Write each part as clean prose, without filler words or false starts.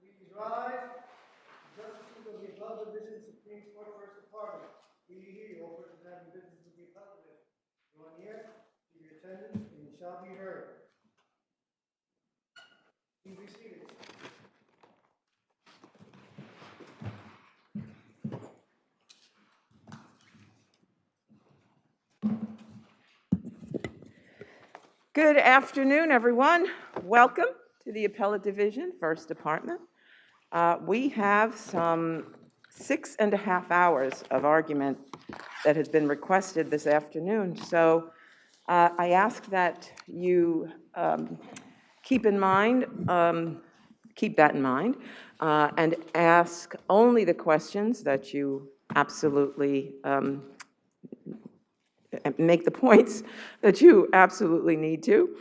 Please rise. Justices of the Appellate Division, Supreme Court, First Department. We hear you, all persons having business with the Appellate Division. Draw near, give your attendance, and you shall be heard. Please be seated. Good afternoon, everyone. Welcome to the Appellate Division, First Department. We have some 6.5 hours of argument that has been requested this afternoon. So I ask that you keep that in mind, and ask only the questions that you absolutely make the points that you absolutely need to.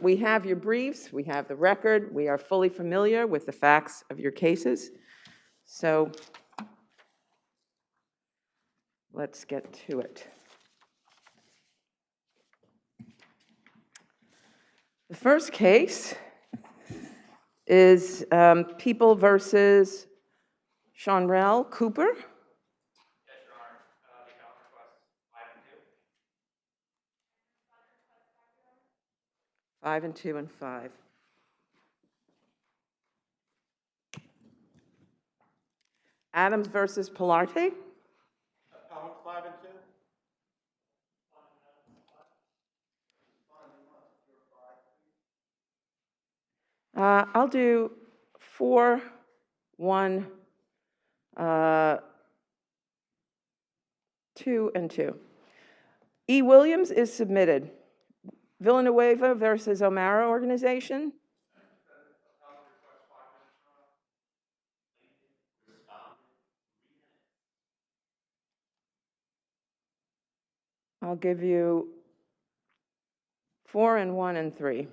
We have your briefs, we have the record, we are fully familiar with the facts of your cases. So let's get to it. The first case is People versus Chanrel Cooper. Yes, Your Honor. The counsel requests 5 and 2. 5 and 2 and 5. Adams versus Pilarte. Appellant 5 and 2. I'll do 4, 1, 2 and 2. E. Williams is submitted. Villanueva versus O'Mara Organization. I'll give you 4 and 1 and 3.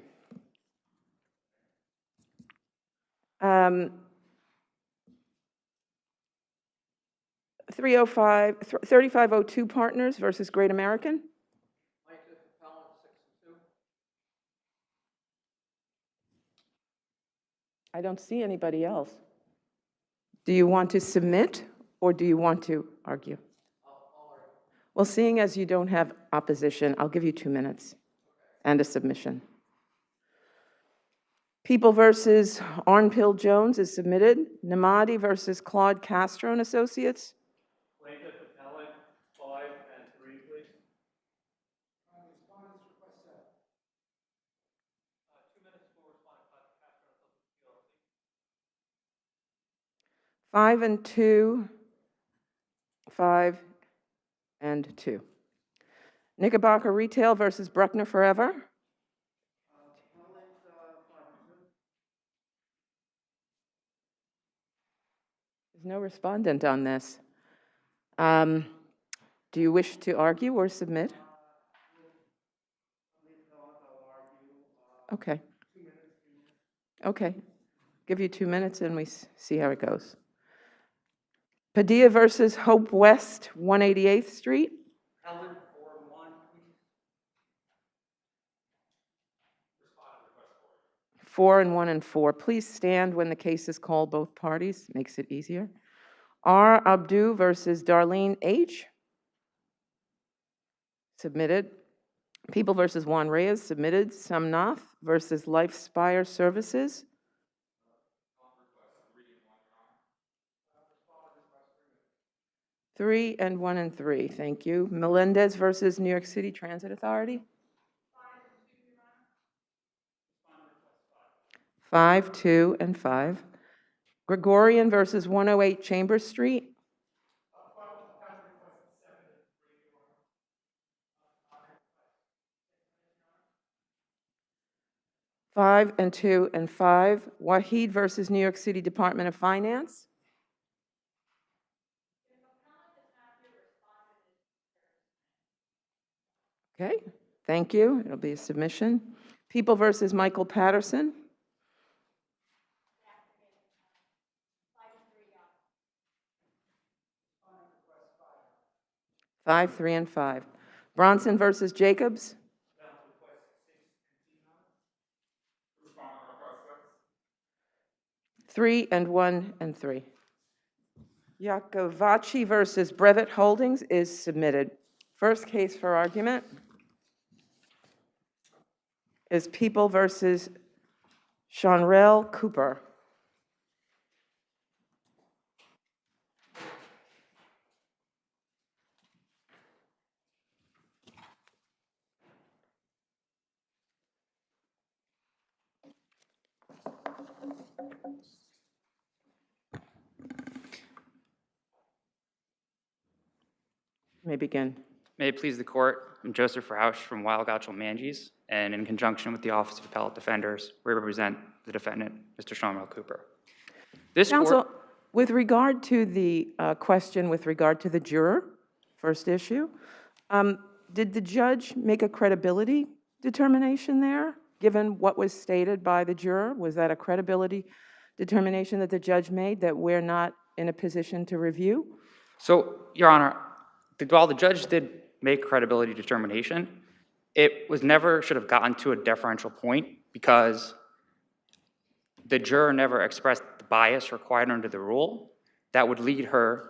3502 Partners versus Great American. Plaintiff appellant 6 and 2. I don't see anybody else. Do you want to submit or do you want to argue? I'll argue. Well, seeing as you don't have opposition, I'll give you 2 minutes and a submission. People versus Arnpill Jones is submitted. Namadi versus Claude Castro and Associates. Plaintiff appellant 5 and 3, please. Respondents request 2 minutes for respondent Castro and Associates. 5 and 2. 5, and 2. Knickerbocker Retail versus Bruckner Forever. There's no respondent on this. Do you wish to argue or submit? Okay. Okay. Give you 2 minutes and we see how it goes. Padilla versus Hope West, 188th Street. Ellen, 4-1, please. 4 and 1 and 4. Please stand when the case is called, both parties. Makes it easier. R. Abdu versus Darlene H. Submitted. People versus Juan Reyes. Submitted. Samna versus Lifespire Services. 3 and 1 and 3. Thank you. Melendez versus New York City Transit Authority. 5, 2, and 5. Gregorian versus 108 Chambers Street. 5 and 2 and 5. Wahid versus New York City Department of Finance. Okay, thank you. It'll be a submission. People versus Michael Patterson. 5, 3, and 5. Bronson versus Jacobs. 3 and 1 and 3. Yakovacci versus Brevet Holdings is submitted. First case for argument is People versus Chanrel Cooper. You may begin. May it please the court, I'm Joseph Rausch from Weil Gotchel Manges, and in conjunction with the Office of Appellate Defenders, we represent the defendant, Mr. Chanrel Cooper. This Counsel, court, with regard to the question with regard to the juror, first issue, did the judge make a credibility determination there, given what was stated by the juror? Was that a credibility determination that the judge made that we're not in a position to review? So, Your Honor, while the judge did make credibility determination, it was never should have gotten to a deferential point because the juror never expressed the bias required under the rule that would lead her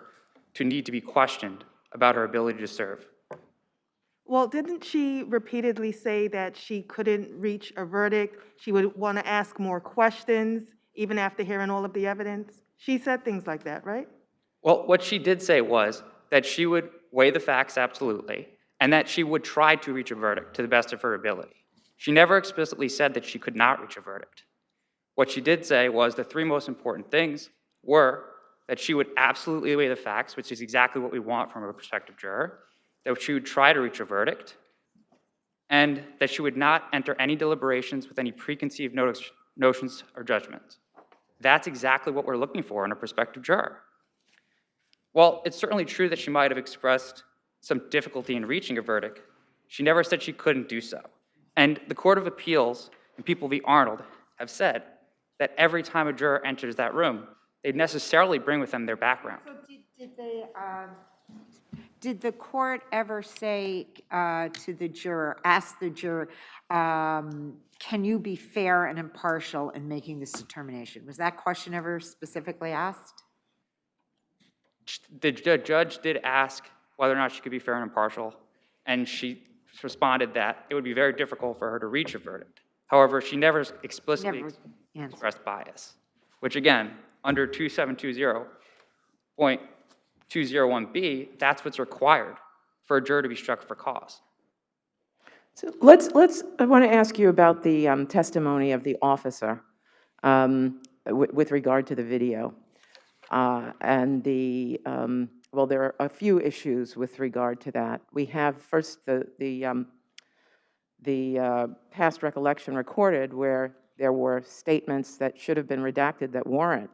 to need to be questioned about her ability to serve. Well, didn't she repeatedly say that she couldn't reach a verdict? She would want to ask more questions, even after hearing all of the evidence? She said things like that, right? Well, what she did say was that she would weigh the facts absolutely, and that she would try to reach a verdict to the best of her ability. She never explicitly said that she could not reach a verdict. What she did say was the three most important things were that she would absolutely weigh the facts, which is exactly what we want from a prospective juror, that she would try to reach a verdict, and that she would not enter any deliberations with any preconceived notions or judgments. That's exactly what we're looking for in a prospective juror. While it's certainly true that she might have expressed some difficulty in reaching a verdict, she never said she couldn't do so. And the Court of Appeals and People v. Arnold have said that every time a juror enters that room, they'd necessarily bring with them their background. So did the court ever say to the juror, ask the juror, can you be fair and impartial in making this determination? Was that question ever specifically asked? The judge did ask whether or not she could be fair and impartial, and she responded that it would be very difficult for her to reach a verdict. However, she never explicitly expressed bias, which again, under 2720.201B, that's what's required for a juror to be struck for cause. So I want to ask you about the testimony of the officer with regard to the video and the well, there are a few issues with regard to that. We have first the past recollection recorded where there were statements that should have been redacted that weren't.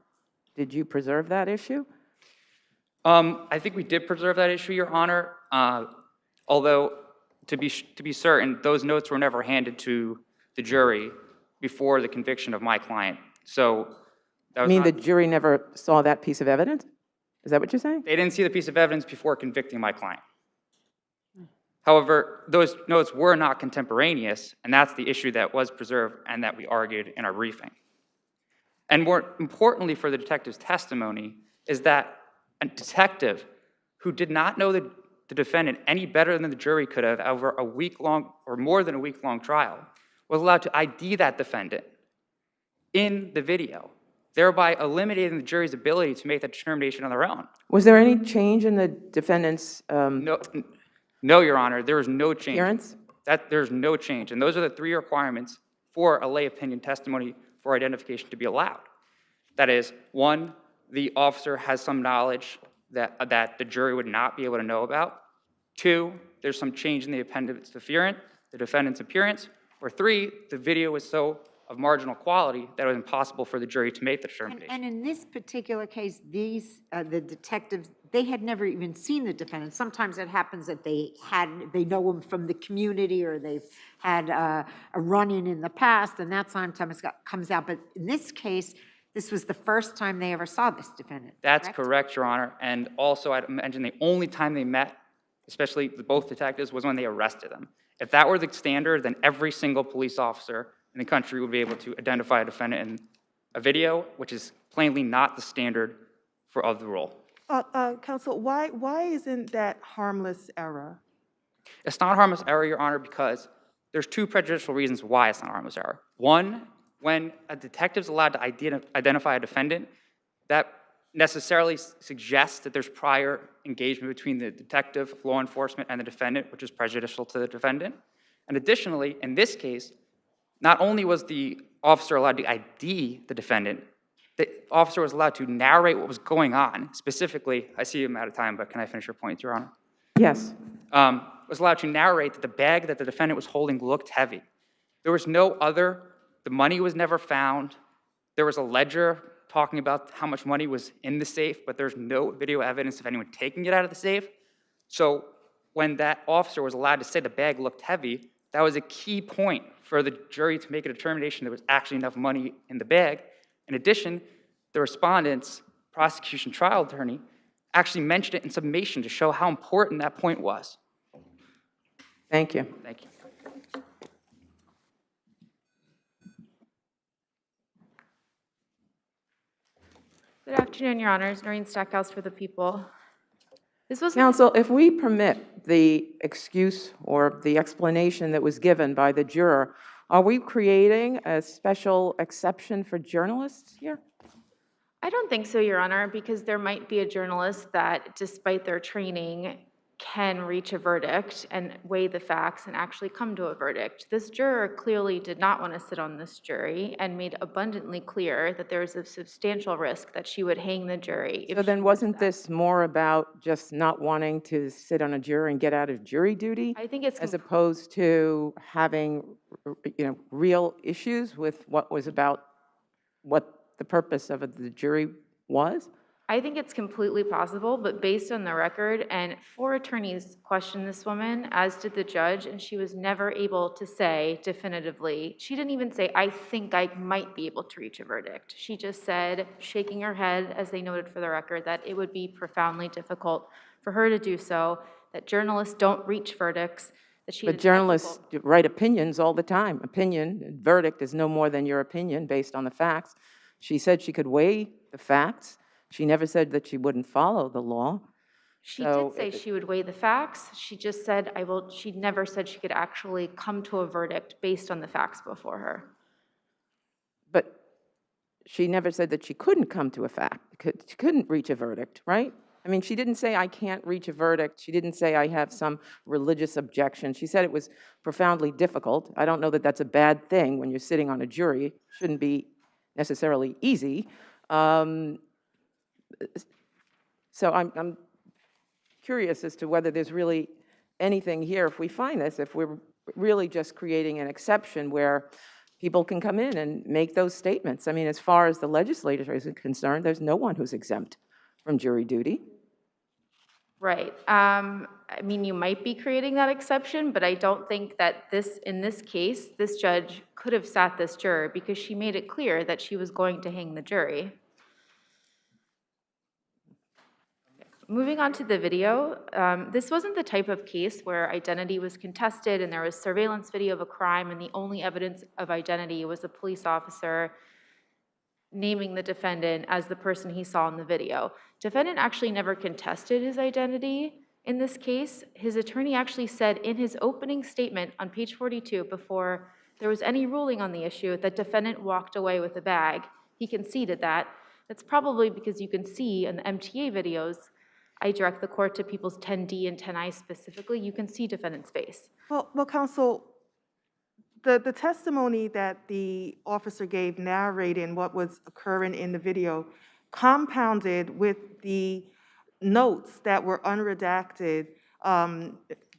Did you preserve that issue? I think we did preserve that issue, Your Honor, although to be certain, those notes were never handed to the jury before the conviction of my client. So that was I mean, not, the jury never saw that piece of evidence? Is that what you're saying? they didn't see the piece of evidence before convicting my client. However, those notes were not contemporaneous, and that's the issue that was preserved and that we argued in our briefing. And more importantly for the detective's testimony is that a detective who did not know the defendant any better than the jury could have over a week-long or more than a week-long trial was allowed to ID that defendant in the video, thereby eliminating the jury's ability to make that determination on their own. Was there any change in the defendant's No, Your Honor, there was no change. appearance? There's no change, and those are the 3 requirements for a lay opinion testimony for identification to be allowed. That is, 1, the officer has some knowledge that the jury would not be able to know about. 2, there's some change in the defendant's appearance. Or 3, the video was so of marginal quality that it was impossible for the jury to make the determination. And in this particular case, the detectives, they had never even seen the defendant. Sometimes it happens that they know him from the community, or they've had a run-in in the past, and that sometimes comes out. But in this case, this was the first time they ever saw this defendant. That's correct, Your Honor. And also, I'd mention the only time they met, especially both detectives, was when they arrested them. If that were the standard, then every single police officer in the country would be able to identify a defendant in a video, which is plainly not the standard of the rule. Counsel, why isn't that harmless error? It's not harmless error, Your Honor, because there's 2 prejudicial reasons why it's not harmless error. 1, when a detective's allowed to identify a defendant, that necessarily suggests that there's prior engagement between the detective, law enforcement, and the defendant, which is prejudicial to the defendant. And additionally, in this case, not only was the officer allowed to ID the defendant, the officer was allowed to narrate what was going on. Specifically, I see I'm out of time, but can I finish your point, Your Honor? Yes. Was allowed to narrate that the bag that the defendant was holding looked heavy. There was the money was never found. There was a ledger talking about how much money was in the safe, but there's no video evidence of anyone taking it out of the safe. So when that officer was allowed to say the bag looked heavy, that was a key point for the jury to make a determination there was actually enough money in the bag. In addition, the respondent's prosecution trial attorney actually mentioned it in summation to show how important that point was. Thank you. Thank you. Good afternoon, Your Honors. Noreen Stackhouse for the people. This was Counsel, if we permit the excuse or the explanation that was given by the juror, are we creating a special exception for journalists here? I don't think so, Your Honor, because there might be a journalist that, despite their training, can reach a verdict and weigh the facts and actually come to a verdict. This juror clearly did not want to sit on this jury and made abundantly clear that there was a substantial risk that she would hang the jury. So then wasn't this more about just not wanting to sit on a jury and get out of jury duty? I think it's as opposed to having, real issues with what the purpose of the jury was? I think it's completely possible, but based on the record, and 4 attorneys questioned this woman, as did the judge, and she was never able to say definitively. She didn't even say, I think I might be able to reach a verdict. She just said, shaking her head, as they noted for the record, that it would be profoundly difficult for her to do so, that journalists don't reach verdicts, that she But journalists write opinions all the time. Verdict is no more than your opinion based on the facts. She said she could weigh the facts. She never said that she wouldn't follow the law. She did say she would weigh the facts. She just said, she never said she could actually come to a verdict based on the facts before her. But she never said that she couldn't come to a fact. She couldn't reach a verdict, right? I mean, she didn't say, I can't reach a verdict. She didn't say, I have some religious objection. She said it was profoundly difficult. I don't know that that's a bad thing when you're sitting on a jury. It shouldn't be necessarily easy. So I'm curious as to whether there's really anything here, if we find this, if we're really just creating an exception where people can come in and make those statements. I mean, as far as the legislature is concerned, there's no one who's exempt from jury duty. Right. I mean, you might be creating that exception, but I don't think that in this case, this judge could have sat this juror because she made it clear that she was going to hang the jury. Moving on to the video, this wasn't the type of case where identity was contested and there was surveillance video of a crime and the only evidence of identity was a police officer naming the defendant as the person he saw in the video. Defendant actually never contested his identity in this case. His attorney actually said in his opening statement on page 42, before there was any ruling on the issue, that defendant walked away with a bag. He conceded that. That's probably because you can see in the MTA videos, I direct the court to people's 10D and 10I specifically, you can see defendant's face. Well, counsel, the testimony that the officer gave narrating what was occurring in the video compounded with the notes that were unredacted,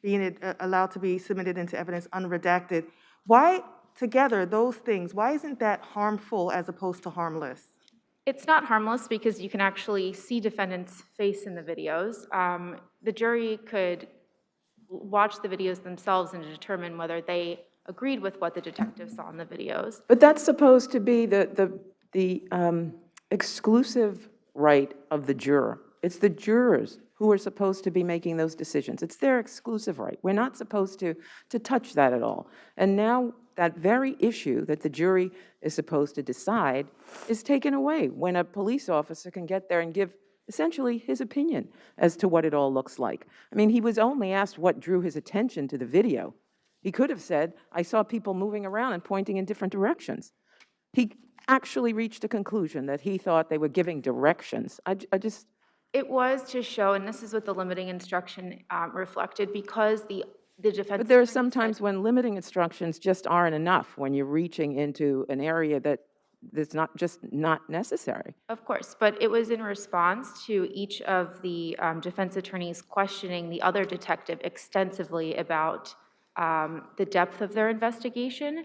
being allowed to be submitted into evidence unredacted. Why, together, those things, why isn't that harmful as opposed to harmless? It's not harmless because you can actually see defendant's face in the videos. The jury could watch the videos themselves and determine whether they agreed with what the detective saw in the videos. But that's supposed to be the exclusive right of the juror. It's the jurors who are supposed to be making those decisions. It's their exclusive right. We're not supposed to touch that at all. And now that very issue that the jury is supposed to decide is taken away when a police officer can get there and give essentially his opinion as to what it all looks like. I mean, he was only asked what drew his attention to the video. He could have said, I saw people moving around and pointing in different directions. He actually reached a conclusion that he thought they were giving directions. It was to show, and this is what the limiting instruction reflected, because the defense. But there are attorney some times said- when limiting instructions just aren't enough, when you're reaching into an area that's not necessary. Of course, but it was in response to each of the defense attorneys questioning the other detective extensively about the depth of their investigation,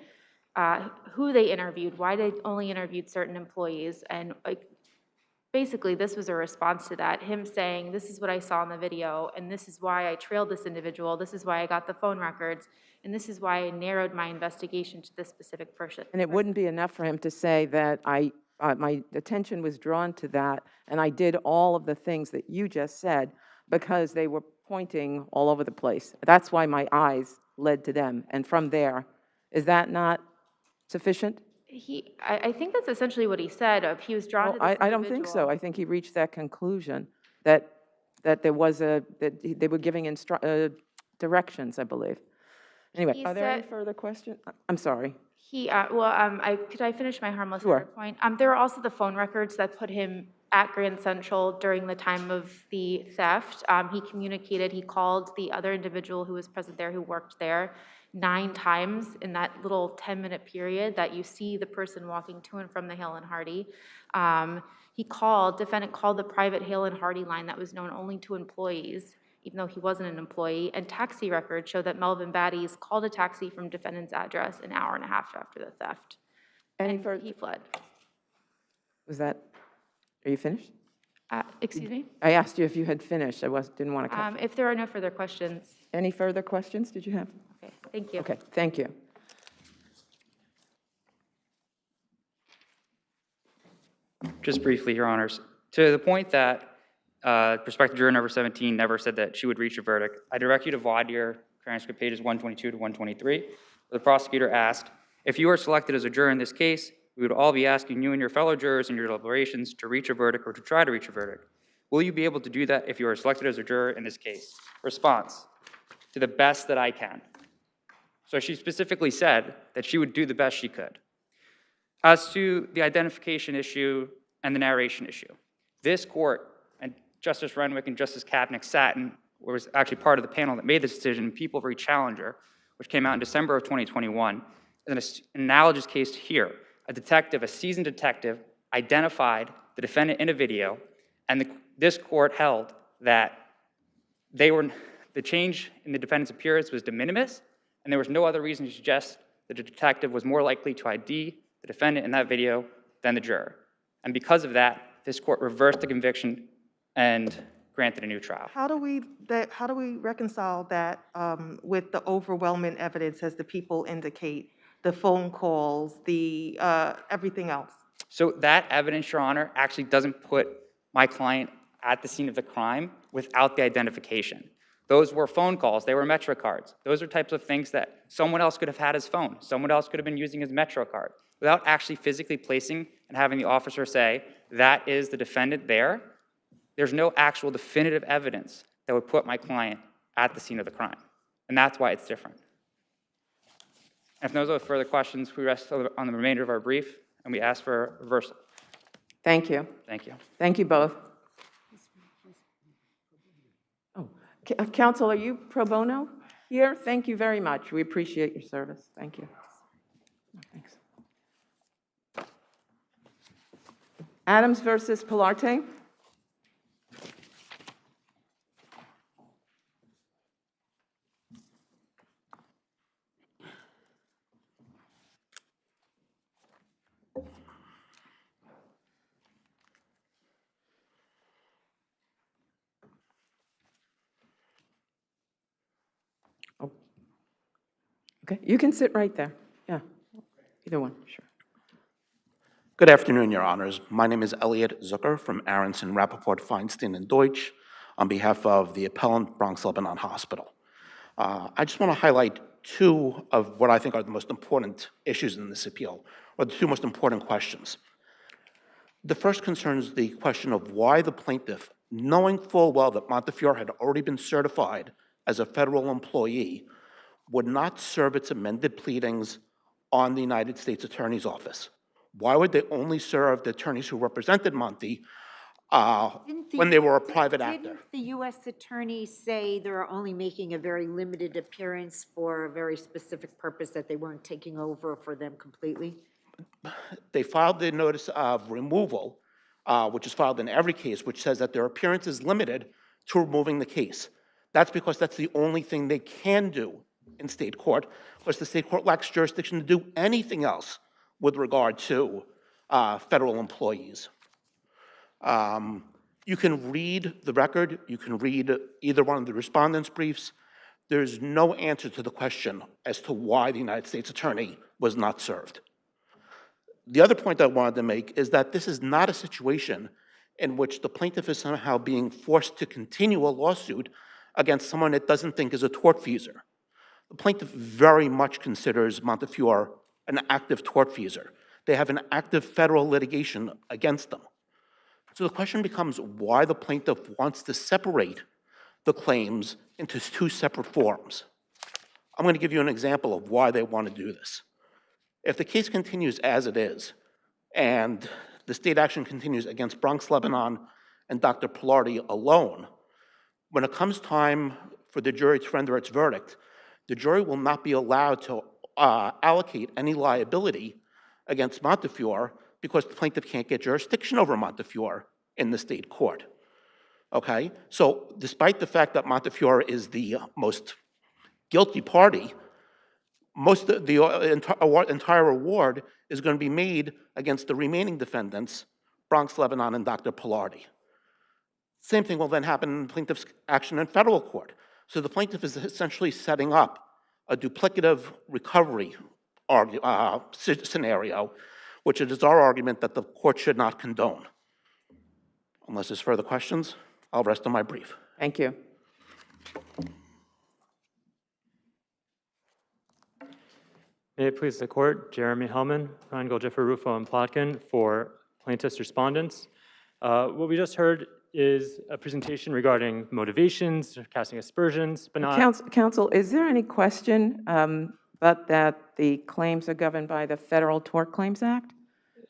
who they interviewed, why they only interviewed certain employees, and basically this was a response to that, him saying, this is what I saw in the video, and this is why I trailed this individual, this is why I got the phone records, and this is why I narrowed my investigation to this specific person. And it wouldn't be enough for him to say that my attention was drawn to that, and I did all of the things that you just said because they were pointing all over the place. That's why my eyes led to them. And from there, is that not sufficient? I think that's essentially what he said. He was drawn to this I don't think so. individual. I think he reached that conclusion that there was that they were giving directions, I believe. Anyway, He are there any said- further questions? I'm sorry. Could I finish my harmless Sure. error point? There were also the phone records that put him at Grand Central during the time of the theft. He communicated, he called the other individual who was present there, who worked there, 9 times in that little 10-minute period that you see the person walking to and from the Hale and Hardy. Defendant called the private Hale and Hardy line that was known only to employees, even though he wasn't an employee, and taxi records show that Melvin Baddies called a taxi from defendant's address an hour and a half after the theft. Any And further? he fled. Are you finished? Excuse me? I asked you if you had finished. Didn't want to cut. If there are no further questions, Any further questions did you have? okay, thank you. Okay, thank you. Just briefly, Your Honors, to the point that prospective juror number 17 never said that she would reach a verdict, I direct you to voir dire transcript pages 122 to 123, where the prosecutor asked, if you are selected as a juror in this case, we would all be asking you and your fellow jurors in your deliberations to reach a verdict or to try to reach a verdict. Will you be able to do that if you are selected as a juror in this case? Response, to the best that I can. So she specifically said that she would do the best she could. As to the identification issue and the narration issue, this court, and Justice Renwick and Justice Kapnick sat and was actually part of the panel that made this decision in People v. Challenger, which came out in December of 2021, in an analogous case here. A seasoned detective, identified the defendant in a video, and this court held that the change in the defendant's appearance was de minimis, and there was no other reason to suggest that the detective was more likely to ID the defendant in that video than the juror. And because of that, this court reversed the conviction and granted a new trial. How do we reconcile that with the overwhelming evidence, as the people indicate, the phone calls, the everything else? So that evidence, Your Honor, actually doesn't put my client at the scene of the crime without the identification. Those were phone calls. They were Metro cards. Those are types of things that someone else could have had his phone. Someone else could have been using his Metro card. Without actually physically placing and having the officer say, that is the defendant there, there's no actual definitive evidence that would put my client at the scene of the crime. And that's why it's different. And if there's no further questions, we rest on the remainder of our brief, and we ask for a reversal. Thank you. Thank you. Thank you both. Oh, counsel, are you pro bono here? Thank you very much. We appreciate your service. Thank you. Thanks. Adams versus Pilarte. Okay, you can sit right there. Yeah, either one, sure. Good afternoon, Your Honors. My name is Elliot Zucker from Aronson, Rappaport, Feinstein, and Deutsch on behalf of the appellant, Bronx Lebanon Hospital. I just want to highlight two of what I think are the most important issues in this appeal, or the two most important questions. The first concerns the question of why the plaintiff, knowing full well that Montefiore had already been certified as a federal employee, would not serve its amended pleadings on the United States Attorney's Office. Why would they only serve the attorneys who represented Monty when they were a private actor? Didn't the U.S. attorney say they're only making a very limited appearance for a very specific purpose, that they weren't taking over for them completely? They filed the notice of removal, which is filed in every case, which says that their appearance is limited to removing the case. That's because that's the only thing they can do in state court, because the state court lacks jurisdiction to do anything else with regard to federal employees. You can read the record, you can read either one of the respondents' briefs. There's no answer to the question as to why the United States Attorney was not served. The other point I wanted to make is that this is not a situation in which the plaintiff is somehow being forced to continue a lawsuit against someone it doesn't think is a tortfeasor. The plaintiff very much considers Montefiore an active tortfeasor. They have an active federal litigation against them. So the question becomes why the plaintiff wants to separate the claims into two separate forms. I'm going to give you an example of why they want to do this. If the case continues as it is, and the state action continues against Bronx Lebanon and Dr. Pilarte alone, when it comes time for the jury to render its verdict, the jury will not be allowed to allocate any liability against Montefiore because the plaintiff can't get jurisdiction over Montefiore in the state court. Okay? So despite the fact that Montefiore is the most guilty party, most of the entire award is going to be made against the remaining defendants, Bronx Lebanon and Dr. Pilarte. Same thing will then happen in plaintiff's action in federal court. So the plaintiff is essentially setting up a duplicative recovery scenario, which it is our argument that the court should not condone. Unless there's further questions, I'll rest on my brief. Thank you. May it please the court, Jeremy Hellman, Rangel, Jeffrey Rufo, and Plotkin for plaintiffs' respondents. What we just heard is a presentation regarding motivations, casting aspersions, but not... Counsel, is there any question but that the claims are governed by the Federal Tort Claims Act?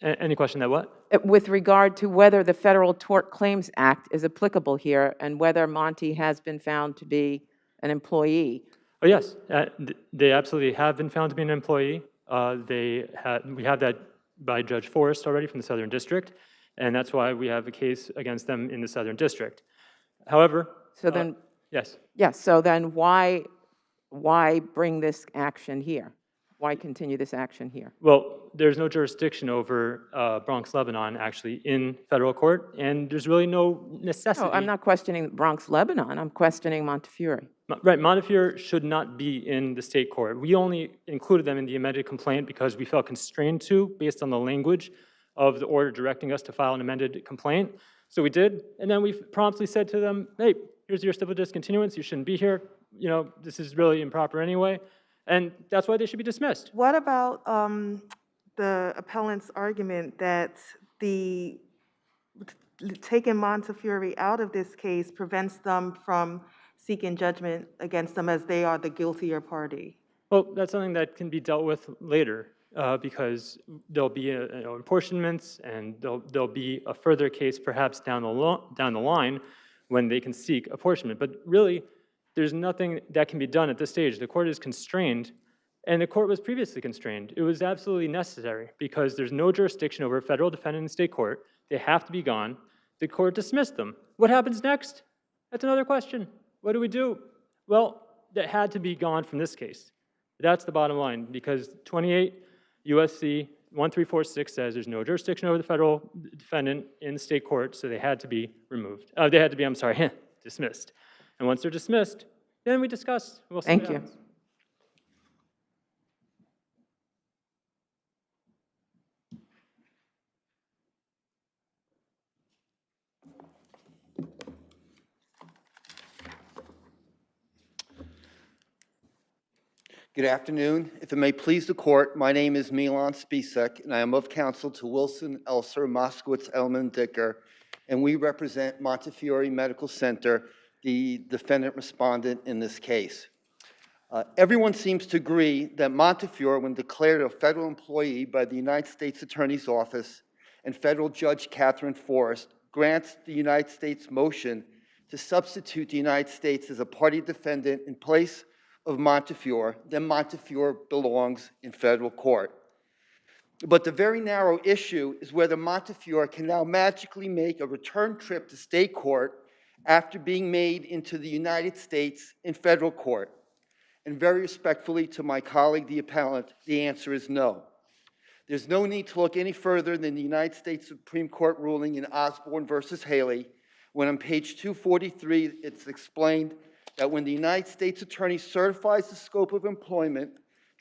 Any question that what? With regard to whether the Federal Tort Claims Act is applicable here and whether Monty has been found to be an employee. Oh, yes. They absolutely have been found to be an employee. We have that by Judge Forrest already from the Southern District, and that's why we have a case against them in the Southern District. However... So then Yes. Yes, so then why bring this action here? Why continue this action here? Well, there's no jurisdiction over Bronx, Lebanon, actually, in federal court, and there's really no necessity. No, I'm not questioning Bronx, Lebanon, I'm questioning Montefiore. Right, Montefiore should not be in the state court. We only included them in the amended complaint because we felt constrained to, based on the language of the order directing us to file an amended complaint. So we did, and then we promptly said to them, hey, here's your civil discontinuance, you shouldn't be here, this is really improper anyway, and that's why they should be dismissed. What about the appellant's argument that taking Montefiore out of this case prevents them from seeking judgment against them as they are the guiltier party? Well, that's something that can be dealt with later because there'll be apportionments and there'll be a further case perhaps down the line when they can seek apportionment. But really, there's nothing that can be done at this stage. The court is constrained, and the court was previously constrained. It was absolutely necessary because there's no jurisdiction over a federal defendant in state court. They have to be gone. The court dismissed them. What happens next? That's another question. What do we do? Well, that had to be gone from this case. That's the bottom line because 28 U.S.C. 1346 says there's no jurisdiction over the federal defendant in the state court, so they had to be removed. They had to be, dismissed. And once they're dismissed, then we discuss. We'll see Thank what you. happens. Good afternoon. If it may please the court, my name is Milan Spisek, and I am of counsel to Wilson, Elser, Moskowitz, Elman, Dicker, and we represent Montefiore Medical Center, the defendant respondent in this case. Everyone seems to agree that Montefiore, when declared a federal employee by the United States Attorney's Office and federal judge Catherine Forrest, grants the United States motion to substitute the United States as a party defendant in place of Montefiore, then Montefiore belongs in federal court. But the very narrow issue is whether Montefiore can now magically make a return trip to state court after being made into the United States in federal court. And very respectfully to my colleague, the appellant, the answer is no. There's no need to look any further than the United States Supreme Court ruling in Osborne versus Haley, when on page 243, it's explained that when the United States Attorney certifies the scope of employment,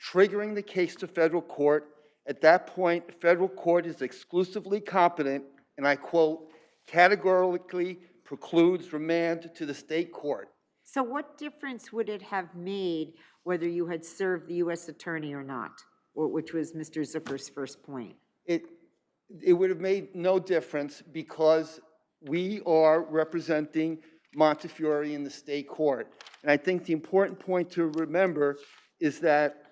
triggering the case to federal court, at that point, federal court is exclusively competent, and I quote, categorically precludes remand to the state court. So what difference would it have made whether you had served the U.S. Attorney or not, which was Mr. Zucker's first point? It would have made no difference because we are representing Montefiore in the state court. And I think the important point to remember is that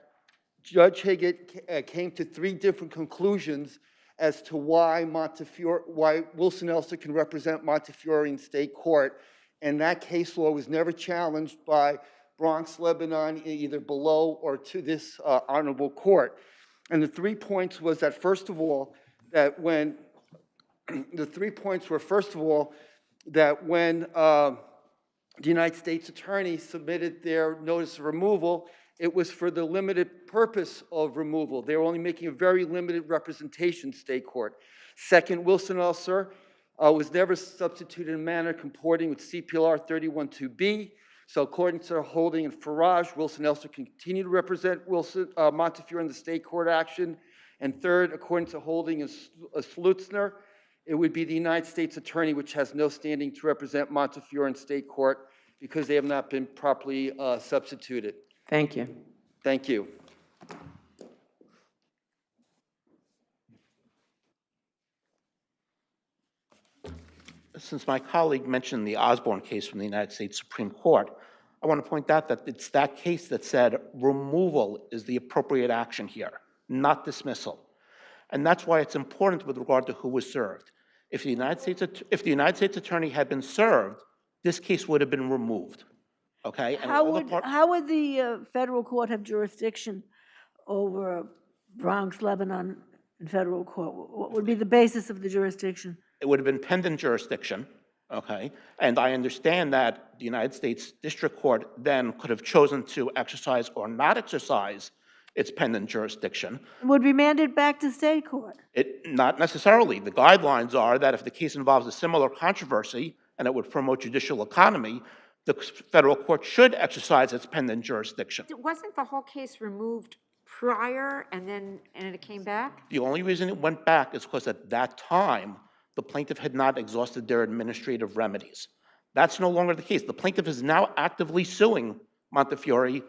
Judge Higgett came to three different conclusions as to why Wilson Elser can represent Montefiore in state court. And that case law was never challenged by Bronx, Lebanon, either below or to this honorable court. And the 3 points was that, first of all, that when the United States Attorney submitted their notice of removal, it was for the limited purpose of removal. They were only making a very limited representation in state court. Second, Wilson Elser was never substituted in a manner comporting with CPLR 312B. So according to the holding in Farage, Wilson Elser can continue to represent Montefiore in the state court action. And third, according to holding in Slutzner, it would be the United States Attorney which has no standing to represent Montefiore in state court because they have not been properly substituted. Thank you. Thank you. Since my colleague mentioned the Osborne case from the United States Supreme Court, I want to point out that it's that case that said removal is the appropriate action here, not dismissal. And that's why it's important with regard to who was served. If the United States Attorney had been served, this case would have been removed. Okay? And How would the federal court have jurisdiction over Bronx, Lebanon, in federal court? What would be the basis of the jurisdiction? It would have been pendant jurisdiction, okay? And I understand that the United States District Court then could have chosen to exercise or not exercise its pendant jurisdiction. Would remand it back to state court. Not necessarily. The guidelines are that if the case involves a similar controversy and it would promote judicial economy, the federal court should exercise its pendant jurisdiction. Wasn't the whole case removed prior and it came back? The only reason it went back is because at that time, the plaintiff had not exhausted their administrative remedies. That's no longer the case. The plaintiff is now actively suing Montefiore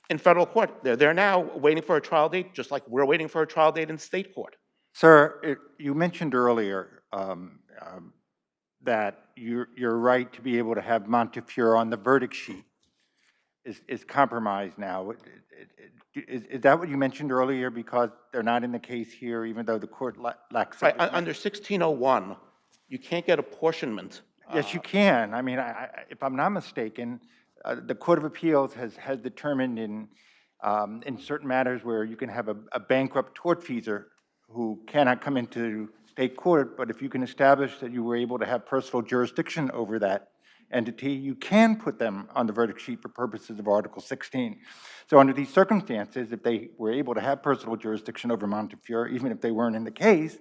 in federal court. They're there now waiting for a trial date, just like we're waiting for a trial date in state court. Sir, you mentioned earlier that your right to be able to have Montefiore on the verdict sheet is compromised now. Is that what you mentioned earlier, because they're not in the case here, even though the court lacks... Right, under 1601, you can't get apportionment. Yes, you can. I mean, if I'm not mistaken, the Court of Appeals has determined in certain matters where you can have a bankrupt tortfeasor who cannot come into state court, but if you can establish that you were able to have personal jurisdiction over that entity, you can put them on the verdict sheet for purposes of Article 16. So under these circumstances, if they were able to have personal jurisdiction over Montefiore, even if they weren't in the case,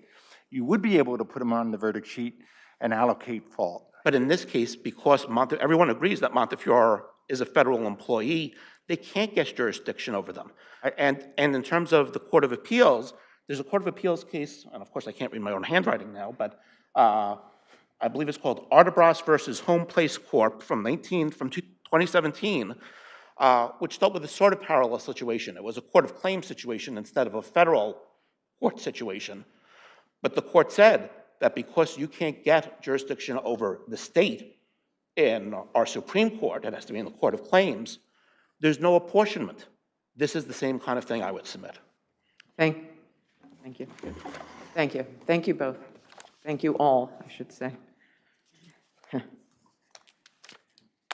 you would be able to put them on the verdict sheet and allocate fault. But in this case, because everyone agrees that Montefiore is a federal employee, they can't get jurisdiction over them. And in terms of the Court of Appeals, there's a Court of Appeals case, and of course I can't read my own handwriting now, but I believe it's called Artebras versus Home Place Corp. from 2017, which dealt with a sort of parallel situation. It was a court of claims situation instead of a federal court situation. But the court said that because you can't get jurisdiction over the state in our Supreme Court, it has to be in the Court of Claims, there's no apportionment. This is the same kind of thing I would submit. Thank you. Thank you. Thank you both. Thank you all, I should say.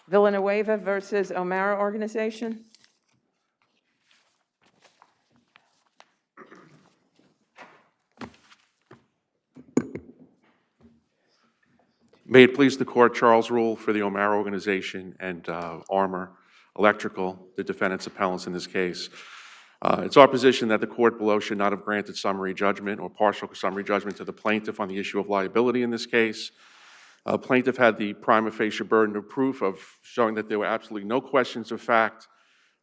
Villanueva versus O'Mara Organization. May it please the court, Charles Rule for the O'Mara Organization and Armor Electrical, the defendants' appellants in this case. It's our position that the court below should not have granted summary judgment or partial summary judgment to the plaintiff on the issue of liability in this case. Plaintiff had the prima facie burden of proof of showing that there were absolutely no questions of fact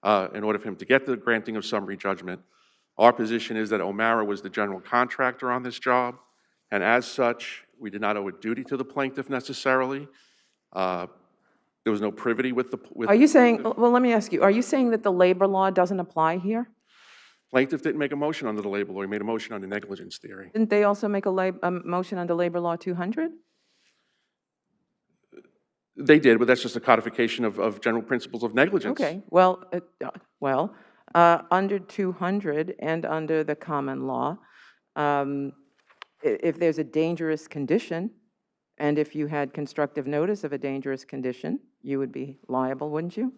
in order for him to get the granting of summary judgment. Our position is that O'Mara was the general contractor on this job, and as such, we did not owe a duty to the plaintiff necessarily. There was no privity with the... Are you saying, well, let me ask you, are you saying that the labor law doesn't apply here? Plaintiff didn't make a motion under the labor law. He made a motion on the negligence theory. Didn't they also make a motion under Labor Law 200? They did, but that's just a codification of general principles of negligence. Okay, well, under 200 and under the common law, if there's a dangerous condition, and if you had constructive notice of a dangerous condition, you would be liable, wouldn't you?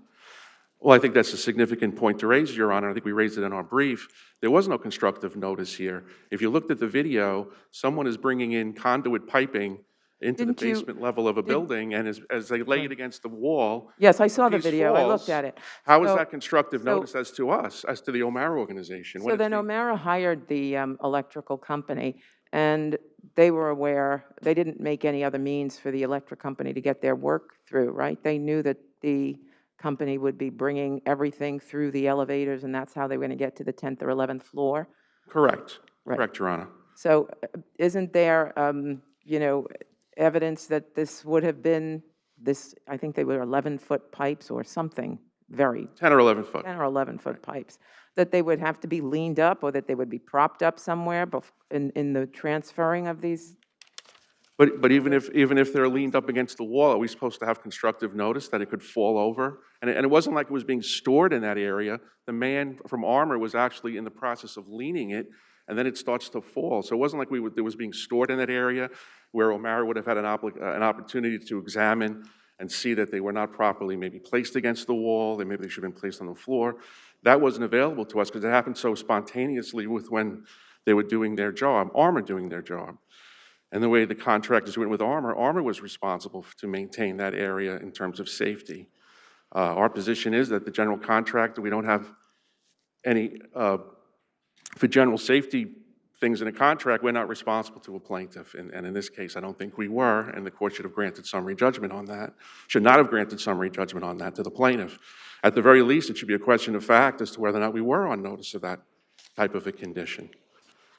Well, I think that's a significant point to raise, Your Honor. I think we raised it in our brief. There was no constructive notice here. If you looked at the video, someone is bringing in conduit piping into the basement level of a building, and as they lay it against the wall... Yes, I saw the video. I looked at it. How is that constructive notice as to us, as to the O'Mara Organization? So then O'Mara hired the electrical company, and they were aware, they didn't make any other means for the electric company to get their work through, right? They knew that the company would be bringing everything through the elevators, and that's how they were going to get to the 10th or 11th floor? Correct. Right. Correct, Your Honor. So isn't there, evidence that this would have been I think they were 11-foot pipes or something, 10 or 11-foot. 10 or 11-foot pipes, that they would have to be leaned up or that they would be propped up somewhere in the transferring of these? But even if they're leaned up against the wall, are we supposed to have constructive notice that it could fall over? And it wasn't like it was being stored in that area. The man from Armor was actually in the process of leaning it, and then it starts to fall. So it wasn't like it was being stored in that area where O'Mara would have had an opportunity to examine and see that they were not properly maybe placed against the wall, that maybe they should have been placed on the floor. That wasn't available to us because it happened so spontaneously with when they were doing their job, Armor doing their job. And the way the contract is written with Armor was responsible to maintain that area in terms of safety. Our position is that the general contractor, we don't have any, for general safety things in a contract, we're not responsible to a plaintiff. And in this case, I don't think we were, and the court should have granted summary judgment on that. Should not have granted summary judgment on that to the plaintiff. At the very least, it should be a question of fact as to whether or not we were on notice of that type of a condition.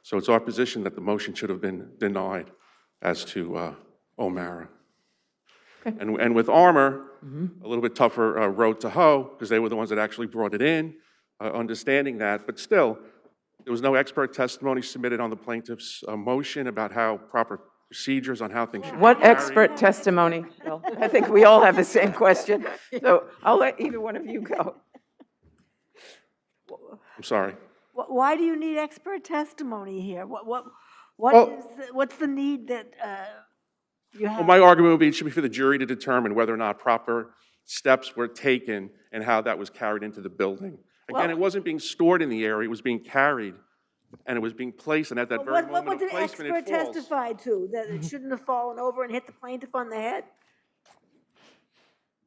So it's our position that the motion should have been denied as to O'Mara. Okay. And with Armor, a little bit tougher road to hoe, because they were the ones that actually brought it in, understanding that, but still, there was no expert testimony submitted on the plaintiff's motion about how proper procedures on how things should be What carried. expert testimony? Bill? I think we all have the same question, so I'll let either one of you go. I'm sorry. Why do you need expert testimony here? What's the need that you have? Well, my argument would be it should be for the jury to determine whether or not proper steps were taken and how that was carried into the building. Again, it wasn't being stored in the area, it was being carried, and it was being placed, and at that very moment What of did the placement, expert it falls. testify to? That it shouldn't have fallen over and hit the plaintiff on the head?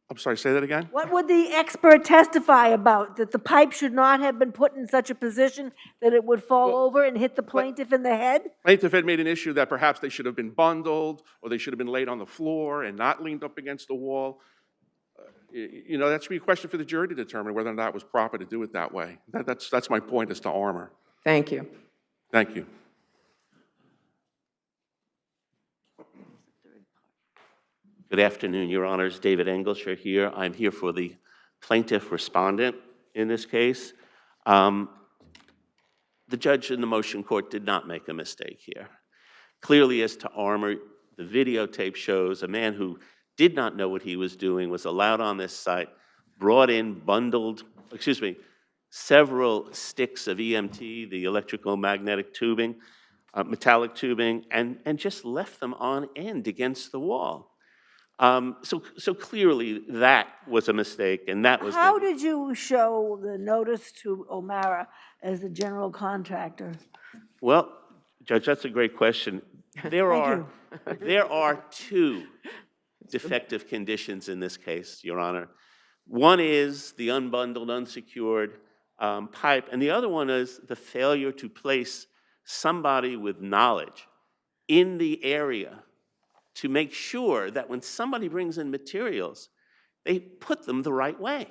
I'm sorry, say that again? What would the expert testify about? That the pipe should not have been put in such a position that it would fall over and hit the plaintiff in the head? Plaintiff had made an issue that perhaps they should have been bundled, or they should have been laid on the floor and not leaned up against the wall. You know, that should be a question for the jury to determine whether or not it was proper to do it that way. That's my point as to Armor. Thank you. Thank you. Good afternoon, Your Honors. David Engelscher here. I'm here for the plaintiff respondent in this case. The judge in the motion court did not make a mistake here. Clearly, as to Armor, the videotape shows a man who did not know what he was doing, was allowed on this site, brought in several sticks of EMT, the electrical magnetic tubing, metallic tubing, and just left them on end against the wall. So clearly that was a mistake, and that was... How did you show the notice to O'Mara as the general contractor? Well, Judge, that's a great question. There are two defective conditions in this case, Your Honor. One is the unbundled, unsecured pipe, and the other one is the failure to place somebody with knowledge in the area to make sure that when somebody brings in materials, they put them the right way.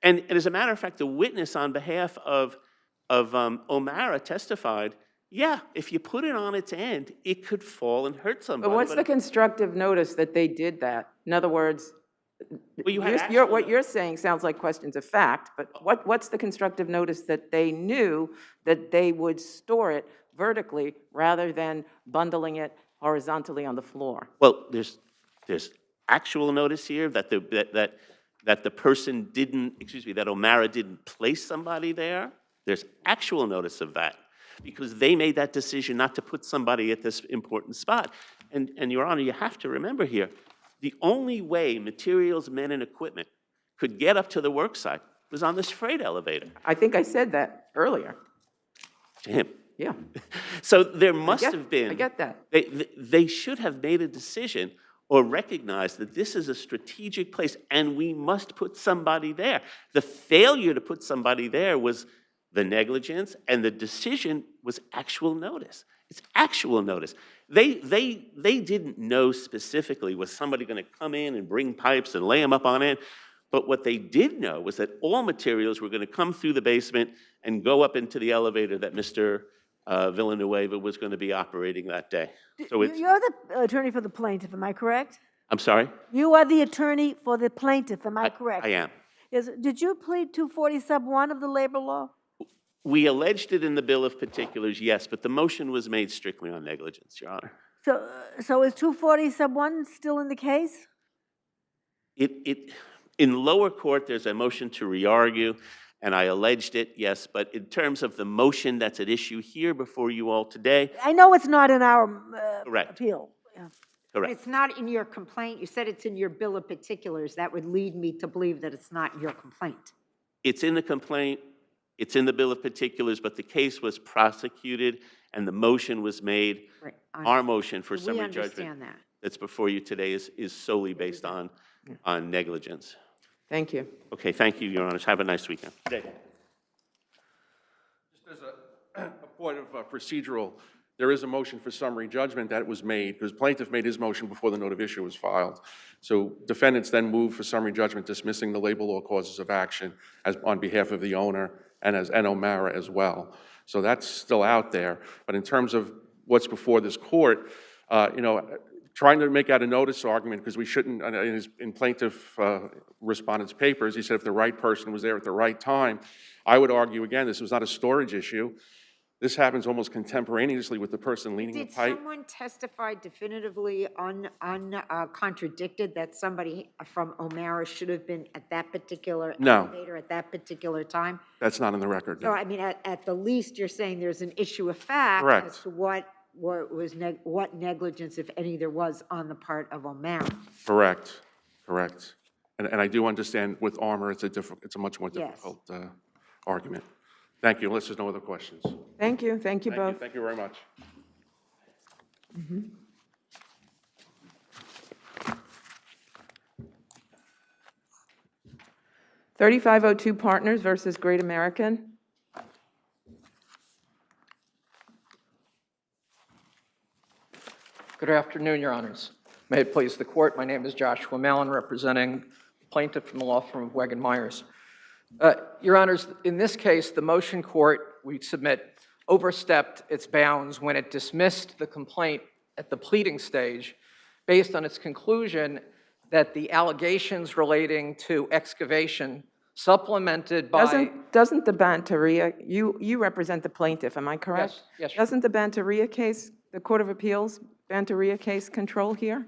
And as a matter of fact, the witness on behalf of O'Mara testified, yeah, if you put it on its end, it could fall and hurt somebody. But what's the constructive notice that they did that? In other words, well, what you're saying sounds like questions of fact, but what's the constructive notice that they knew that they would store it vertically rather than bundling it horizontally on the floor? Well, there's actual notice here that the person didn't, that O'Mara didn't place somebody there. There's actual notice of that because they made that decision not to put somebody at this important spot. And Your Honor, you have to remember here, the only way materials, men, and equipment could get up to the work site was on this freight elevator. I think I said that earlier. To him. Yeah. So there must have been... I get that. They should have made a decision or recognized that this is a strategic place and we must put somebody there. The failure to put somebody there was the negligence, and the decision was actual notice. It's actual notice. They didn't know specifically, was somebody going to come in and bring pipes and lay them up on it? But what they did know was that all materials were going to come through the basement and go up into the elevator that Mr. Villanueva was going to be operating that day. So it's... You're the attorney for the plaintiff, am I correct? I'm sorry? You are the attorney for the plaintiff, am I correct? I am. Did you plead 240 sub 1 of the labor law? We alleged it in the bill of particulars, yes, but the motion was made strictly on negligence, Your Honor. So is 240 sub 1 still in the case? In lower court, there's a motion to re-argue, and I alleged it, yes, but in terms of the motion that's at issue here before you all today... I know it's not in our appeal. Yeah. Correct. It's not in your complaint. You said it's in your bill of particulars. That would lead me to believe that it's not in your complaint. It's in the complaint. It's in the bill of particulars, but the case was prosecuted and the motion was made Our motion for We summary judgment understand that. that's before you today is solely based on negligence. Thank you. Okay, thank you, Your Honors. Have a nice weekend. Just as a point of procedural, there is a motion for summary judgment that was made, because plaintiff made his motion before the note of issue was filed. So defendants then moved for summary judgment dismissing the labor law causes of action as on behalf of the owner and O'Mara as well. So that's still out there. But in terms of what's before this court, trying to make out a notice argument, because we shouldn't, in plaintiff respondent's papers, he said if the right person was there at the right time. I would argue, again, this was not a storage issue. This happens almost contemporaneously with the person leaning the Did pipe. someone testify definitively, uncontradicted, that somebody from O'Mara should have been at that particular No. elevator at that particular time? That's not in the record. So, I mean, at the least, you're saying there's an issue of fact Correct. as to what negligence, if any, there was on the part of O'Mara. Correct, correct. And I do understand with Armor, it's a much more Yes. difficult argument. Thank you, unless there's no other questions. Thank you. Thank you both. Thank you very much. 3502 Partners versus Great American. Good afternoon, Your Honors. May it please the Court, my name is Joshua Mallon, representing plaintiff from the law firm of Wegg & Myers. Your Honors, in this case, the motion court, we submit, overstepped its bounds when it dismissed the complaint at the pleading stage based on its conclusion that the allegations relating to excavation supplemented by... Doesn't the Banteria, you represent the plaintiff, am I correct? Yes, yes. Doesn't the Banteria case, the Court of Appeals, Banteria case control here?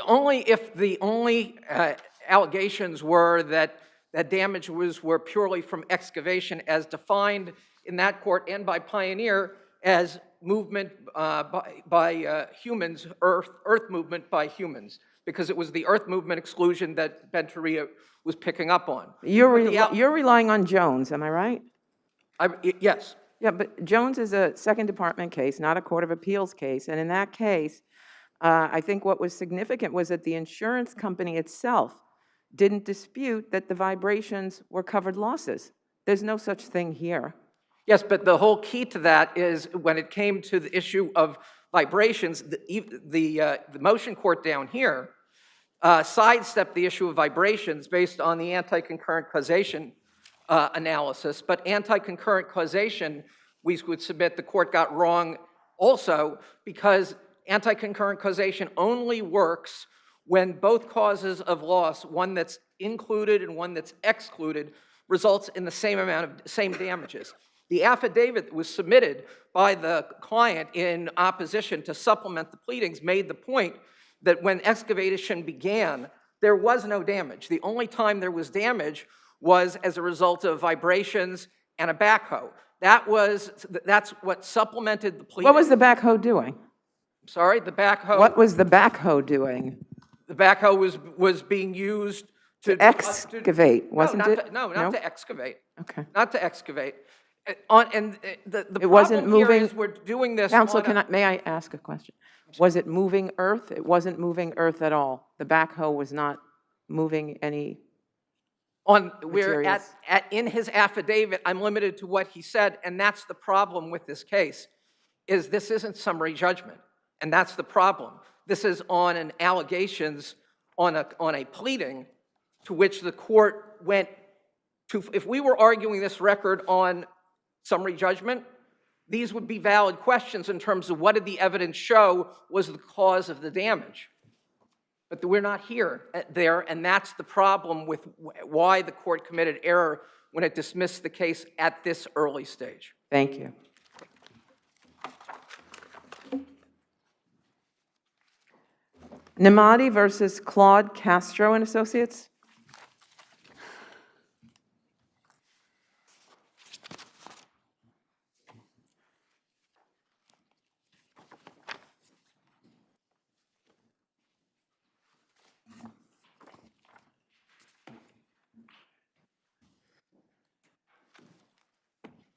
Only if the only allegations were that damages were purely from excavation as defined in that court and by Pioneer as movement by humans, earth movement by humans, because it was the earth movement exclusion that Banteria was picking up on. You're relying on Jones, am I right? Yes. Yeah, but Jones is a Second Department case, not a Court of Appeals case, and in that case, I think what was significant was that the insurance company itself didn't dispute that the vibrations were covered losses. There's no such thing here. Yes, but the whole key to that is when it came to the issue of vibrations, the motion court down here sidestepped the issue of vibrations based on the anti-concurrent causation analysis, but anti-concurrent causation, we would submit the court got wrong also because anti-concurrent causation only works when both causes of loss, one that's included and one that's excluded, results in the same amount of same damages. The affidavit that was submitted by the client in opposition to supplement the pleadings made the point that when excavation began, there was no damage. The only time there was damage was as a result of vibrations and a backhoe. That's what supplemented the pleading. What was the backhoe doing? Sorry, the backhoe. What was the backhoe doing? The backhoe was being used to excavate, wasn't it? No, not to excavate. Okay. Not to excavate. The It wasn't problem here moving. is we're doing this. Counsel, may I ask a question? Was it moving earth? It wasn't moving earth at all. The backhoe was not moving any materials. In his affidavit, I'm limited to what he said, and that's the problem with this case, is this isn't summary judgment, and that's the problem. This is on an allegations, on a pleading to which the court went to. If we were arguing this record on summary judgment, these would be valid questions in terms of what did the evidence show was the cause of the damage. But we're not there, and that's the problem with why the court committed error when it dismissed the case at this early stage. Thank you. Namadi versus Claude, Castro and Associates.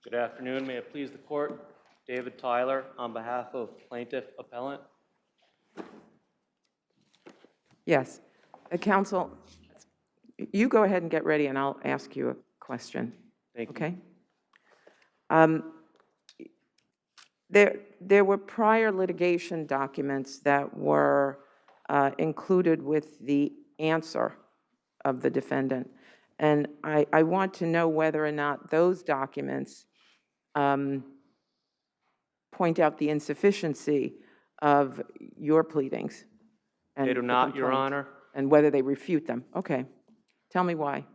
Good afternoon. May it please the court. David Tyler, on behalf of Plaintiff Appellant. Yes. Counsel, you go ahead and get ready, and I'll ask you a question. Thank you. Okay? There were prior litigation documents that were included with the answer of the defendant. And I want to know whether or not those documents point out the insufficiency of your pleadings. And They do the not, Your complaint, Honor. and whether they refute them. Okay. Tell me why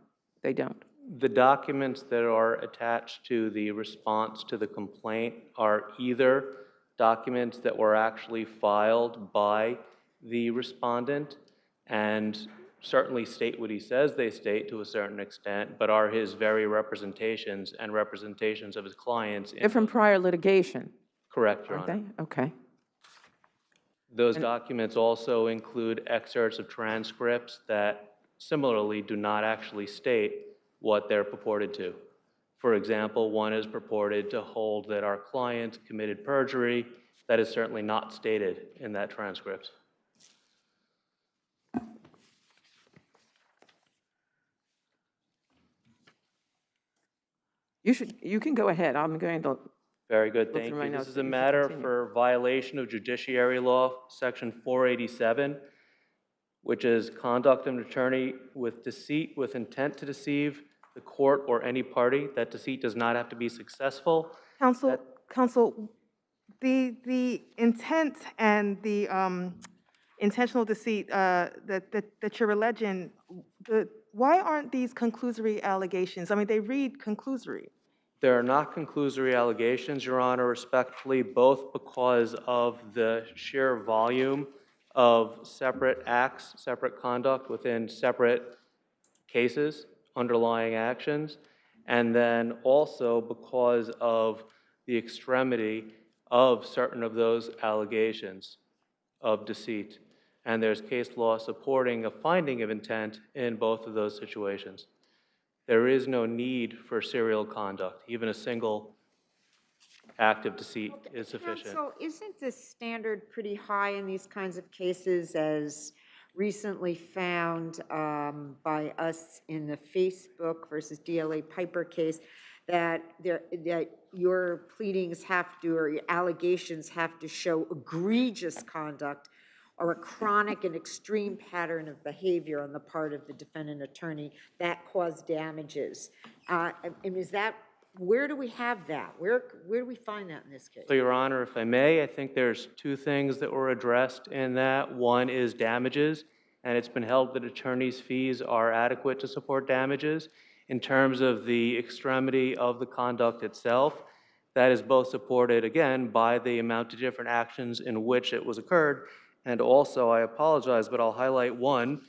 they don't. The documents that are attached to the response to the complaint are either documents that were actually filed by the respondent and certainly state what he says they state to a certain extent, but are his very representations and representations of his clients. They're from prior litigation, Correct, Your aren't Honor. they? Okay. Those documents also include excerpts of transcripts that similarly do not actually state what they're purported to. For example, one is purported to hold that our client committed perjury. That is certainly not stated in that transcript. You can go ahead. I'm going to. Very good, Go thank through my you. This notes, is but a you should matter continue. for violation of judiciary law, section 487, which is conduct of an attorney with deceit with intent to deceive the court or any party. That deceit does not have to be successful. Counsel, the intent and the intentional deceit that you're alleging, why aren't these conclusory allegations? I mean, they read conclusory. There are not conclusory allegations, Your Honor, respectfully, both because of the sheer volume of separate acts, separate conduct within separate cases, underlying actions, and then also because of the extremity of certain of those allegations of deceit. And there's case law supporting a finding of intent in both of those situations. There is no need for serial conduct. Even a single act of deceit is sufficient. So isn't the standard pretty high in these kinds of cases, as recently found by us in the Facebook versus DLA Piper case, that your pleadings have to, or your allegations have to show egregious conduct or a chronic and extreme pattern of behavior on the part of the defendant attorney that caused damages? And is that, where do we have that? Where do we find that in this case? So, Your Honor, if I may, I think there's two things that were addressed in that. One is damages, and it's been held that attorneys' fees are adequate to support damages. In terms of the extremity of the conduct itself, that is both supported, again, by the amount of different actions in which it was occurred. And also, I apologize, but I'll highlight one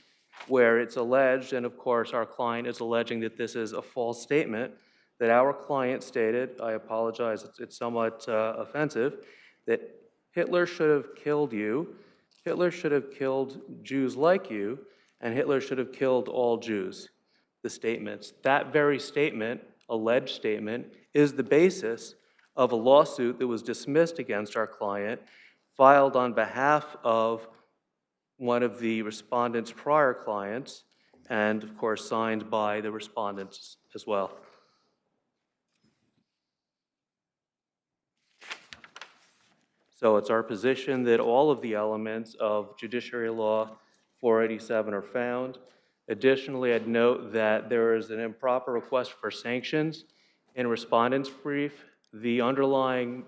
where it's alleged, and of course our client is alleging that this is a false statement, that our client stated, I apologize, it's somewhat offensive, that Hitler should have killed you, Hitler should have killed Jews like you, and Hitler should have killed all Jews. The statements. That very statement, alleged statement, is the basis of a lawsuit that was dismissed against our client, filed on behalf of one of the respondent's prior clients, and of course signed by the respondents as well. So it's our position that all of the elements of Judiciary Law 487 are found. Additionally, I'd note that there is an improper request for sanctions in respondent's brief. The underlying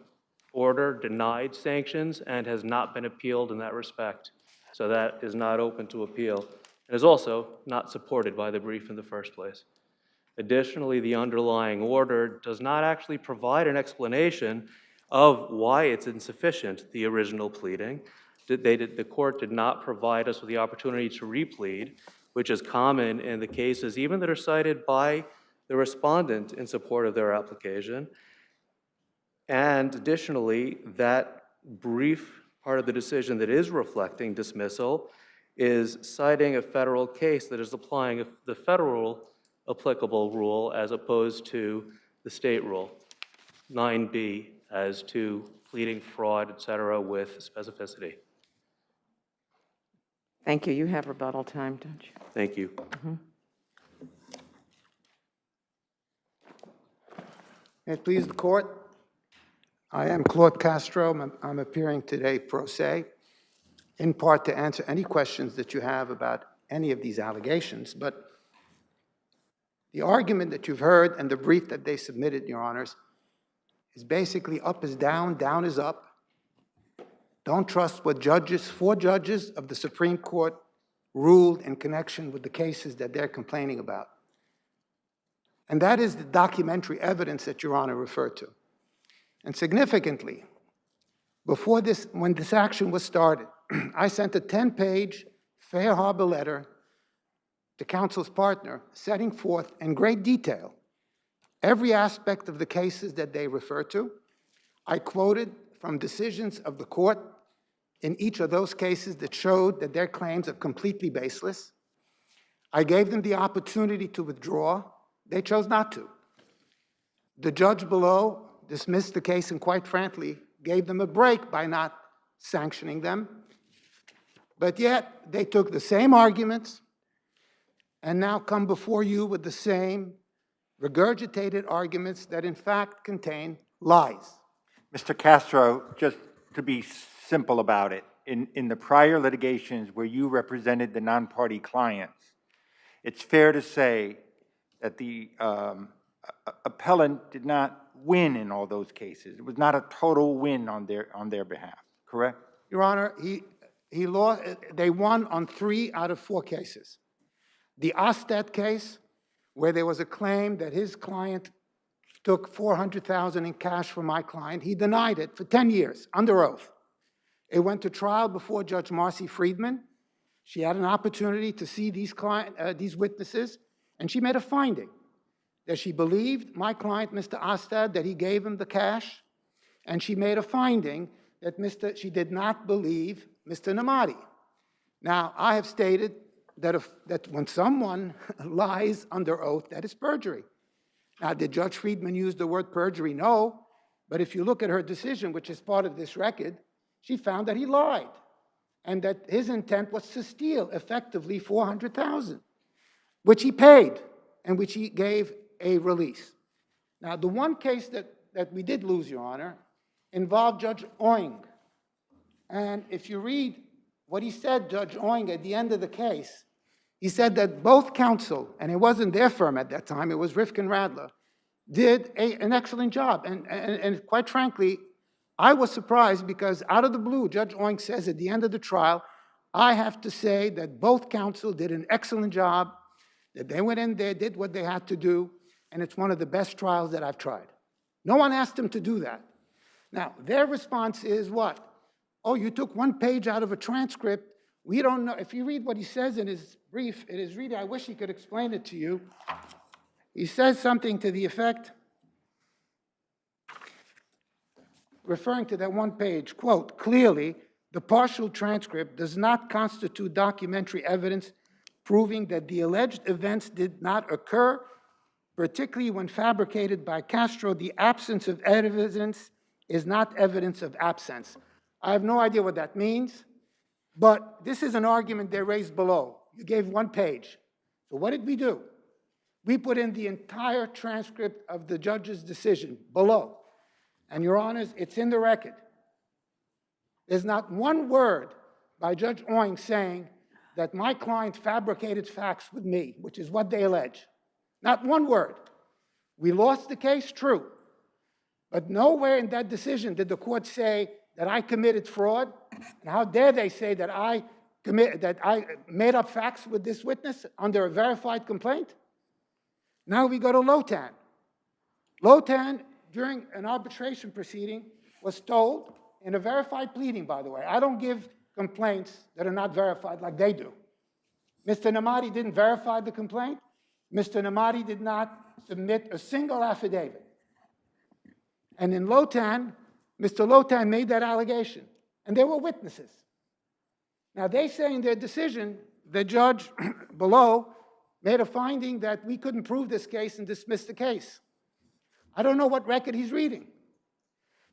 order denied sanctions and has not been appealed in that respect. So that is not open to appeal and is also not supported by the brief in the first place. Additionally, the underlying order does not actually provide an explanation of why it's insufficient, the original pleading. The court did not provide us with the opportunity to replead, which is common in the cases even that are cited by the respondent in support of their application. And additionally, that brief part of the decision that is reflecting dismissal is citing a federal case that is applying the federal applicable rule as opposed to the state rule, 9B as to pleading fraud, et cetera, with specificity. Thank you. You have rebuttal time, don't you? Thank you. May it please the court. I am Claude Castro. I'm appearing today pro se, in part to answer any questions that you have about any of these allegations. But the argument that you've heard and the brief that they submitted, Your Honors, is basically up is down, down is up. Don't trust what four judges of the Supreme Court ruled in connection with the cases that they're complaining about. And that is the documentary evidence that Your Honor referred to. And significantly, when this action was started, I sent a 10-page Fair Harbor letter to counsel's partner, setting forth in great detail every aspect of the cases that they refer to. I quoted from decisions of the court in each of those cases that showed that their claims are completely baseless. I gave them the opportunity to withdraw. They chose not to. The judge below dismissed the case and, quite frankly, gave them a break by not sanctioning them. But yet, they took the same arguments and now come before you with the same regurgitated arguments that, in fact, contain lies. Mr. Castro, just to be simple about it, in the prior litigations where you represented the non-party clients, it's fair to say that the appellant did not win in all those cases. It was not a total win on their behalf, correct? Your Honor, he lost. They won on 3 out of 4 cases. The Ostet case, where there was a claim that his client took $400,000 in cash from my client, he denied it for 10 years, under oath. It went to trial before Judge Marcy Friedman. She had an opportunity to see these witnesses, and she made a finding that she believed my client, Mr. Ostad, that he gave him the cash, and she made a finding that she did not believe Mr. Namadi. Now, I have stated that when someone lies under oath, that is perjury. Now, did Judge Friedman use the word perjury? No, but if you look at her decision, which is part of this record, she found that he lied and that his intent was to steal effectively $400,000, which he paid and which he gave a release. Now, the one case that we did lose, Your Honor, involved Judge Oing. And if you read what he said, Judge Oing, at the end of the case, he said that both counsel, and it wasn't their firm at that time, it was Rifkin Radler, did an excellent job. And quite frankly, I was surprised because out of the blue, Judge Oing says at the end of the trial, I have to say that both counsel did an excellent job, that they went in there, did what they had to do, and it's one of the best trials that I've tried. No one asked them to do that. Now, their response is what? Oh, you took 1 page out of a transcript. We don't know. If you read what he says in his brief, it is really, I wish he could explain it to you. He says something to the effect, referring to that 1 page, quote, clearly, the partial transcript does not constitute documentary evidence proving that the alleged events did not occur, particularly when fabricated by Castro. The absence of evidence is not evidence of absence. I have no idea what that means, but this is an argument they raised below. You gave 1 page. So what did we do? We put in the entire transcript of the judge's decision below. And Your Honors, it's in the record. There's not 1 word by Judge Oing saying that my client fabricated facts with me, which is what they allege. Not 1 word. We lost the case, true. But nowhere in that decision did the court say that I committed fraud. And how dare they say that I made up facts with this witness under a verified complaint? Now we go to Lotan. Lotan, during an arbitration proceeding, was told, in a verified pleading, by the way, I don't give complaints that are not verified like they do. Mr. Namadi didn't verify the complaint. Mr. Namadi did not submit a single affidavit. And in Lotan, Mr. Lotan made that allegation, and there were witnesses. Now, they say in their decision, the judge below made a finding that we couldn't prove this case and dismissed the case. I don't know what record he's reading.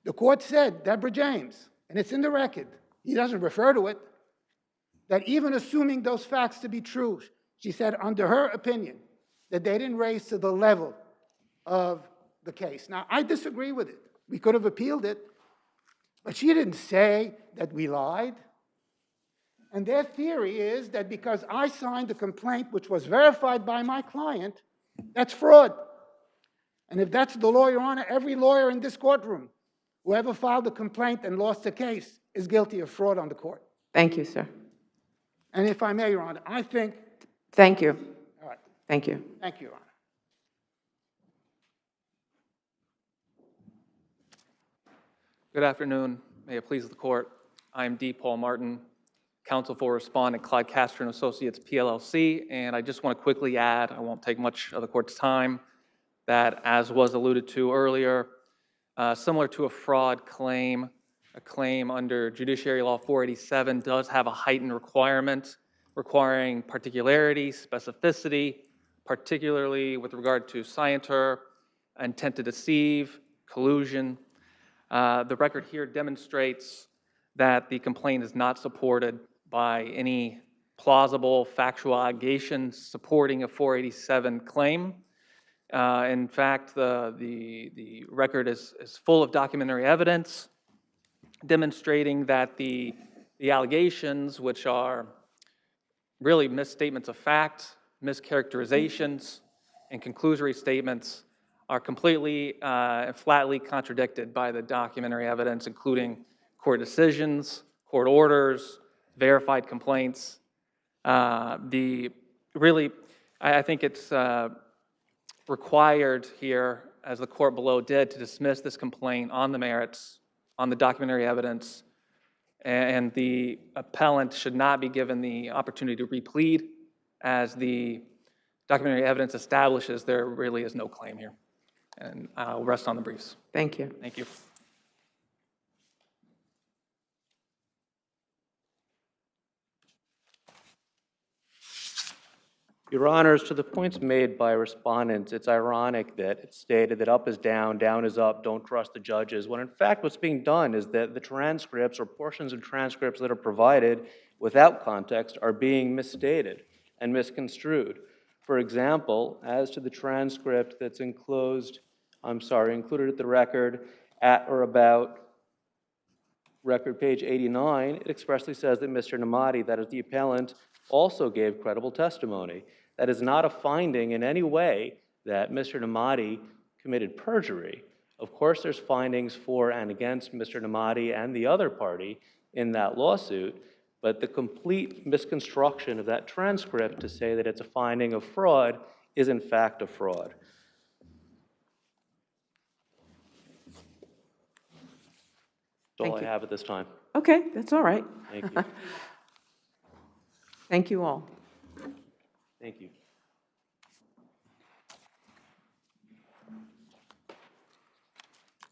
The court said, Deborah James, and it's in the record, he doesn't refer to it, that even assuming those facts to be true, she said, under her opinion, that they didn't raise to the level of the case. Now, I disagree with it. We could have appealed it, but she didn't say that we lied. And their theory is that because I signed a complaint which was verified by my client, that's fraud. And if that's the law, Your Honor, every lawyer in this courtroom, whoever filed a complaint and lost a case, is guilty of fraud on the court. Thank you, sir. And if I may, Your Honor, I think... Thank you. All right. Thank you. Thank you, Your Honor. Good afternoon. May it please the court. I am D. Paul Martin, counsel for respondent Claude, Castro and Associates, PLLC, and I just want to quickly add, I won't take much of the court's time, that as was alluded to earlier, similar to a fraud claim, a claim under Judiciary Law 487 does have a heightened requirement requiring particularity, specificity, particularly with regard to scienter, intent to deceive, collusion. The record here demonstrates that the complaint is not supported by any plausible factual allegations supporting a 487 claim. In fact, the record is full of documentary evidence demonstrating that the allegations, which are really misstatements of fact, mischaracterizations, and conclusory statements, are completely flatly contradicted by the documentary evidence, including court decisions, court orders, verified complaints. I think it's required here, as the court below did, to dismiss this complaint on the merits, on the documentary evidence, and the appellant should not be given the opportunity to replead, as the documentary evidence establishes there really is no claim here. And I'll rest on the briefs. Thank you. Thank you. Your Honors, to the points made by respondents, it's ironic that it's stated that up is down is up, don't trust the judges, when in fact what's being done is that the transcripts or portions of transcripts that are provided without context are being misstated and misconstrued. For example, as to the transcript that's included at the record at or about record page 89, it expressly says that Mr. Namadi, that is the appellant, also gave credible testimony. That is not a finding in any way that Mr. Namadi committed perjury. Of course, there's findings for and against Mr. Namadi and the other party in that lawsuit, but the complete misconstruction of that transcript to say that it's a finding of fraud is in fact a fraud. That's all I have at this time. Okay, that's all right. Thank you. Thank you all. Thank you.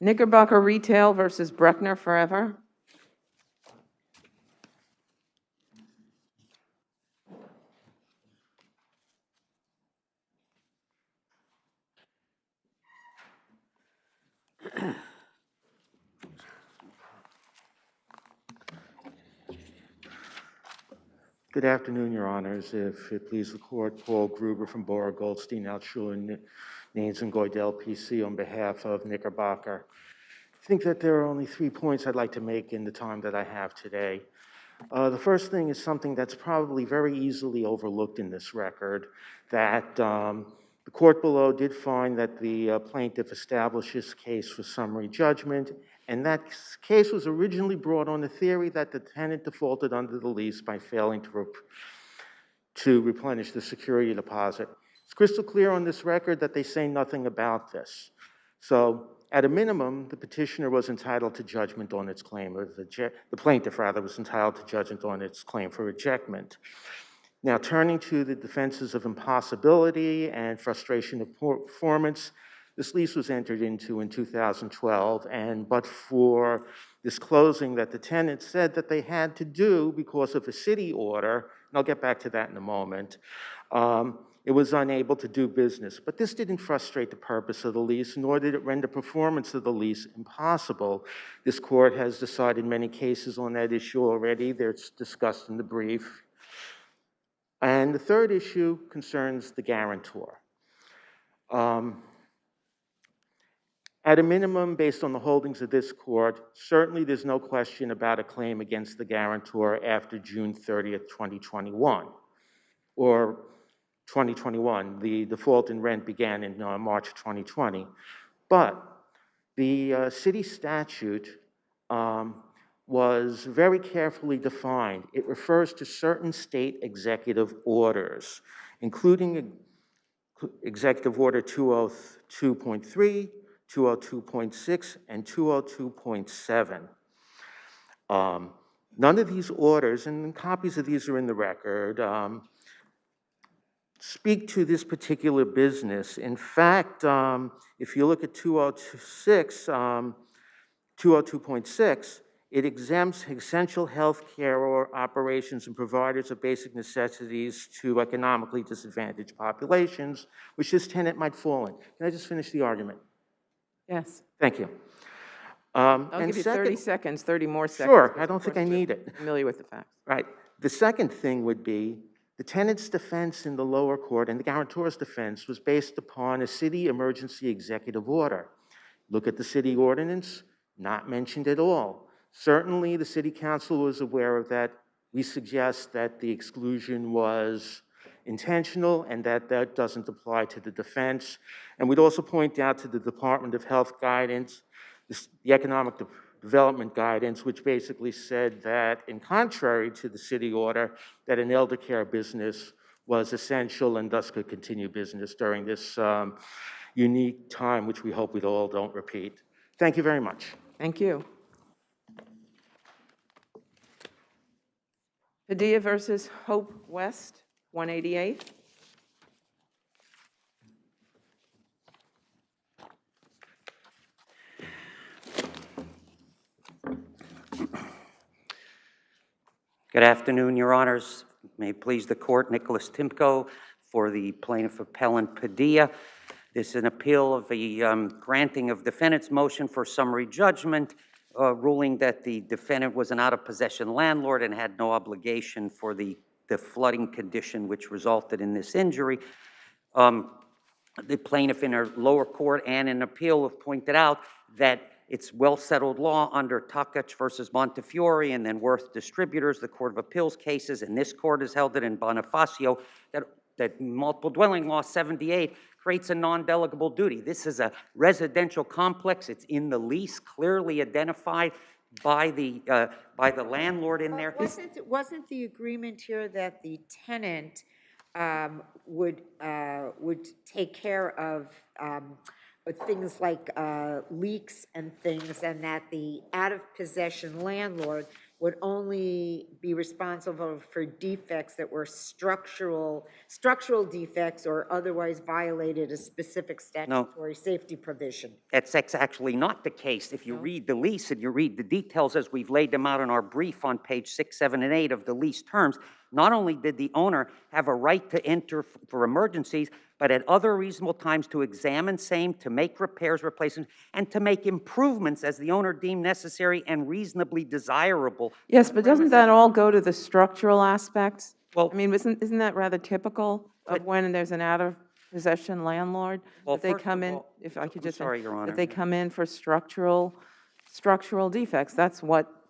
Knickerbocker Retail versus Bruckner Forever. Good afternoon, Your Honors. If it please the Court, Paul Gruber from Bora Goldstein, Altshuler, Naines and Goydell, PC, on behalf of Knickerbocker. I think that there are only 3 points I'd like to make in the time that I have today. The first thing is something that's probably very easily overlooked in this record, that the court below did find that the plaintiff established his case for summary judgment, and that case was originally brought on the theory that the tenant defaulted under the lease by failing to replenish the security deposit. It's crystal clear on this record that they say nothing about this. So, at a minimum, the petitioner was entitled to judgment on its claim, or the plaintiff, rather, was entitled to judgment on its claim for ejectment. Now, turning to the defenses of impossibility and frustration of performance, this lease was entered into in 2012, and but for disclosing that the tenant said that they had to do because of a city order, and I'll get back to that in a moment, it was unable to do business. But this didn't frustrate the purpose of the lease, nor did it render performance of the lease impossible. This court has decided many cases on that issue already. They're discussed in the brief. And the third issue concerns the guarantor. At a minimum, based on the holdings of this court, certainly there's no question about a claim against the guarantor after June 30th, 2021, or 2021. The default in rent began in March 2020. But the city statute was very carefully defined. It refers to certain state executive orders, including Executive Order 202.3, 202.6, and 202.7. None of these orders, and copies of these are in the record, speak to this particular business. In fact, if you look at 202.6, it exempts essential health care or operations and providers of basic necessities to economically disadvantaged populations, which this tenant might fall in. Can I just finish the argument? Yes. Thank you. I'll give you 30 seconds, 30 more seconds. Sure, I don't think I need it. Familiar with the facts. Right. The second thing would be the tenant's defense in the lower court and the guarantor's defense was based upon a city emergency executive order. Look at the city ordinance, not mentioned at all. Certainly, the city council was aware of that. We suggest that the exclusion was intentional and that that doesn't apply to the defense. And we'd also point out to the Department of Health guidance, the economic development guidance, which basically said that, in contrary to the city order, that an elder care business was essential and thus could continue business during this unique time, which we hope we all don't repeat. Thank you very much. Thank you. Padilla versus Hope West, 188. Good afternoon, Your Honors. May it please the Court, Nicholas Timko for the plaintiff appellant Padilla. This is an appeal of the granting of defendant's motion for summary judgment, ruling that the defendant was an out-of-possession landlord and had no obligation for the flooding condition which resulted in this injury. The plaintiff in her lower court and in appeal have pointed out that it's well-settled law under Takach versus Montefiore and then Worth Distributors, the Court of Appeals cases, and this court has held it in Bonifacio, that multiple dwelling law 78 creates a non-delegable duty. This is a residential complex. It's in the lease, clearly identified by the landlord in there. Wasn't the agreement here that the tenant would take care of things like leaks and things, and that the out-of-possession landlord would only be responsible for defects that were structural defects or otherwise violated a specific statutory safety provision? That's actually not the case. If you read the lease and you read the details as we've laid them out in our brief on page 6, 7, and 8 of the lease terms, not only did the owner have a right to enter for emergencies, but at other reasonable times to examine same, to make repairs, replacements, and to make improvements as the owner deemed necessary and reasonably desirable. Yes, but doesn't that all go to the structural aspects? Well, I mean, isn't that rather typical of when there's an out-of-possession landlord? Well, that they first come of in, all- if I could I'm just, sorry, Your Honor. that they come in for structural defects.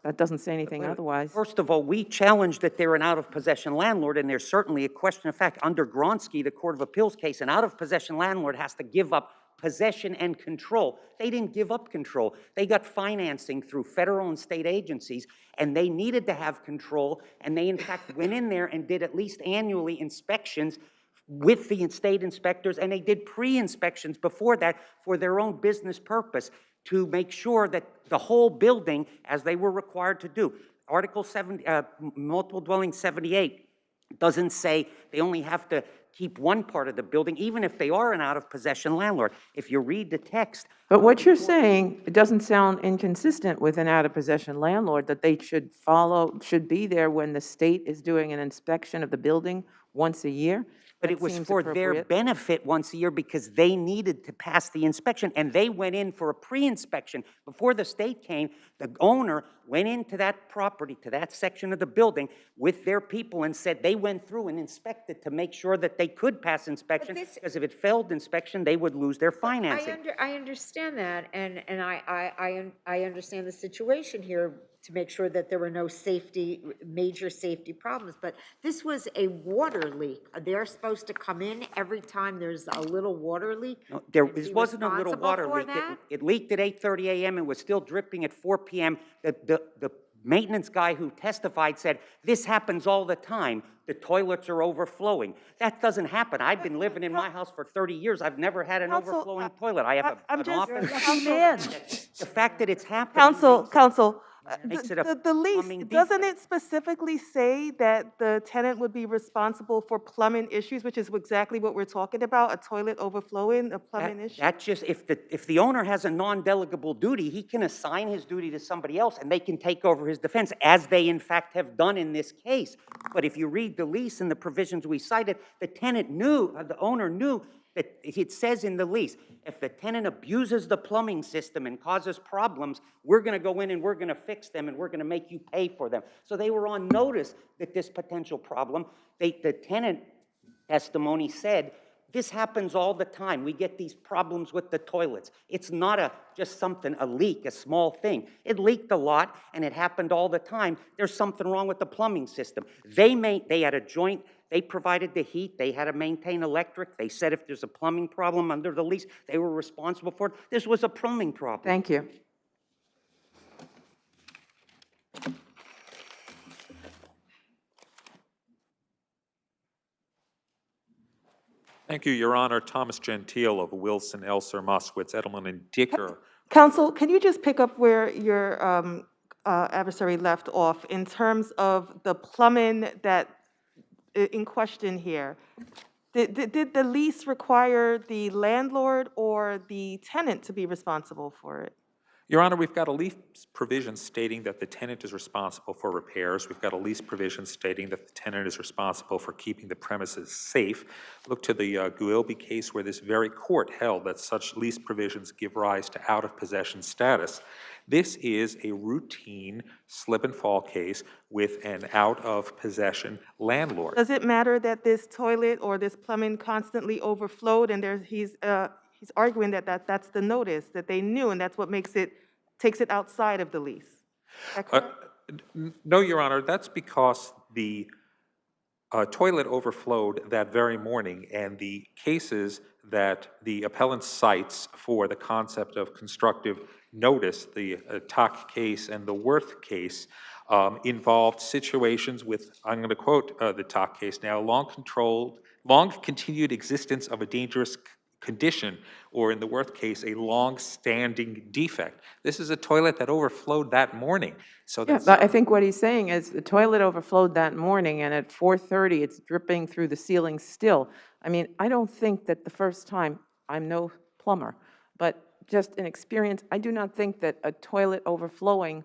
That doesn't say anything otherwise. First of all, we challenge that they're an out-of-possession landlord, and there's certainly a question of fact. Under Gronsky, the Court of Appeals case, an out-of-possession landlord has to give up possession and control. They didn't give up control. They got financing through federal and state agencies, and they needed to have control, and they, in fact, went in there and did at least annually inspections with the state inspectors, and they did pre-inspections before that for their own business purpose, to make sure that the whole building, as they were required to do. Article 7, multiple dwelling 78 doesn't say they only have to keep one part of the building, even if they are an out-of-possession landlord. If you read the text. But what you're saying, it doesn't sound inconsistent with an out-of-possession landlord, that they should be there when the state is doing an inspection of the building once a year? But That it was seems for their appropriate. benefit once a year because they needed to pass the inspection, and they went in for a pre-inspection. Before the state came, the owner went into that property, to that section of the building, with their people and said they went through and inspected to make sure that they could pass inspection, because if it failed inspection, they would lose their financing. I understand that, and I understand the situation here to make sure that there were no major safety problems, but this was a water leak. They're supposed to come in every time there's a little water leak? No, and this be wasn't a little responsible water for leak. that? It leaked at 8:30 a.m. and was still dripping at 4 p.m. The maintenance guy who testified said, this happens all the time. The toilets are overflowing. That doesn't happen. I've been living in my house for 30 years. I've never had an overflowing toilet. I have an office. The fact that it's happening. Counsel, makes it a the lease, plumbing doesn't it specifically say that the tenant would be responsible for plumbing issues, which is exactly what we're talking about, a toilet overflowing, a plumbing issue? That just, if the owner has a non-delegable duty, he can assign his duty to somebody else and they can take over his defense, as they in fact have done in this case. But if you read the lease and the provisions we cited, the tenant knew, the owner knew that it says in the lease, if the tenant abuses the plumbing system and causes problems, we're going to go in and we're going to fix them and we're going to make you pay for them. So they were on notice that this potential problem, the tenant testimony said, this happens all the time. We get these problems with the toilets. It's not just something, a leak, a small thing. It leaked a lot and it happened all the time. There's something wrong with the plumbing system. They had a joint. They provided the heat. They had to maintain electric. They said if there's a plumbing problem under the lease, they were responsible for it. This was a plumbing problem. Thank you. Thank you, Your Honor. Thomas Gentile of Wilson, Elser, Moskowitz, Edelman, and Dicker. Counsel, can you just pick up where your adversary left off in terms of the plumbing that in question here? Did the lease require the landlord or the tenant to be responsible for it? Your Honor, we've got a lease provision stating that the tenant is responsible for repairs. We've got a lease provision stating that the tenant is responsible for keeping the premises safe. Look to the Guilby case where this very court held that such lease provisions give rise to out-of-possession status. This is a routine slip-and-fall case with an out-of-possession landlord. Does it matter that this toilet or this plumbing constantly overflowed and he's arguing that that's the notice, that they knew, and that's what takes it outside of the lease? Is that correct? No, Your Honor, that's because the toilet overflowed that very morning, and the cases that the appellant cites for the concept of constructive notice, the Tock case and the Worth case, involved situations with, I'm going to quote the Tock case now, long continued existence of a dangerous condition, or in the Worth case, a long-standing defect. This is a toilet that overflowed that morning. So that's, I think what he's saying is the toilet overflowed that morning, and at 4:30, it's dripping through the ceiling still. I mean, I don't think that the first time, I'm no plumber, but just in experience, I do not think that a toilet overflowing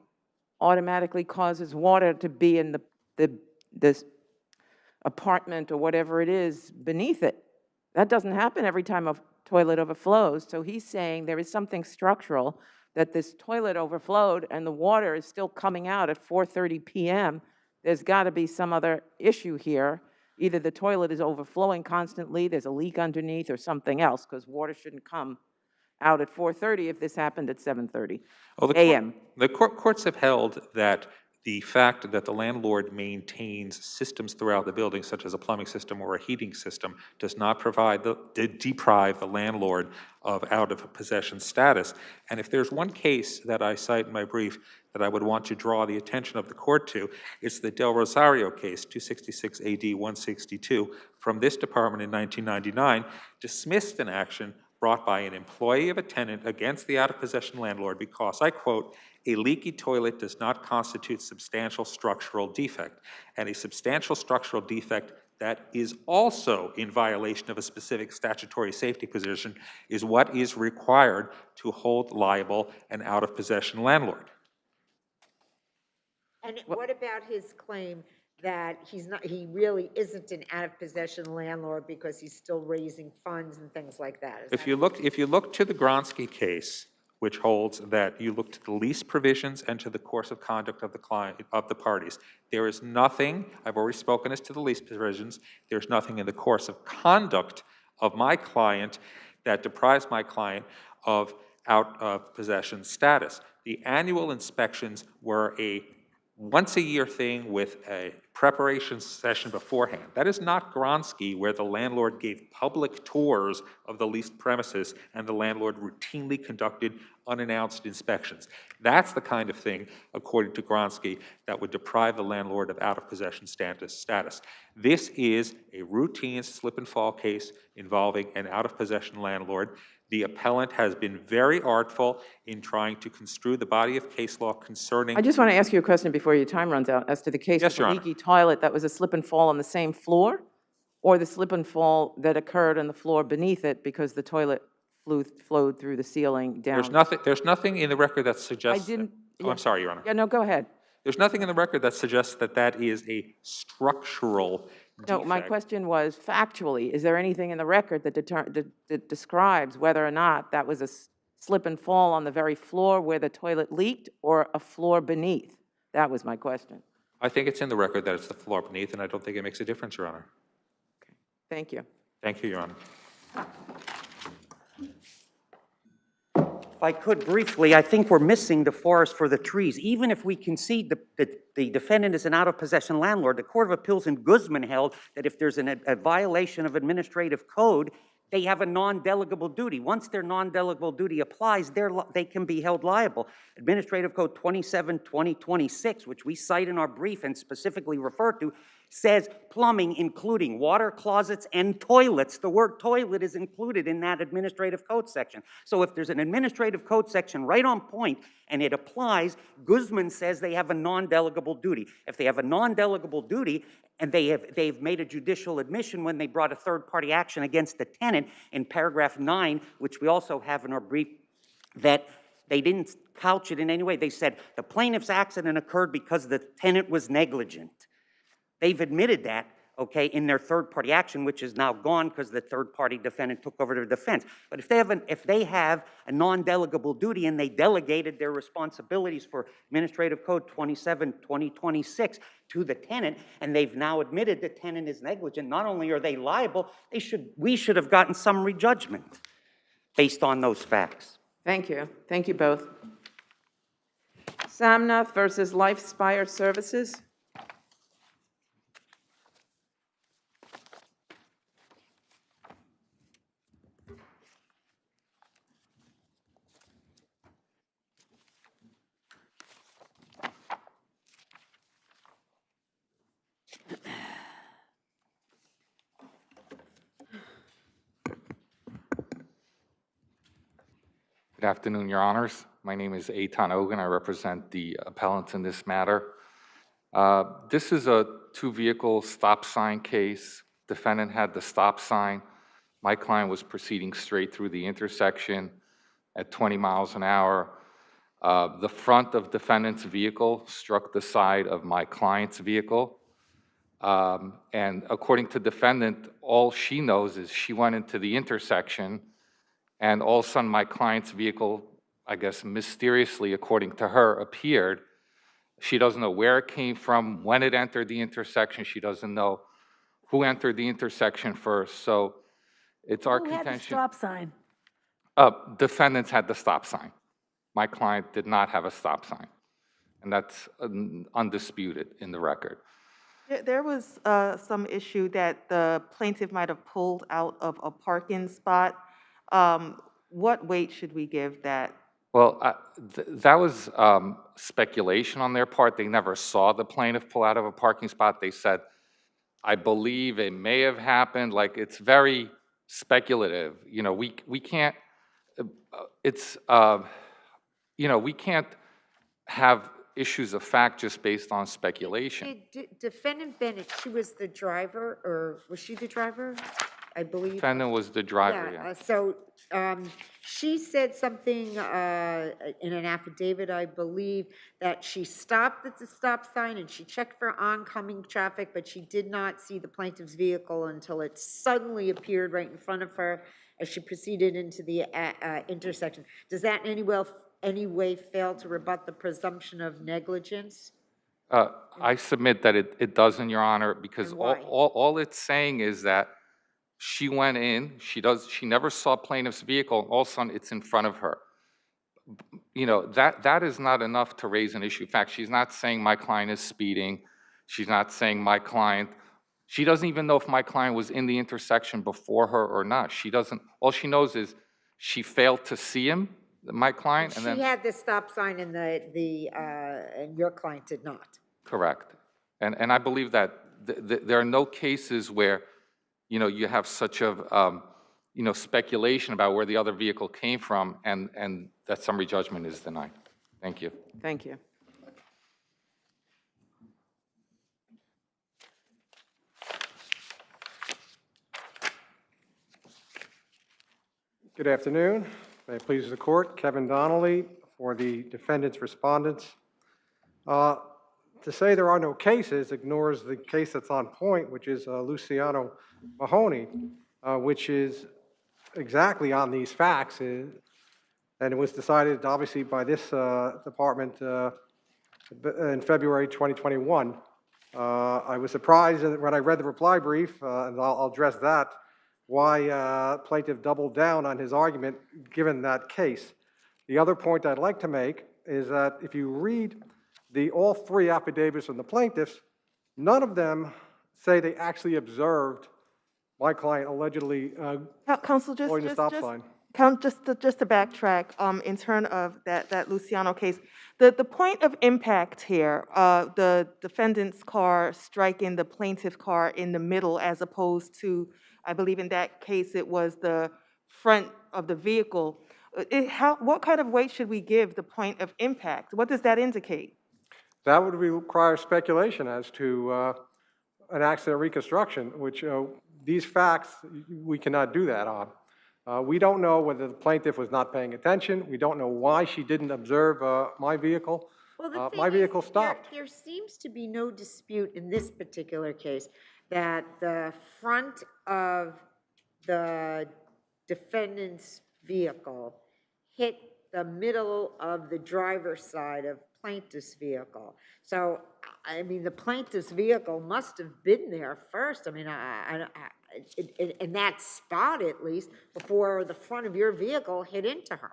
automatically causes water to be in this apartment or whatever it is beneath it. That doesn't happen every time a toilet overflows. So he's saying there is something structural, that this toilet overflowed and the water is still coming out at 4:30 p.m. There's got to be some other issue here. Either the toilet is overflowing constantly, there's a leak underneath, or something else, because water shouldn't come out at 4:30 if this happened at 7:30 a.m. The courts have held that the fact that the landlord maintains systems throughout the building, such as a plumbing system or a heating system, does not deprive the landlord of out-of-possession status. And if there's one case that I cite in my brief that I would want to draw the attention of the court to, it's the Del Rosario case, 266 AD 162, from this department in 1999, dismissed an action brought by an employee of a tenant against the out-of-possession landlord because, I quote, a leaky toilet does not constitute substantial structural defect, and a substantial structural defect that is also in violation of a specific statutory safety position is what is required to hold liable an out-of-possession landlord. And what about his claim that he really isn't an out-of-possession landlord because he's still raising funds and things like that? If you look to the Gronsky case, which holds that you look to the lease provisions and to the course of conduct of the parties, there is nothing, I've already spoken as to the lease provisions, there's nothing in the course of conduct of my client that deprives my client of out-of-possession status. The annual inspections were a once-a-year thing with a preparation session beforehand. That is not Gronsky, where the landlord gave public tours of the leased premises and the landlord routinely conducted unannounced inspections. That's the kind of thing, according to Gronsky, that would deprive the landlord of out-of-possession status. This is a routine slip-and-fall case involving an out-of-possession landlord. The appellant has been very artful in trying to construe the body of case law concerning... I just want to ask you a question before your time runs out as to the case Yes, of Your the Honor. leaky toilet that was a slip and fall on the same floor, or the slip and fall that occurred on the floor beneath it because the toilet flowed through the ceiling down. There's nothing in the record that suggests... I'm sorry, Your Honor. Yeah, no, go ahead. There's nothing in the record that suggests that that is a structural No, my question was factually, is there anything in the record that describes whether or not that was a slip and fall on the very floor where the toilet leaked or a floor beneath? That was my question. I think it's in the record that it's the floor beneath, and I don't think it makes a difference, Your Honor. Thank you. Thank you, Your Honor. If I could briefly, I think we're missing the forest for the trees. Even if we concede the defendant is an out-of-possession landlord, the Court of Appeals in Guzman held that if there's a violation of administrative code, they have a non-delegable duty. Once their non-delegable duty applies, they can be held liable. Administrative Code 27-2026, which we cite in our brief and specifically refer to, says plumbing, including water closets and toilets. The word toilet is included in that administrative code section. So if there's an administrative code section right on point and it applies, Guzman says they have a non-delegable duty. If they have a non-delegable duty and they've made a judicial admission when they brought a third-party action against the tenant in paragraph 9, which we also have in our brief, that they didn't couch it in any way. They said the plaintiff's accident occurred because the tenant was negligent. They've admitted that, okay, in their third-party action, which is now gone because the third-party defendant took over their defense. But if they have a non-delegable duty and they delegated their responsibilities for Administrative Code 27-2026 to the tenant, and they've now admitted the tenant is negligent, not only are they liable, we should have gotten summary judgment based on those facts. Thank you. Thank you both. Samna versus Lifespire Services. Good afternoon, Your Honors. My name is Eitan Ogun. I represent the appellants in this matter. This is a two-vehicle stop sign case. Defendant had the stop sign. My client was proceeding straight through the intersection at 20 miles an hour. The front of defendant's vehicle struck the side of my client's vehicle. And according to defendant, all she knows is she went into the intersection, and all of a sudden my client's vehicle, I guess mysteriously, according to her, appeared. She doesn't know where it came from, when it entered the intersection. She doesn't know who entered the intersection first. So it's our contention. Who had the stop sign? Defendants had the stop sign. My client did not have a stop sign. And that's undisputed in the record. There was some issue that the plaintiff might have pulled out of a parking spot. What weight should we give that? Well, that was speculation on their part. They never saw the plaintiff pull out of a parking spot. They said, I believe it may have happened. Like, it's very speculative. You know, we can't, we can't have issues of fact just based on speculation. Defendant Bennett, she was the driver, or was she the driver? I believe. Defendant was the driver, yeah. So she said something in an affidavit, I believe, that she stopped at the stop sign and she checked for oncoming traffic, but she did not see the plaintiff's vehicle until it suddenly appeared right in front of her as she proceeded into the intersection. Does that in any way fail to rebut the presumption of negligence? I submit that it doesn't, Your Honor, because And why? all it's saying is that she went in, she never saw plaintiff's vehicle, all of a sudden it's in front of her. You know, that is not enough to raise an issue of fact. She's not saying my client is speeding. She's not saying she doesn't even know if my client was in the intersection before her or not. All she knows is she failed to see him, my client, and then. She had the stop sign and and your client did not. Correct. And I believe that there are no cases where, you know, you have such of, you know, speculation about where the other vehicle came from and that summary judgment is denied. Thank you. Thank you. Good afternoon. May it please the court, Kevin Donnelly for the defendant's respondents. To say there are no cases ignores the case that's on point, which is Luciano Mahoney, which is exactly on these facts, and it was decided obviously by this department in February 2021. I was surprised when I read the reply brief, and I'll address that, why plaintiff doubled down on his argument given that case. The other point I'd like to make is that if you read all three affidavits from the plaintiffs, none of them say they actually observed my client allegedly Counsel, blowing the stop sign. Just to backtrack, in terms of that Luciano case, the point of impact here, the defendant's car striking the plaintiff's car in the middle, as opposed to, I believe in that case, it was the front of the vehicle. What kind of weight should we give the point of impact? What does that indicate? That would require speculation as to an accident reconstruction, which these facts, we cannot do that on. We don't know whether the plaintiff was not paying attention. We don't know why she didn't observe my vehicle. Well, my vehicle stopped. There seems to be no dispute in this particular case that the front of the defendant's vehicle hit the middle of the driver's side of plaintiff's vehicle. So, I mean, the plaintiff's vehicle must have been there first. I mean, in that spot at least, before the front of your vehicle hit into her.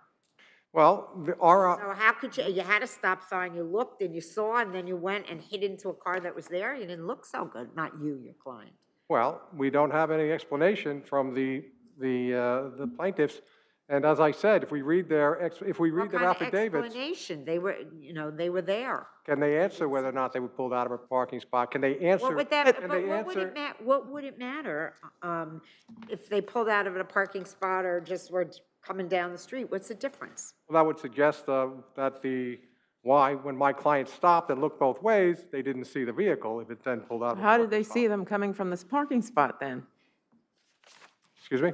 Well, So how could you had a stop sign, you looked and you saw, and then you went and hit into a car that was there? You didn't look so good, not you, your client. Well, we don't have any explanation from the plaintiffs. And as I said, if we read their affidavits, Explanation? They were, they were there. can they answer whether or not they were pulled out of a parking spot? Can they answer? What would it matter if they pulled out of a parking spot or just were coming down the street? What's the difference? Well, that would suggest that why, when my client stopped and looked both ways, they didn't see the vehicle if it then pulled out of a How did parking they spot. see them coming from this parking spot then? Excuse me?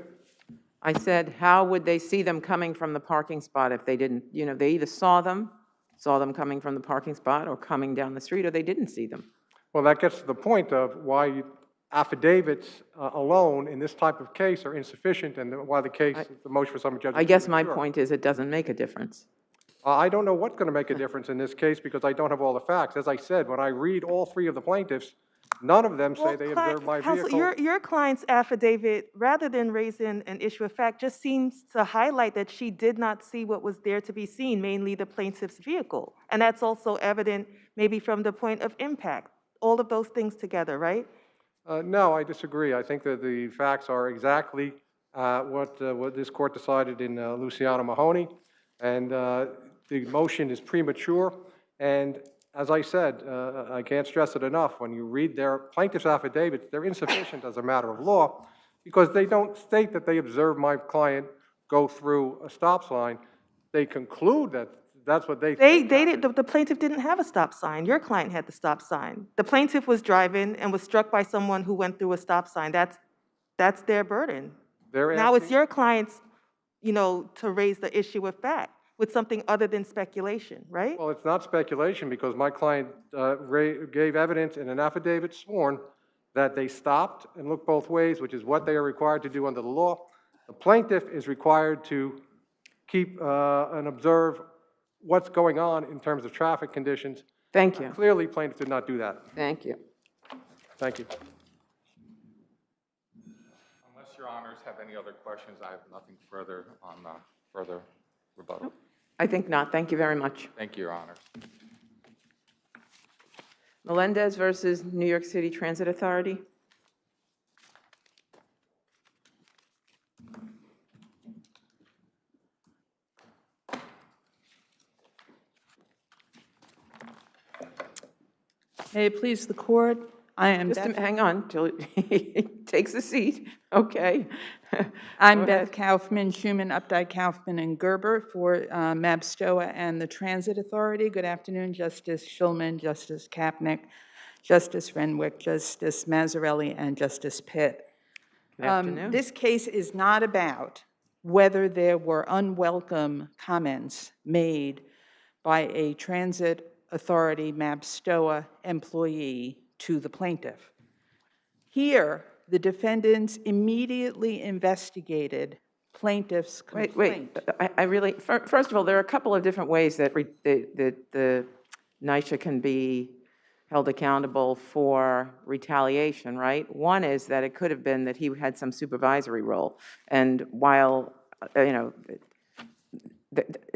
I said, how would they see them coming from the parking spot if they didn't, they either saw them coming from the parking spot or coming down the street, or they didn't see them? Well, that gets to the point of why affidavits alone in this type of case are insufficient, and why the motion for summary judgment. I guess my point is it doesn't make a difference. I don't know what's going to make a difference in this case because I don't have all the facts. As I said, when I read all three of the plaintiffs, none of them say they observed my Counsel, vehicle. your client's affidavit, rather than raising an issue of fact, just seems to highlight that she did not see what was there to be seen, mainly the plaintiff's vehicle. And that's also evident maybe from the point of impact. All of those things together, right? No, I disagree. I think that the facts are exactly what this court decided in Luciano Mahoney, and the motion is premature. And as I said, I can't stress it enough, when you read their plaintiff's affidavits, they're insufficient as a matter of law because they don't state that they observed my client go through a stop sign. They conclude that that's what they They think did, happened. the plaintiff didn't have a stop sign. Your client had the stop sign. The plaintiff was driving and was struck by someone who went through a stop sign. That's their burden. They're Now it's asking, your client's, to raise the issue of fact with something other than speculation, right? well, it's not speculation because my client gave evidence in an affidavit sworn that they stopped and looked both ways, which is what they are required to do under the law. The plaintiff is required to keep and observe what's going on in terms of traffic conditions. Thank you. Clearly, plaintiff did not do that. Thank you. Thank you. Unless your honors have any other questions, I have nothing further on further rebuttal. I think not. Thank you very much. Thank you, your honors. Melendez versus New York City Transit Authority. May it please the court, I am Just Beth. hang on till he takes a seat. Okay. I'm Go Beth ahead. Kaufman, Schuman, Updike, Kaufman, and Gerber for Mabstoa and the Transit Authority. Good afternoon, Justice Shulman, Justice Kapnick, Justice Renwick, Justice Mazzarelli, and Justice Pitt. Good afternoon. This case is not about whether there were unwelcome comments made by a Transit Authority Mabstoa employee to the plaintiff. Here, the defendants immediately investigated plaintiff's complaint. Wait. I really, first of all, there are a couple of different ways that the NYCHA can be held accountable for retaliation, right? One is that it could have been that he had some supervisory role. And while, it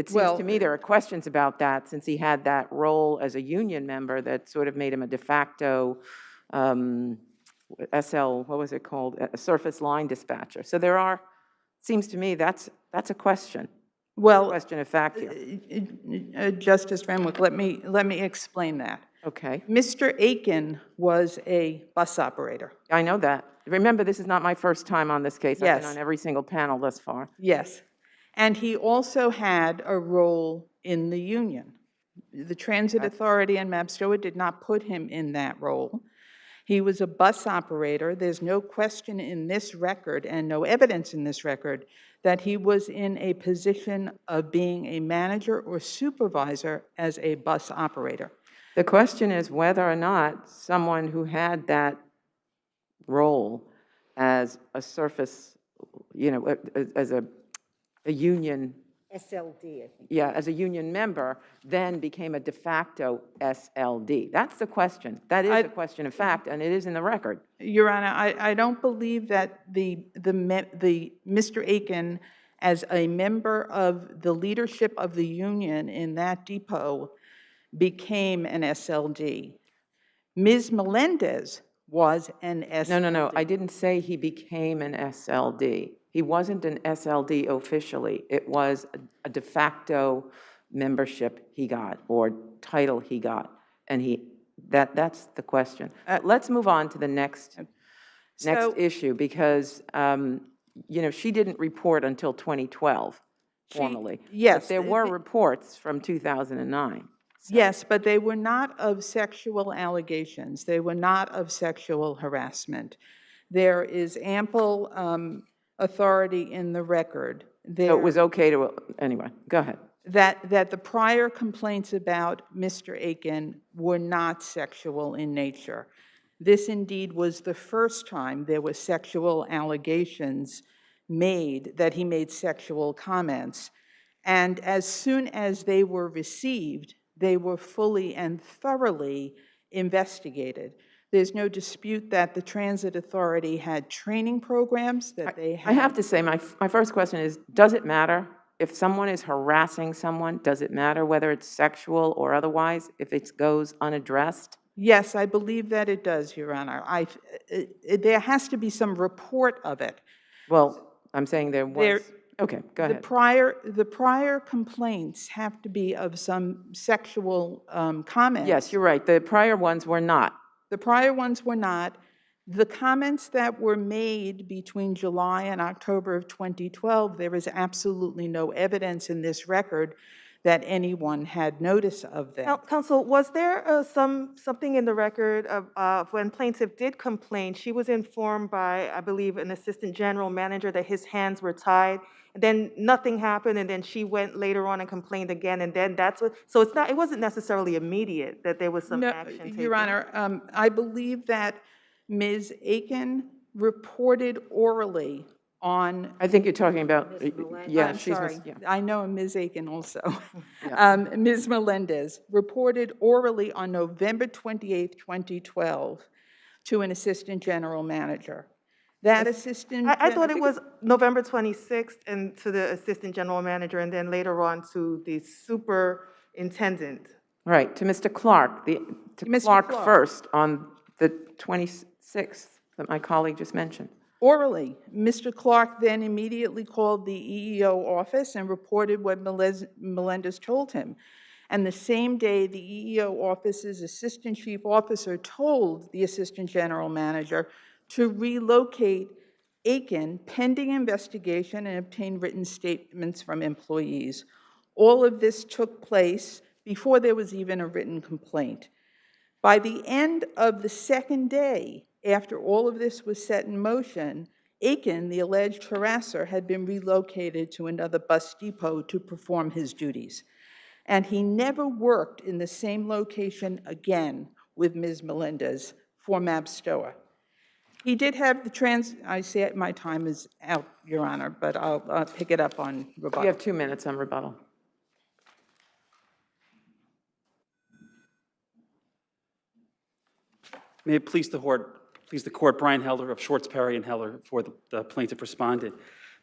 seems to me there are questions about that since he had that role as a union member that sort of made him a de facto SL, what was it called? A surface line dispatcher. So there are, seems to me that's a question. Well, question of fact here. Justice Renwick, let me explain that. Okay. Mr. Aiken was a bus operator. I know that. Remember, this is not my first time on this case. I've Yes. been on every single panel thus far. Yes. And he also had a role in the union. The Transit Authority and Mabstoa did not put him in that role. He was a bus operator. There's no question in this record and no evidence in this record that he was in a position of being a manager or supervisor as a bus operator. The question is whether or not someone who had that role as a surface, as a union, SLD, I think. yeah, as a union member, then became a de facto SLD. That's the question. That is a question of fact, and it is in the record. Your Honor, I don't believe that the Mr. Aiken, as a member of the leadership of the union in that depot, became an SLD. Ms. Melendez was an SLD. No. I didn't say he became an SLD. He wasn't an SLD officially. It was a de facto membership he got or title he got, and that's the question. Let's move on to the next issue because she didn't report until 2012 formally. Yes. But there were reports from 2009. So. Yes, but they were not of sexual allegations. They were not of sexual harassment. There is ample authority in the record. So it was okay to, anyway, go ahead. That the prior complaints about Mr. Aiken were not sexual in nature. This indeed was the first time there were sexual allegations made, that he made sexual comments. And as soon as they were received, they were fully and thoroughly investigated. There's no dispute that the Transit Authority had training programs that they had. I have to say, my first question is, does it matter? If someone is harassing someone, does it matter whether it's sexual or otherwise, if it goes unaddressed? Yes, I believe that it does, Your Honor. There has to be some report of it. Well, I'm saying there was. Okay, go ahead. The prior complaints have to be of some sexual comments. Yes, you're right. The prior ones were not. The prior ones were not. The comments that were made between July and October of 2012, there is absolutely no evidence in this record that anyone had notice of them. Counsel, was there something in the record of when plaintiff did complain, she was informed by, I believe, an assistant general manager that his hands were tied, and then nothing happened, and then she went later on and complained again, and then that's what, so it wasn't necessarily immediate that there was some No, action taken? Your Honor, I believe that Ms. Aiken reported orally on. I think you're talking about, yeah, I'm she's, sorry, yeah. I know Ms. Aiken also. Yeah. Ms. Melendez reported orally on November 28th, 2012, to an assistant general manager. That assistant. I thought it was November 26th and to the assistant general manager, and then later on to the superintendent. Right, to Mr. Clark, to Mr. Clark Clark. first on the 26th that my colleague just mentioned. Orally, Mr. Clark then immediately called the EEO office and reported what Melendez told him. And the same day, the EEO office's assistant chief officer told the assistant general manager to relocate Aiken pending investigation and obtain written statements from employees. All of this took place before there was even a written complaint. By the end of the second day, after all of this was set in motion, Aiken, the alleged harasser, had been relocated to another bus depot to perform his duties. And he never worked in the same location again with Ms. Melendez for Mabstoa. He did have the I say my time is out, Your Honor, but I'll pick it up on rebuttal. You have 2 minutes on rebuttal. May it please the court, Brian Heller of Schwartz, Perry, and Heller for the plaintiff respondent.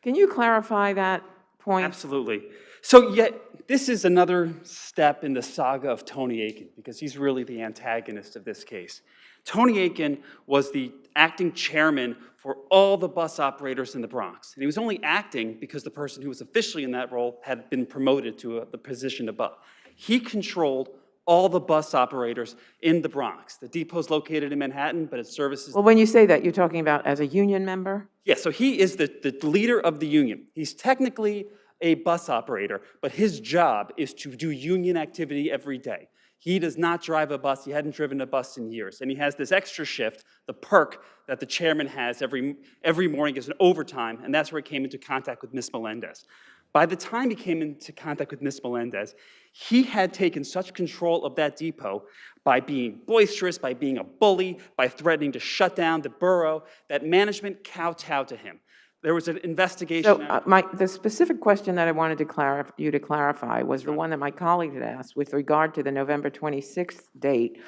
Can you clarify that point? Absolutely. So yet, this is another step in the saga of Tony Aiken, because he's really the antagonist of this case. Tony Aiken was the acting chairman for all the bus operators in the Bronx. And he was only acting because the person who was officially in that role had been promoted to the position above. He controlled all the bus operators in the Bronx. The depot's located in Manhattan, but its services... Well, when you say that, you're talking about as a union member? Yeah, so he is the leader of the union. He's technically a bus operator, but his job is to do union activity every day. He does not drive a bus. He hadn't driven a bus in years. And he has this extra shift, the perk that the chairman has every morning as an overtime, and that's where he came into contact with Ms. Melendez. By the time he came into contact with Ms. Melendez, he had taken such control of that depot by being boisterous, by being a bully, by threatening to shut down the borough, that management kowtowed to him. There was an investigation. So the specific question that I wanted to you to clarify was the one that my colleague had asked with regard to the November 26th date,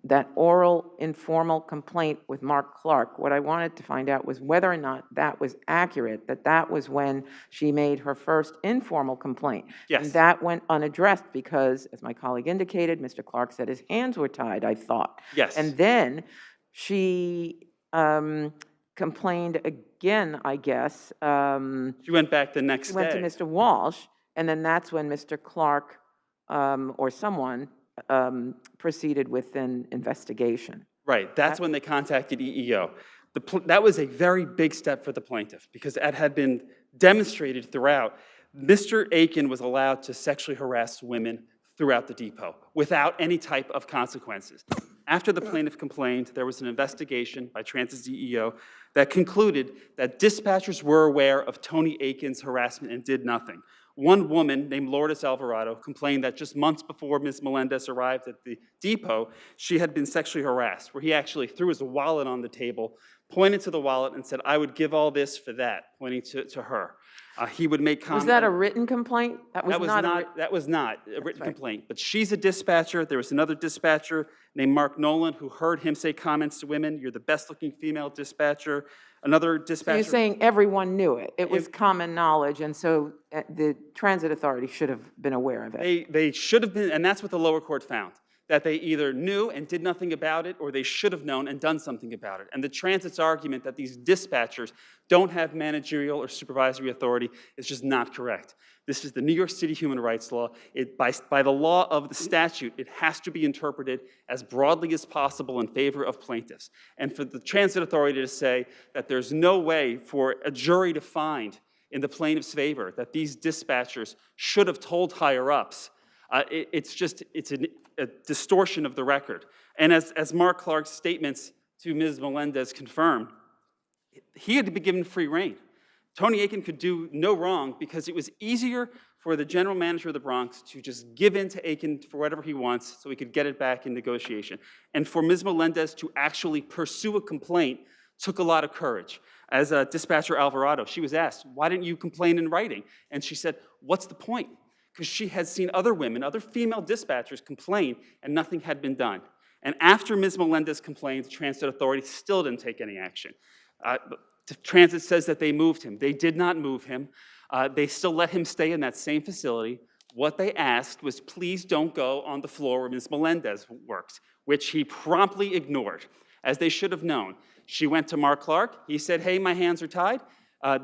that oral informal complaint with Mark Clark. What I wanted to find out was whether or not that was accurate, that was when she made her first informal complaint. Yes. And that went unaddressed because, as my colleague indicated, Mr. Clark said his hands were tied, I thought. Yes. And then she complained again, I guess. She went back the next day. Went to Mr. Walsh, and then that's when Mr. Clark or someone proceeded with an investigation. Right, that's when they contacted EEO. That was a very big step for the plaintiff because that had been demonstrated throughout. Mr. Aiken was allowed to sexually harass women throughout the depot without any type of consequences. After the plaintiff complained, there was an investigation by Transit's EEO that concluded that dispatchers were aware of Tony Aiken's harassment and did nothing. One woman named Lourdes Alvarado complained that just months before Ms. Melendez arrived at the depot, she had been sexually harassed, where he actually threw his wallet on the table, pointed to the wallet and said, "I would give all this for that," pointing to her. He would make comments. Was that a written complaint? That was not a written complaint, but she's a dispatcher. There was another dispatcher named Mark Nolan who heard him say comments to women. "You're the best looking female dispatcher." Another dispatcher. So you're saying everyone knew it. It was common knowledge, and so the transit authority should have been aware of it. They should have been, and that's what the lower court found, that they either knew and did nothing about it, or they should have known and done something about it. And the transit's argument that these dispatchers don't have managerial or supervisory authority is just not correct. This is the New York City human rights law. By the law of the statute, it has to be interpreted as broadly as possible in favor of plaintiffs. And for the transit authority to say that there's no way for a jury to find in the plaintiff's favor that these dispatchers should have told higher-ups It's a distortion of the record. And as Mark Clark's statements to Ms. Melendez confirmed, he had to be given free rein. Tony Aiken could do no wrong because it was easier for the general manager of the Bronx to just give in to Aiken for whatever he wants so he could get it back in negotiation. And for Ms. Melendez to actually pursue a complaint took a lot of courage. As Dispatcher Alvarado, she was asked, why didn't you complain in writing? And she said, what's the point? Because she had seen other women, other female dispatchers complain, and nothing had been done. And after Ms. Melendez complained, the Transit Authority still didn't take any action. Transit says that they moved him. They did not move him. They still let him stay in that same facility. What they asked was, please don't go on the floor where Ms. Melendez works, which he promptly ignored, as they should have known. She went to Mark Clark. He said, hey, my hands are tied.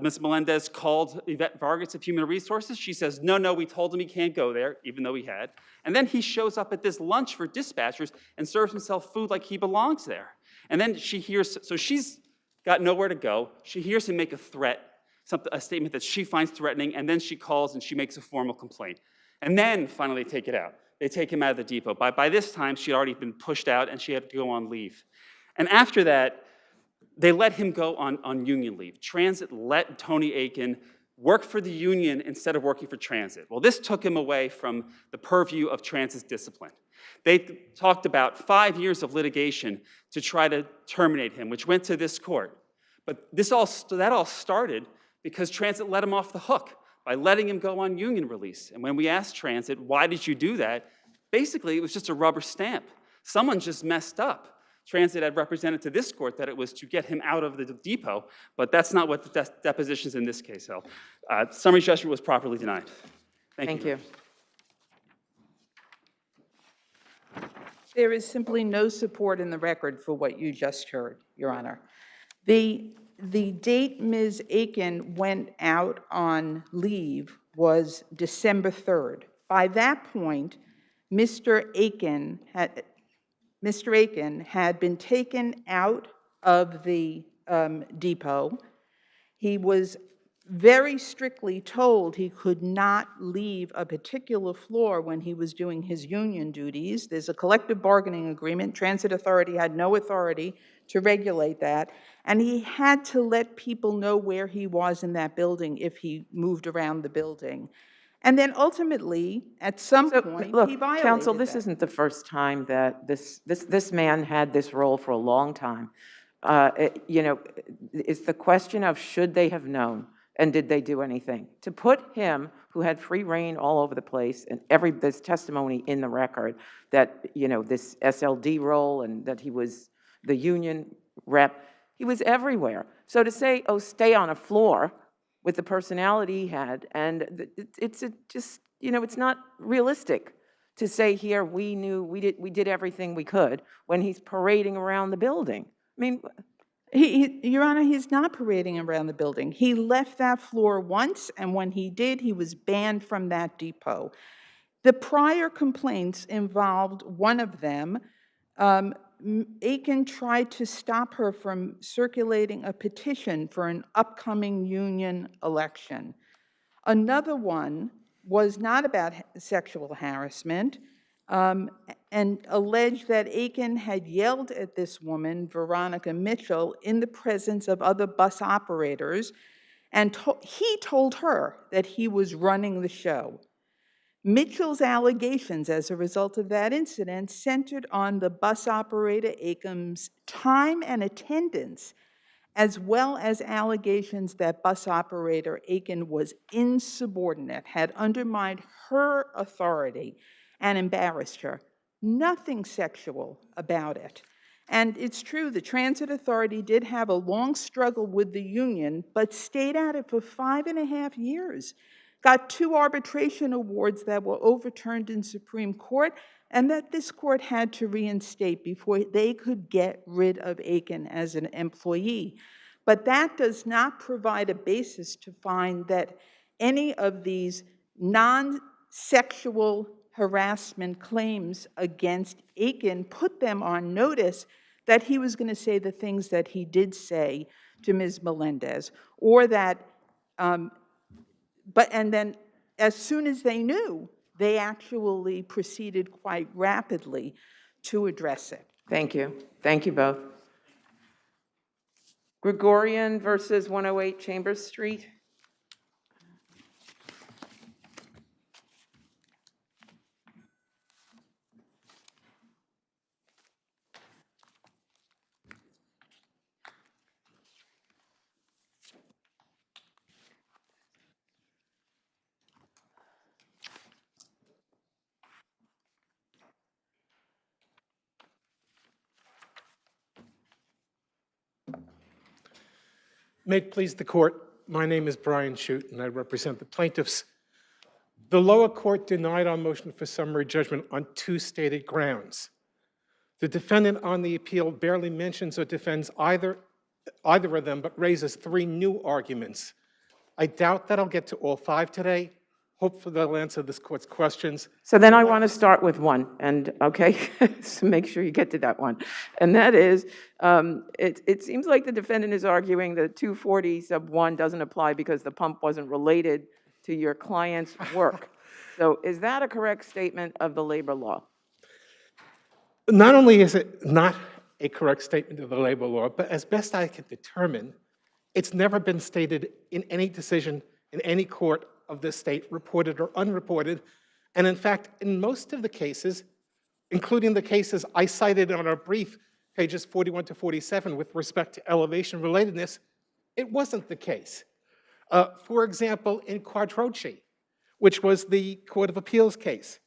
Ms. Melendez called Yvette Vargas of Human Resources. She says, no, we told him he can't go there, even though he had. And then he shows up at this lunch for dispatchers and serves himself food like he belongs there. And then she hears, so she's got nowhere to go. She hears him make a threat, a statement that she finds threatening, and then she calls and she makes a formal complaint. And then finally they take it out. They take him out of the depot. By this time, she had already been pushed out and she had to go on leave. And after that, they let him go on union leave. Transit let Tony Aiken work for the union instead of working for Transit. Well, this took him away from the purview of Transit's discipline. They talked about 5 years of litigation to try to terminate him, which went to this court. But that all started because Transit let him off the hook by letting him go on union release. And when we asked Transit, why did you do that? Basically, it was just a rubber stamp. Someone just messed up. Transit had represented to this court that it was to get him out of the depot, but that's not what the depositions in this case held. Summary judgment was properly denied. Thank you. There is simply no support in the record for what you just heard, Your Honor. The date Ms. Aiken went out on leave was December 3rd. By that point, Mr. Aiken had been taken out of the depot. He was very strictly told he could not leave a particular floor when he was doing his union duties. There's a collective bargaining agreement. Transit Authority had no authority to regulate that. And he had to let people know where he was in that building if he moved around the building. And then ultimately, at some point, he violated Counsel, this that. isn't the first time that this man had this role for a long time. It's the question of should they have known and did they do anything? To put him, who had free reign all over the place, and there's testimony in the record that, this SLD role and that he was the union rep, he was everywhere. So to say, oh, stay on a floor with the personality he had, and it's not realistic to say here we did everything we could when he's parading around the building. I mean, Your Honor, he's not parading around the building. He left that floor once, and when he did, he was banned from that depot. The prior complaints involved one of them. Aiken tried to stop her from circulating a petition for an upcoming union election. Another one was not about sexual harassment, and alleged that Aiken had yelled at this woman, Veronica Mitchell, in the presence of other bus operators, and he told her that he was running the show. Mitchell's allegations as a result of that incident centered on the bus operator Aiken's time and attendance, as well as allegations that bus operator Aiken was insubordinate, had undermined her authority, and embarrassed her. Nothing sexual about it. And it's true, the Transit Authority did have a long struggle with the union, but stayed at it for 5.5 years. Got 2 arbitration awards that were overturned in Supreme Court, and that this court had to reinstate before they could get rid of Aiken as an employee. But that does not provide a basis to find that any of these non-sexual harassment claims against Aiken put them on notice that he was going to say the things that he did say to Ms. Melendez, or that, and then as soon as they knew, They actually proceeded quite rapidly to address it. Thank you. Thank you both. Gregorian versus 108 Chambers Street. May it please the court, my name is Brian Shute, and I represent the plaintiffs. The lower court denied our motion for summary judgment on two stated grounds. The defendant on the appeal barely mentions or defends either of them, but raises three new arguments. I doubt that I'll get to all five today. Hopefully they'll answer this court's questions. So then I want to start with one, and okay, so make sure you get to that one. And that is, it seems like the defendant is arguing that 240 sub 1 doesn't apply because the pump wasn't related to your client's work. So is that a correct statement of the labor law? Not only is it not a correct statement of the labor law, but as best I can determine, it's never been stated in any decision in any court of this state, reported or unreported. And in fact, in most of the cases, including the cases I cited on our brief, pages 41 to 47, with respect to elevation relatedness, it wasn't the case. For example, in Quadroce, which was the Court of Appeals case,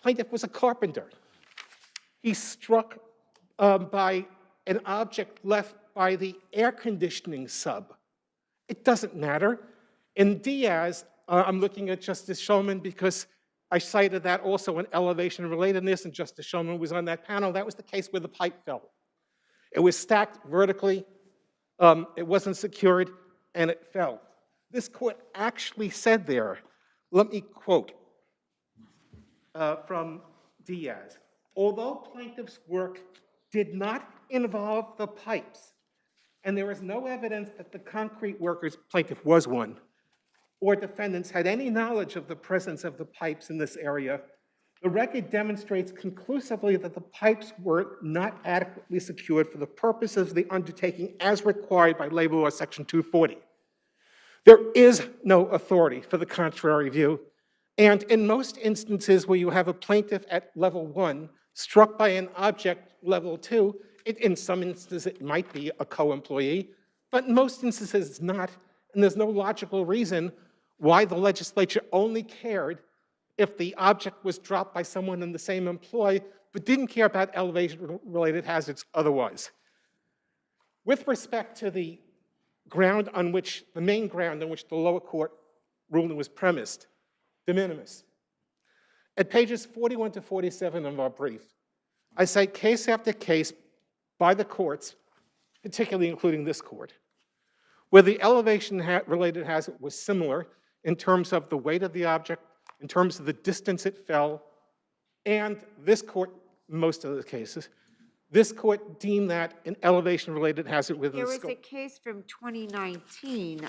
plaintiff was a carpenter. He struck by an object left by the air conditioning sub. It doesn't matter. In Diaz, I'm looking at Justice Shulman because I cited that also in elevation relatedness, and Justice Shulman was on that panel. That was the case where the pipe fell. It was stacked vertically, it wasn't secured, and it fell. This court actually said there, let me quote from Diaz, although plaintiff's work did not involve the pipes, and there is no evidence that the concrete workers, plaintiff was one, or defendants had any knowledge of the presence of the pipes in this area, the record demonstrates conclusively that the pipes were not adequately secured for the purposes of the undertaking as required by Labor Law Section 240. There is no authority for the contrary view, and in most instances where you have a plaintiff at level 1 struck by an object level 2, in some instances it might be a co-employee, but in most instances it's not, and there's no logical reason why the legislature only cared if the object was dropped by someone in the same employ, but didn't care about elevation-related hazards otherwise. With respect to the ground on which, the main ground on which the lower court ruling was premised, de minimis. At pages 41 to 47 of our brief, I cite case after case by the courts, particularly including this court, where the elevation-related hazard was similar in terms of the weight of the object, in terms of the distance it fell, and this court, most of the cases, this court deemed that an elevation-related hazard within the scope. There was a case from 2019,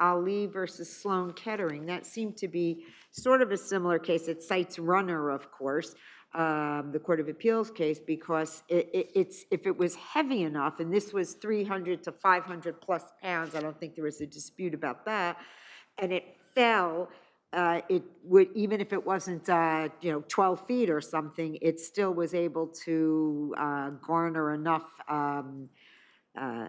Ali versus Sloan Kettering. That seemed to be sort of a similar case. It cites Runner, of course, the Court of Appeals case, because if it was heavy enough, and this was 300 to 500 plus pounds, I don't think there was a dispute about that, and it fell, it would, even if it wasn't 12 feet or something, it still was able to garner enough.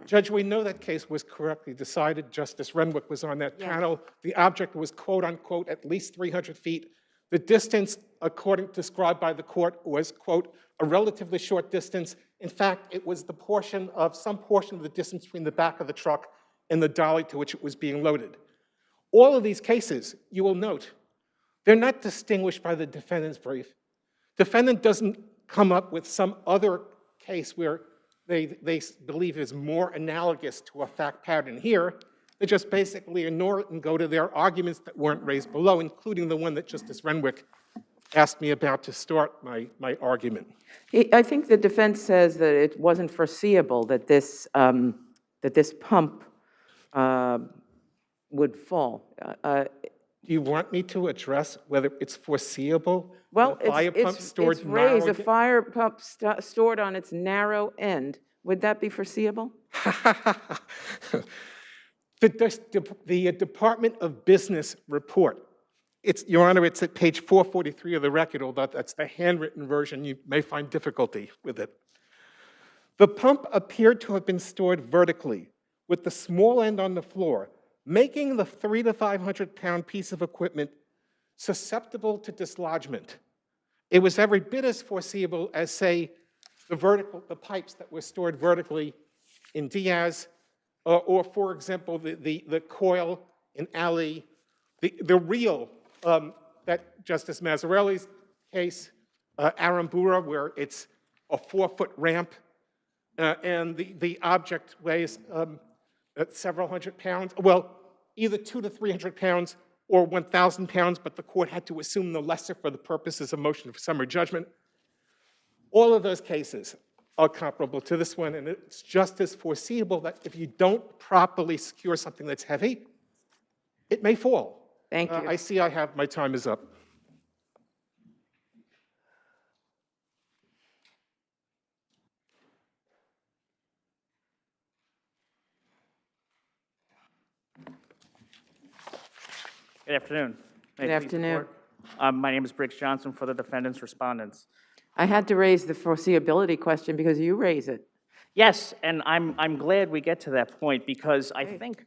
Judge, we know that case was correctly decided. Justice Renwick was on that panel. The object was, quote unquote, at least 300 feet. The distance, according described by the court, was, quote, a relatively short distance. In fact, it was some portion of the distance between the back of the truck and the dolly to which it was being loaded. All of these cases, you will note, they're not distinguished by the defendant's brief. Defendant doesn't come up with some other case where they believe is more analogous to a fact pattern here. They just basically ignore it and go to their arguments that weren't raised below, including the one that Justice Renwick asked me about to start my argument. I think the defense says that it wasn't foreseeable that this pump would fall. Do you want me to address whether it's foreseeable Well, that a fire pump stored it's raised, a narrowly- fire pump stored on its narrow end. Would that be foreseeable? The Department of Business report, Your Honor, it's at page 443 of the record, although that's the handwritten version. You may find difficulty with it. The pump appeared to have been stored vertically, with the small end on the floor, making the 300 to 500-pound piece of equipment susceptible to dislodgement. It was every bit as foreseeable as, say, the pipes that were stored vertically in Diaz, or for example, the coil in Ali, the reel that Justice Mazzarelli's case, Arambura, where it's a 4-foot ramp, and the object weighs several hundred pounds, well, either 200 to 300 pounds or 1,000 pounds, but the court had to assume the lesser for the purposes of motion for summary judgment. All of those cases are comparable to this one, and it's just as foreseeable that if you don't properly secure something that's heavy, it may fall. Thank you. I see my time is up. Good afternoon. Good afternoon. My name is Briggs Johnson for the defendants' respondents. I had to raise the foreseeability question because you raise it. Yes, and I'm glad we get to that point because I think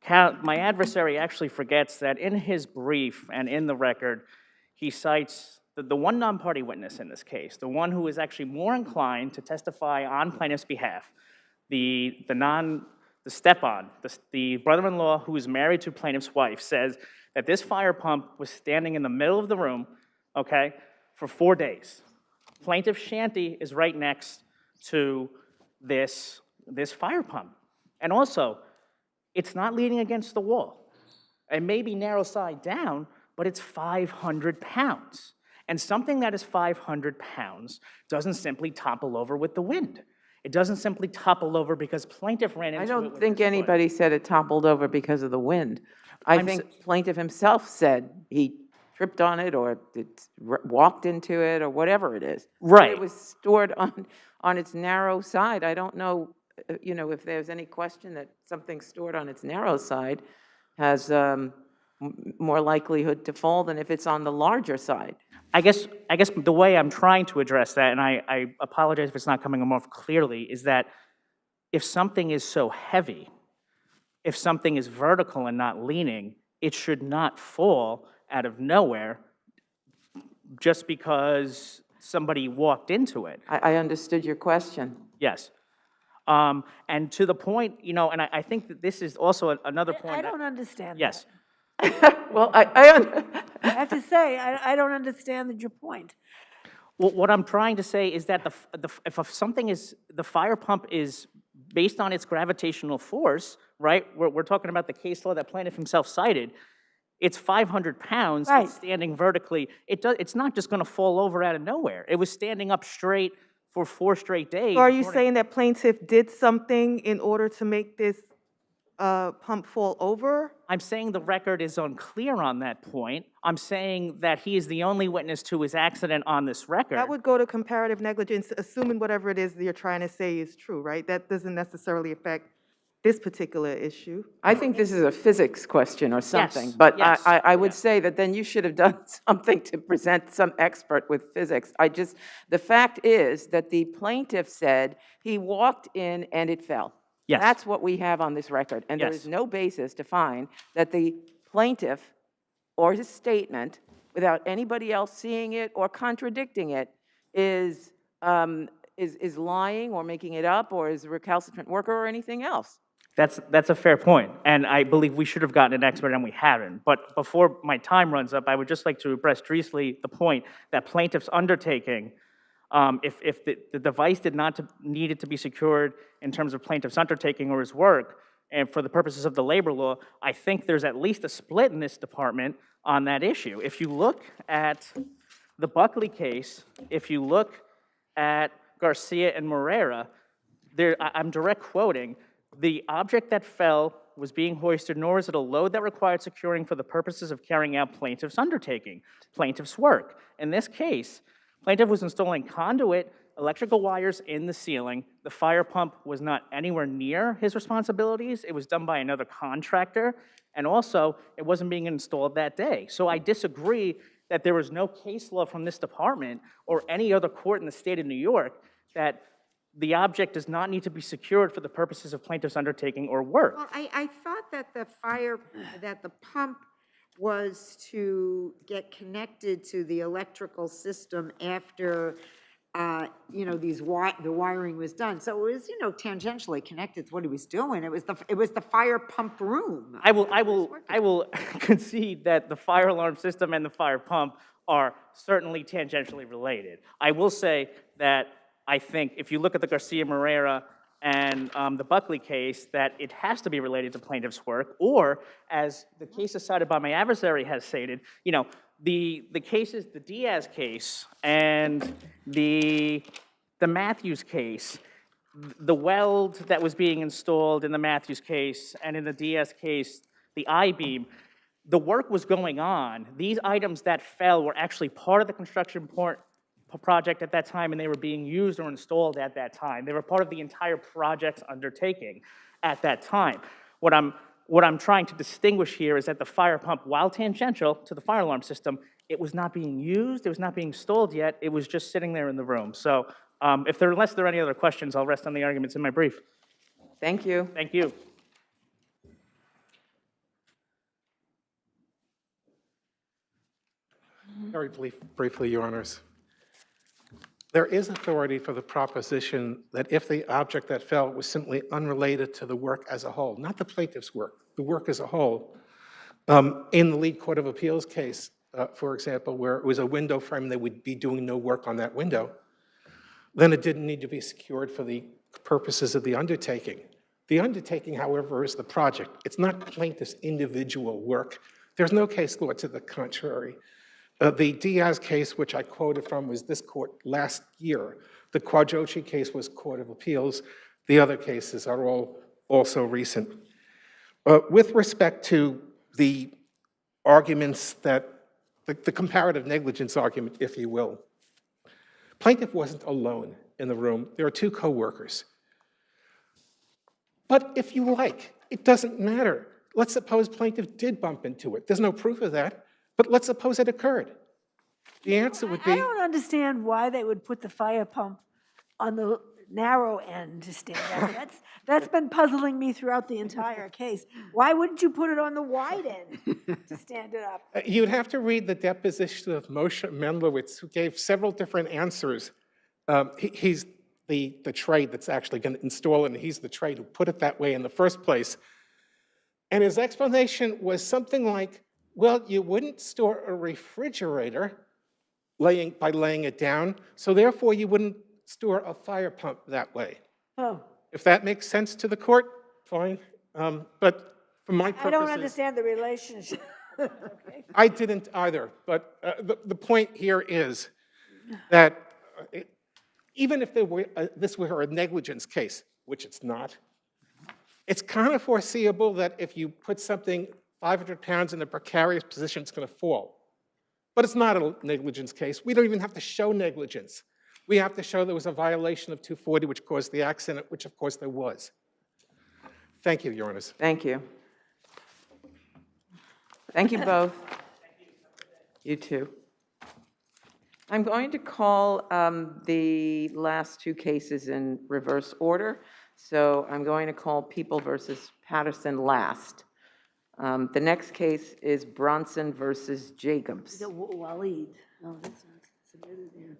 my adversary actually forgets that in his brief and in the record, he cites the one non-party witness in this case, the one who is actually more inclined to testify on plaintiff's behalf, the step-on, the brother-in-law who is married to plaintiff's wife, says that this fire pump was standing in the middle of the room, okay, for 4 days. Plaintiff's shanty is right next to this fire pump. And also, it's not leaning against the wall. It may be narrow side down, but it's 500 pounds. And something that is 500 pounds doesn't simply topple over with the wind. It doesn't simply topple over because plaintiff ran into it. I don't think anybody said it toppled over because of the wind. I think plaintiff himself said he tripped on it or walked into it or whatever it is. Right. It was stored on its narrow side. I don't know, if there's any question that something stored on its narrow side has more likelihood to fall than if it's on the larger side. I guess the way I'm trying to address that, and I apologize if it's not coming more clearly, is that if something is so heavy, if something is vertical and not leaning, it should not fall out of nowhere just because somebody walked into it. I understood your question. Yes. And to the point, and I think that this is also another point. I don't understand that. Yes. Well, I have to say, I don't understand your point. Well, what I'm trying to say is that if something is, the fire pump is based on its gravitational force, right? We're talking about the case law that plaintiff himself cited. It's 500 pounds, right. It's standing vertically. It's not just going to fall over out of nowhere. It was standing up straight for 4 straight days. So are you saying that plaintiff did something in order to make this pump fall over? I'm saying the record is unclear on that point. I'm saying that he is the only witness to his accident on this record. That would go to comparative negligence, assuming whatever it is that you're trying to say is true, right? That doesn't necessarily affect this particular issue. I think this is a physics question or something, Yes, but yes, I would say that then you should have done something to present some expert with physics. The fact is that the plaintiff said he walked in and it fell. Yes. That's what we have on this record, and there Yes. is no basis to find that the plaintiff or his statement, without anybody else seeing it or contradicting it, is lying or making it up or is a recalcitrant worker or anything else. That's a fair point, and I believe we should have gotten an expert, and we haven't. But before my time runs up, I would just like to address briefly the point that plaintiff's undertaking, if the device needed to be secured in terms of plaintiff's undertaking or his work, and for the purposes of the labor law, I think there's at least a split in this department on that issue. If you look at the Buckley case, if you look at Garcia and Moreira, I'm direct quoting, the object that fell was being hoisted, nor is it a load that required securing for the purposes of carrying out plaintiff's undertaking, plaintiff's work. In this case, plaintiff was installing conduit, electrical wires in the ceiling. The fire pump was not anywhere near his responsibilities. It was done by another contractor, and also, it wasn't being installed that day. So I disagree that there was no case law from this department or any other court in the state of New York that the object does not need to be secured for the purposes of plaintiff's undertaking or work. Well, I thought that that the pump was to get connected to the electrical system after, you know, the wiring was done. So it was, you know, tangentially connected to what he was doing. It was the fire pump room. I will concede that the fire alarm system and the fire pump are certainly tangentially related. I will say that I think if you look at the Garcia-Morera and the Buckley case, that it has to be related to plaintiff's work, or as the cases cited by my adversary has stated, you know, the cases, the Diaz case and the Matthews case, the weld that was being installed in the Matthews case and in the Diaz case, the I-beam, the work was going on. These items that fell were actually part of the construction project at that time, and they were being used or installed at that time. They were part of the entire project's undertaking at that time. What I'm trying to distinguish here is that the fire pump, while tangential to the fire alarm system, it was not being used, it was not being installed yet, it was just sitting there in the room. So unless there are any other questions, I'll rest on the arguments in my brief. Thank you. Thank you. Very briefly, Your Honors. There is authority for the proposition that if the object that fell was simply unrelated to the work as a whole, not the plaintiff's work, the work as a whole, in the lead court of appeals case, for example, where it was a window frame, they would be doing no work on that window, then it didn't need to be secured for the purposes of the undertaking. The undertaking, however, is the project. It's not plaintiff's individual work. There's no case law to the contrary. The Diaz case, which I quoted from, was this court last year. The Quadrochi case was Court of Appeals. The other cases are all also recent. With respect to the arguments that, the comparative negligence argument, if you will, plaintiff wasn't alone in the room. There are two co-workers. But if you like, it doesn't matter. Let's suppose plaintiff did bump into it. There's no proof of that. But let's suppose it occurred. The answer would be... I don't understand why they would put the fire pump on the narrow end to stand up. That's been puzzling me throughout the entire case. Why wouldn't you put it on the wide end to stand it up? You'd have to read the deposition of Moshe Menlowitz, who gave several different answers. He's the trade that's actually going to install it, and he's the trade who put it that way in the first place. And his explanation was something like, well, you wouldn't store a refrigerator by laying it down, so therefore you wouldn't store a fire pump that way. Oh. If that makes sense to the court, fine. But for my purposes... I don't understand the relationship. Okay. I didn't either, but the point here is that even if this were a negligence case, which it's not, it's kind of foreseeable that if you put something 500 pounds in a precarious position, it's going to fall. But it's not a negligence case. We don't even have to show negligence. We have to show there was a violation of 240, which caused the accident, which of course there was. Thank you, Your Honors. Thank you. Thank you both. You too. I'm going to call the last two cases in reverse order. So I'm going to call People versus Patterson last. The next case is Bronson versus Jacobs. Waleed. No, that's not submitted there.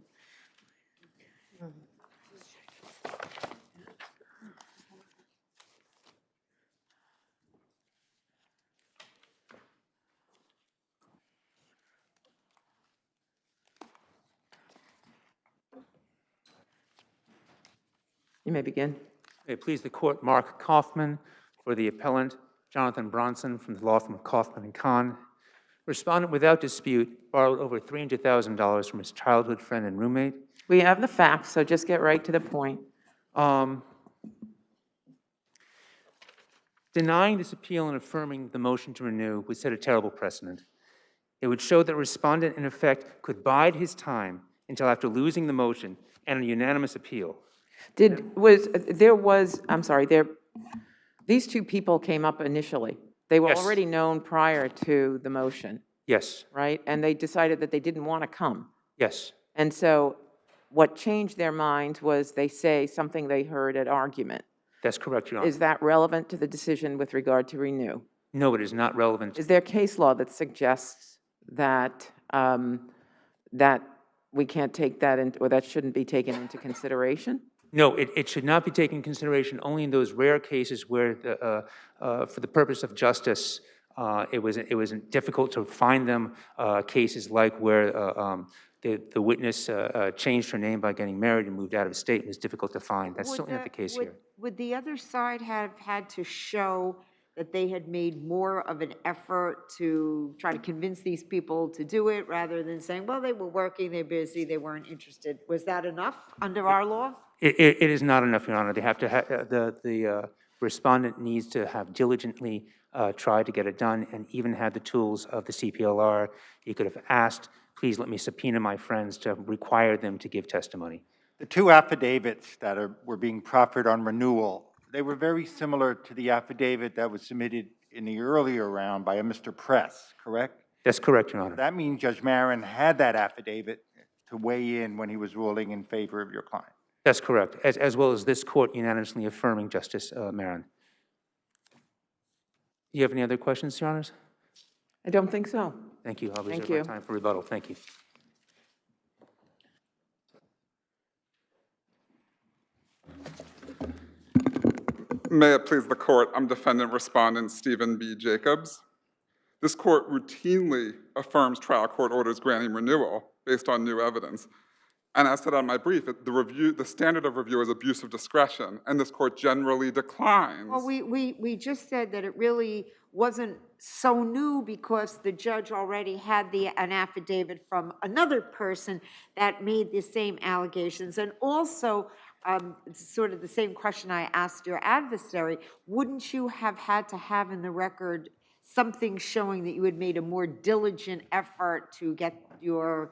You may begin. May it please the court, Mark Kaufman for the appellant, Jonathan Bronson from the law firm of Kaufman and Kahn. Respondent, without dispute, borrowed over $300,000 from his childhood friend and roommate. We have the facts, so just get right to the point. Denying this appeal and affirming the motion to renew would set a terrible precedent. It would show that respondent, in effect, could bide his time until after losing the motion and a unanimous appeal. These two people came up initially. They were Yes. already known prior to the motion, Yes, right? And they decided that they didn't want to come. yes, And so what changed their minds was they say something they heard at argument. that's correct, Your Honor. Is that relevant to the decision with regard to renew? No, it is not relevant. Is there case law that suggests that, that we can't take that, or that shouldn't be taken into consideration? No, it should not be taken into consideration only in those rare cases where, for the purpose of justice, it was difficult to find them, cases like where the witness changed her name by getting married and moved out of state. It was difficult to find. That's certainly not the case here. Would the other side have had to show that they had made more of an effort to try to convince these people to do it rather than saying, well, they were working, they're busy, they weren't interested? Was that enough under our law? It is not enough, Your Honor. They have to the respondent needs to have diligently tried to get it done and even had the tools of the CPLR. He could have asked, please let me subpoena my friends to require them to give testimony. The two affidavits that were being proffered on renewal, they were very similar to the affidavit that was submitted in the earlier round by a Mr. Press, correct? That's correct, Your Honor. That means Judge Marin had that affidavit to weigh in when he was ruling in favor of your client. That's correct, as well as this court unanimously affirming Justice Marin. Do you have any other questions, Your Honors? I don't think so. Thank you. I'll Thank reserve you. my time for rebuttal. Thank you. May it please the court, I'm defendant respondent Stephen B. Jacobs. This court routinely affirms trial court orders granting renewal based on new evidence. And as said on my brief, the standard of review is abuse of discretion, and this court generally declines. Well, we just said that it really wasn't so new because the judge already had an affidavit from another person that made the same allegations. And also, sort of the same question I asked your adversary, wouldn't you have had to have in the record something showing that you had made a more diligent effort to get your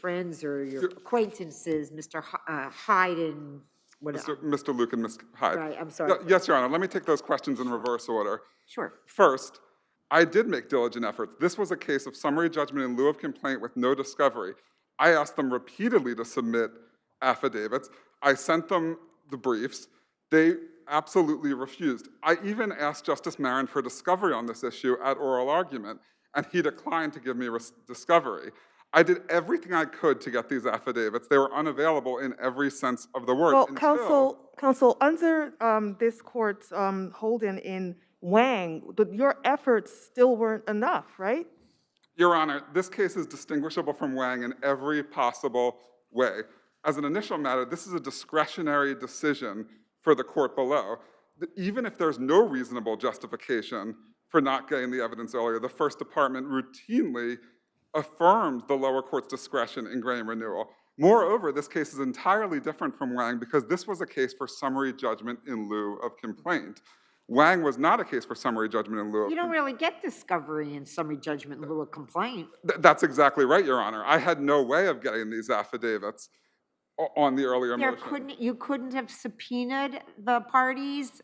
friends or your acquaintances, Mr. Hyde and Mr. Luke and Ms. Hyde. Right, I'm sorry. Yes, Your Honor, let me take those questions in reverse order. Sure. First, I did make diligent efforts. This was a case of summary judgment in lieu of complaint with no discovery. I asked them repeatedly to submit affidavits. I sent them the briefs. They absolutely refused. I even asked Justice Marin for discovery on this issue at oral argument, and he declined to give me discovery. I did everything I could to get these affidavits. They were unavailable in every sense of the word. Well, counsel, under this court's holding in Wang, your efforts still weren't enough, right? Your Honor, this case is distinguishable from Wang in every possible way. As an initial matter, this is a discretionary decision for the court below. Even if there's no reasonable justification for not getting the evidence earlier, the First Department routinely affirmed the lower court's discretion in granting renewal. Moreover, this case is entirely different from Wang because this was a case for summary judgment in lieu of complaint. Wang was not a case for summary judgment in lieu of You don't really get discovery in summary judgment in lieu of complaint. That's exactly right, Your Honor. I had no way of getting these affidavits on the earlier motion. You couldn't have subpoenaed the parties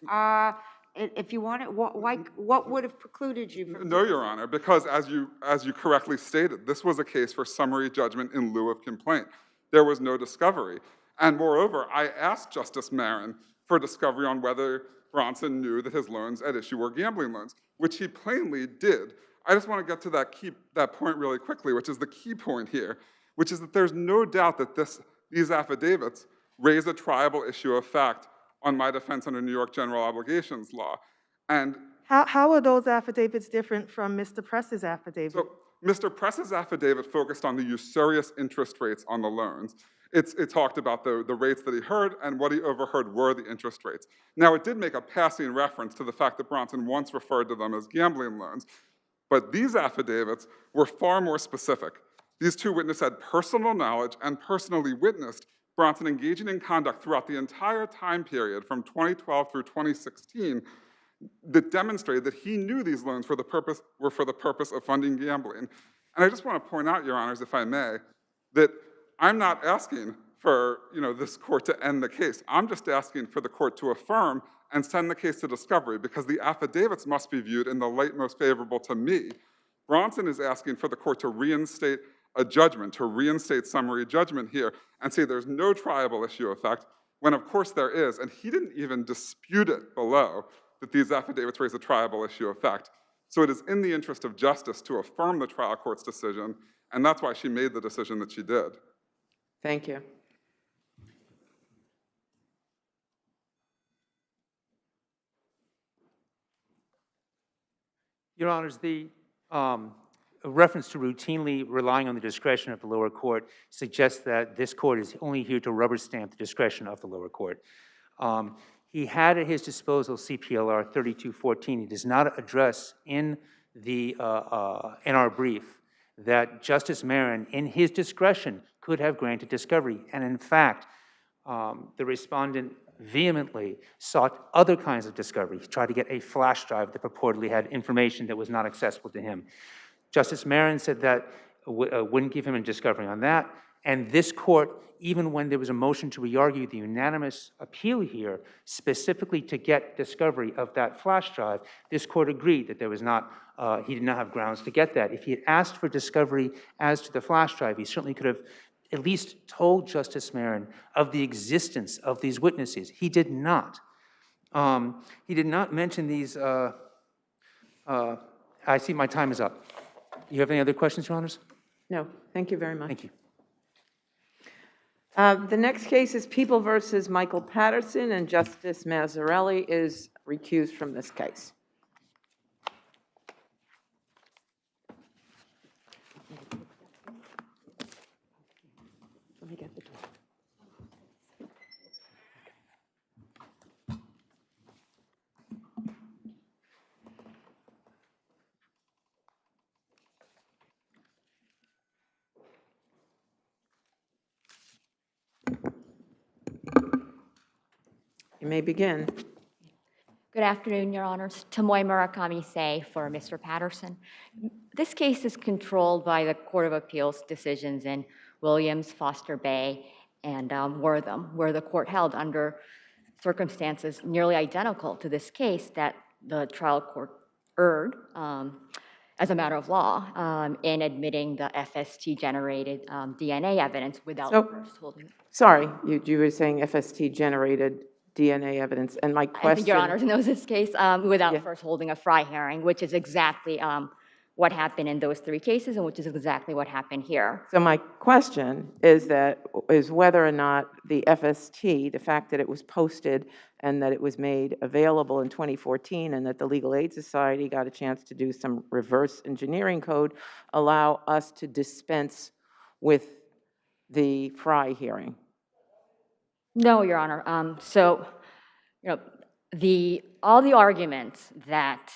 if you wanted. What would have precluded you from? No, Your Honor, because as you correctly stated, this was a case for summary judgment in lieu of complaint. There was no discovery. And moreover, I asked Justice Marin for discovery on whether Bronson knew that his loans at issue were gambling loans, which he plainly did. I just want to get to that point really quickly, which is the key point here, which is that there's no doubt that these affidavits raise a triable issue of fact on my defense under New York general obligations law. And how are those affidavits different from Mr. Press's affidavit? so Mr. Press's affidavit focused on the usurious interest rates on the loans. It talked about the rates that he heard, and what he overheard were the interest rates. Now, it did make a passing reference to the fact that Bronson once referred to them as gambling loans, but these affidavits were far more specific. These two witnesses had personal knowledge and personally witnessed Bronson engaging in conduct throughout the entire time period from 2012 through 2016 that demonstrated that he knew these loans were for the purpose of funding gambling. And I just want to point out, Your Honors, if I may, that I'm not asking for this court to end the case. I'm just asking for the court to affirm and send the case to discovery because the affidavits must be viewed in the light most favorable to me. Bronson is asking for the court to reinstate a judgment, to reinstate summary judgment here and say there's no triable issue effect, when of course there is, and he didn't even dispute it below that these affidavits raise a triable issue effect. So it is in the interest of justice to affirm the trial court's decision, and that's why she made the decision that she did. Thank you. Your Honors, the reference to routinely relying on the discretion of the lower court suggests that this court is only here to rubber stamp the discretion of the lower court. He had at his disposal CPLR 3214. He does not address in our brief that Justice Marin, in his discretion, could have granted discovery. And in fact, the respondent vehemently sought other kinds of discovery. He tried to get a flash drive that purportedly had information that was not accessible to him. Justice Marin said that wouldn't give him a discovery on that. And this court, even when there was a motion to re-argue the unanimous appeal here, specifically to get discovery of that flash drive, this court agreed that there was not, he did not have grounds to get that. If he had asked for discovery as to the flash drive, he certainly could have at least told Justice Marin of the existence of these witnesses. He did not. He did not mention these, I see my time is up. You have any other questions, Your Honors? No, thank you very much. Thank you. The next case is People versus Michael Patterson, and Justice Mazzarelli is recused from this case. Let me get the door. You may begin. Good afternoon, Your Honors. Tomoe Murakami Sei for Mr. Patterson. This case is controlled by the Court of Appeals decisions in Williams, Foster Bay, and Wortham, where the court held under circumstances nearly identical to this case that the trial court erred as a matter of law in admitting the FST-generated DNA evidence without first holding it. Sorry, you were saying FST-generated DNA evidence, and my question... I think Your Honor knows this case without first holding a Frye hearing, which is exactly what happened in those three cases and which is exactly what happened here. So my question is whether or not the FST, the fact that it was posted and that it was made available in 2014 and that the Legal Aid Society got a chance to do some reverse engineering code, allow us to dispense with the Frye hearing. No, Your Honor. So, all the arguments that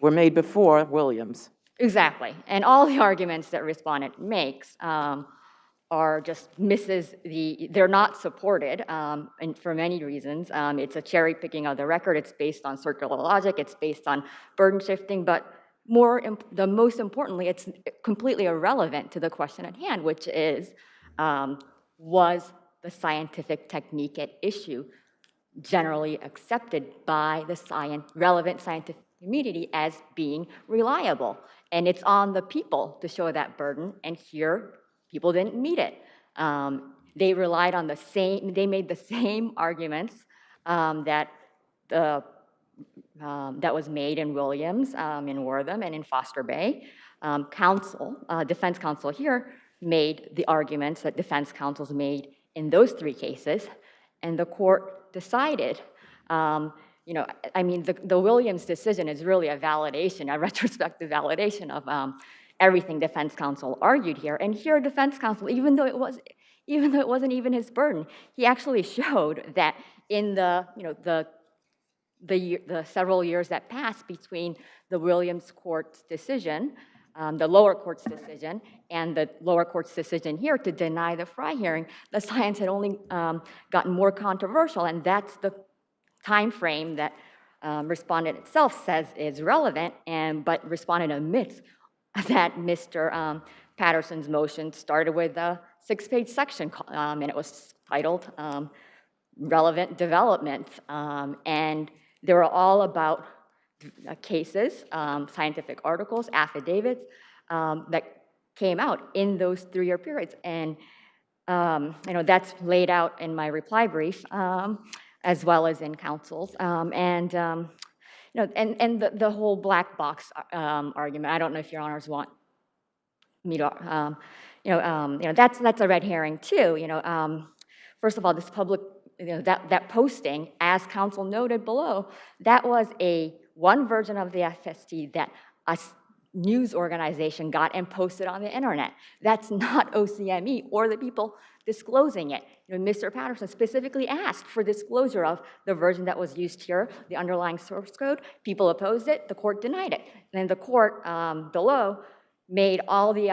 were made before Williams. Exactly, and all the arguments that respondent makes are just they're not supported, and for many reasons. It's a cherry picking of the record. It's based on circular logic. It's based on burden shifting, but most importantly, it's completely irrelevant to the question at hand, which is, was the scientific technique at issue generally accepted by the relevant scientific community as being reliable? And it's on the people to show that burden, and here, people didn't meet it. They relied on they made the same arguments that was made in Williams, in Wortham, and in Foster Bay. Defense counsel here made the arguments that defense counsels made in those three cases, and the court decided, the Williams decision is really a validation, a retrospective validation of everything defense counsel argued here. And here, defense counsel, even though it wasn't even his burden, he actually showed that in the several years that passed between the Williams court's decision the lower court's decision and the lower court's decision here to deny the Fry hearing, the science had only gotten more controversial, and that's the time frame that respondent itself says is relevant, but respondent admits that Mr. Patterson's motion started with a 6-page section, and it was titled Relevant Developments, and they were all about cases, scientific articles, affidavits that came out in those 3-year periods. And that's laid out in my reply brief, as well as in counsel's. And the whole black box argument. I don't know if your honors want me to, that's a red herring too. First of all, this public, that posting, as counsel noted below, that was one version of the FST that a news organization got and posted on the internet. That's not OCME or the people disclosing it. Mr. Patterson specifically asked for disclosure of the version that was used here, the underlying source code. People opposed it. The court denied it. And then the court below made all the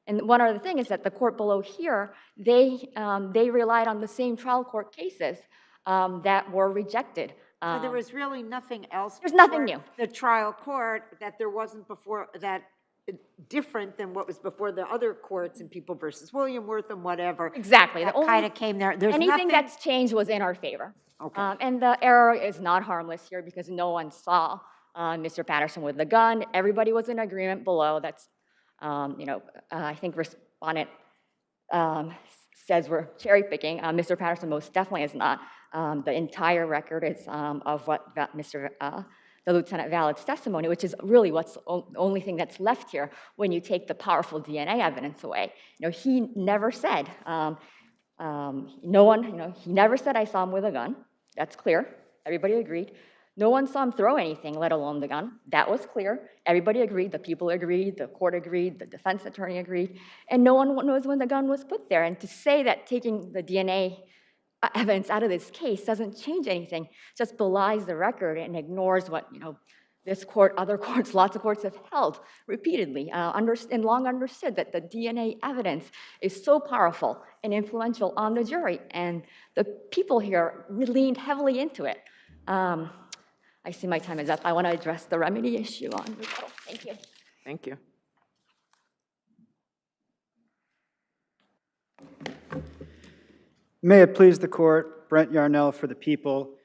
and one other thing is that the court below here, they relied on the same trial court cases that were rejected. So there was really nothing else. There's nothing new. The trial court that there wasn't before, that different than what was before the other courts in People versus William Worth and whatever. Exactly. That kind of came there. There's anything nothing that's changed was in our favor. Okay. And the error is not harmless here because no one saw Mr. Patterson with the gun. Everybody was in agreement below. That's, I think respondent says we're cherry picking. Mr. Patterson most definitely is not. The entire record is of what the Lieutenant Valid's testimony, which is really what's the only thing that's left here when you take the powerful DNA evidence away. He never said, he never said I saw him with a gun. That's clear. Everybody agreed. No one saw him throw anything, let alone the gun. That was clear. Everybody agreed. The people agreed. The court agreed. The defense attorney agreed. And no one knows when the gun was put there. And to say that taking the DNA evidence out of this case doesn't change anything, just belies the record and ignores what, this court, other courts, lots of courts have held repeatedly and long understood that the DNA evidence is so powerful and influential on the jury. And the people here leaned heavily into it. I see my time is up. I want to address the remedy issue on rebuttal. Thank you. Thank you. May it please the court, Brent Yarnell for the people.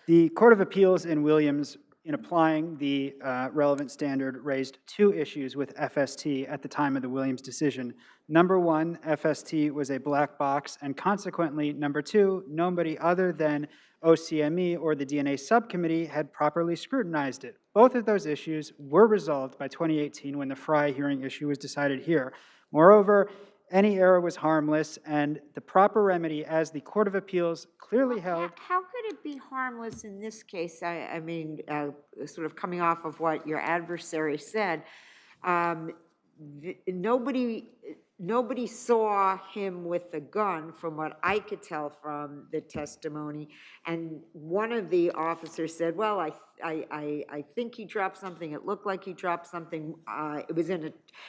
The Court of Appeals in Williams, in applying the relevant standard, raised 2 issues with FST at the time of the Williams decision. Number 1, FST was a black box, and consequently, number 2, nobody other than OCME or the DNA subcommittee had properly scrutinized it. Both of those issues were resolved by 2018 when the Fry hearing issue was decided here. Moreover, any error was harmless, and the proper remedy, as the Court of Appeals clearly held. How could it be harmless in this case? I mean, sort of coming off of what your adversary said, nobody saw him with the gun, from what I could tell from the testimony. And one of the officers said, well, I think he dropped something. It looked like he dropped something. It was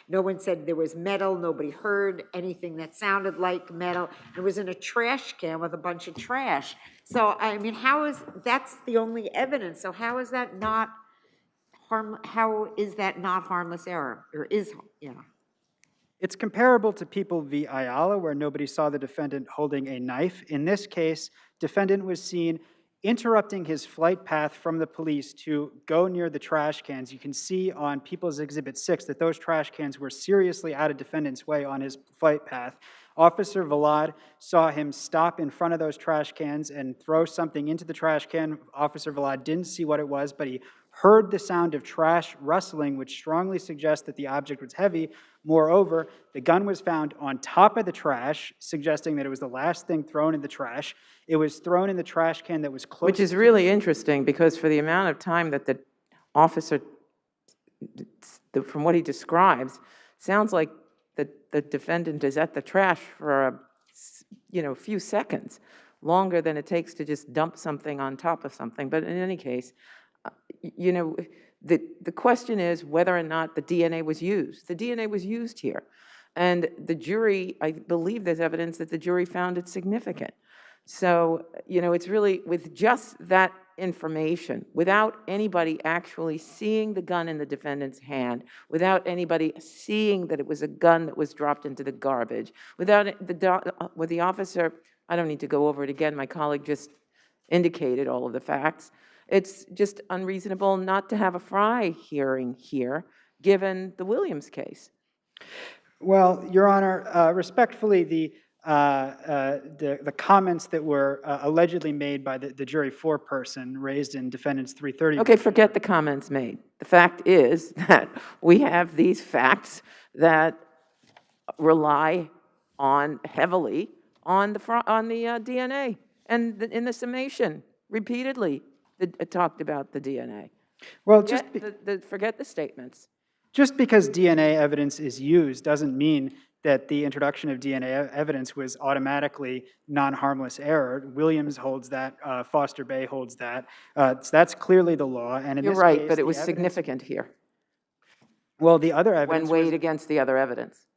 no one said there was metal. Nobody heard anything that sounded like metal. It was in a trash can with a bunch of trash. So, I mean, that's the only evidence. So how is that not harmless error? Or It's comparable to People v. Ayala, where nobody saw the defendant holding a knife. In this case, defendant was seen interrupting his flight path from the police to go near the trash cans. You can see on People's Exhibit 6 that those trash cans were seriously out of defendant's way on his flight path. Officer Valad saw him stop in front of those trash cans and throw something into the trash can. Officer Valad didn't see what it was, but he heard the sound of trash rustling, which strongly suggests that the object was heavy. Moreover, the gun was found on top of the trash, suggesting that it was the last thing thrown in the trash. It was thrown in the trash can that was close. Which is really interesting, because for the amount of time that the officer, from what he describes, sounds like the defendant is at the trash for a few seconds, longer than it takes to just dump something on top of something. But in any case, you know, the question is whether or not the DNA was used. The DNA was used here. And the jury, I believe there's evidence that the jury found it significant. So, you know, it's really with just that information, without anybody actually seeing the gun in the defendant's hand, without anybody seeing that it was a gun that was dropped into the garbage, without with the officer, I don't need to go over it again, my colleague just indicated all of the facts. It's just unreasonable not to have a Fry hearing here, given the Williams case. Well, Your Honor, respectfully, the comments that were allegedly made by the jury foreperson raised in defendant's 330. Okay, forget the comments made. The fact is that we have these facts that rely heavily on the DNA, and in the summation, repeatedly, it talked about the DNA. Well, forget the statements. Just because DNA evidence is used doesn't mean that the introduction of DNA evidence was automatically non-harmless error. Williams holds that, Foster Bay holds that. So that's clearly the law. And in You're this right, case, but it was the evidence, significant here. Well, the other evidence when weighed against the other evidence.